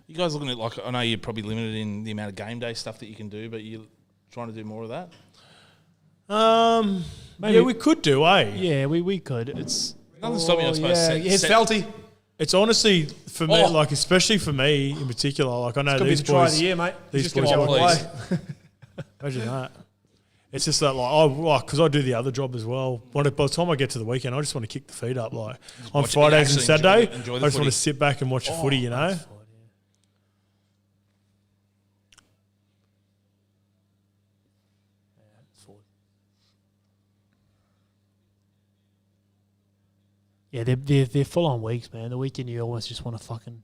You guys looking at, like, I know you're probably limited in the amount of game day stuff that you can do, but you're trying to do more of that? Maybe. Yeah, we could do, eh? Yeah, we could. It's Nothing stopping you, I suppose. It's Felty. It's honestly, for me, like, especially for me in particular, like, I know these boys... try of the year, mate. These Just boys give want us to one, play. Imagine that. It's just that, like, because I do the other job as well. By the time I get to the weekend, I just want to kick the feet up. Like, on watch it, Fridays and actually Saturday, enjoy I the just want footy. to sit back and watch the footy, you know? Yeah, they're full on weeks, man. The weekend you almost just want to fucking.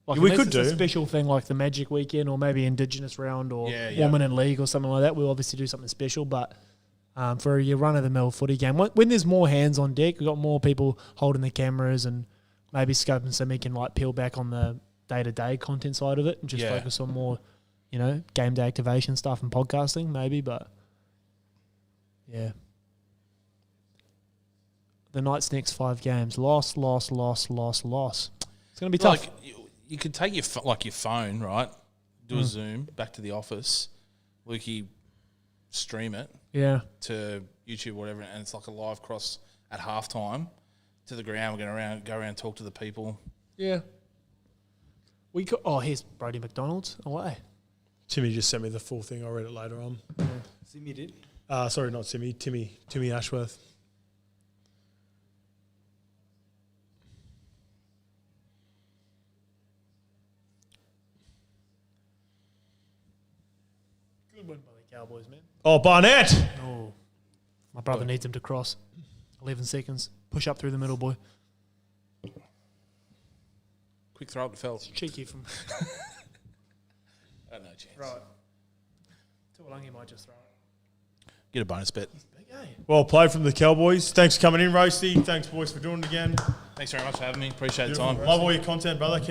Like, we unless could it's do a special thing like the Magic Weekend or maybe Indigenous round or Yeah. Women in League or something like that. We'll obviously do something special, but for your run of the mill footy game, when there's more hands on deck, we've got more people holding the cameras and maybe scoping so we can like peel back on the day to day content side of it and just focus on more, game day activation stuff and podcasting maybe. But yeah. The Knights' next 5 games. Loss. It's going to be tough. Like, you could take your phone, right? Do a Zoom back to the office. Lukey, stream it to YouTube, whatever, and it's like a live cross at halftime to the ground. We're going to go around and talk to the people. Yeah. We could. Oh, here's Brody McDonald's away. Timmy just sent me the full thing. I'll read it later on. Simi did. Sorry, not Timmy. Timmy Ashworth. Good win by the Cowboys, man. Oh, Barnett! Oh, my brother needs him to cross. 11 seconds. Push up through the middle, boy. Quick throw up to Fells. Cheeky from. No chance. Right. Tuolangi might just throw it. Get a bonus bet. Big A. Well played from the Cowboys. Thanks for coming in, Roasty. Thanks, boys, for doing it again. Thanks very much for having me. Appreciate the time. Love all your content, brother.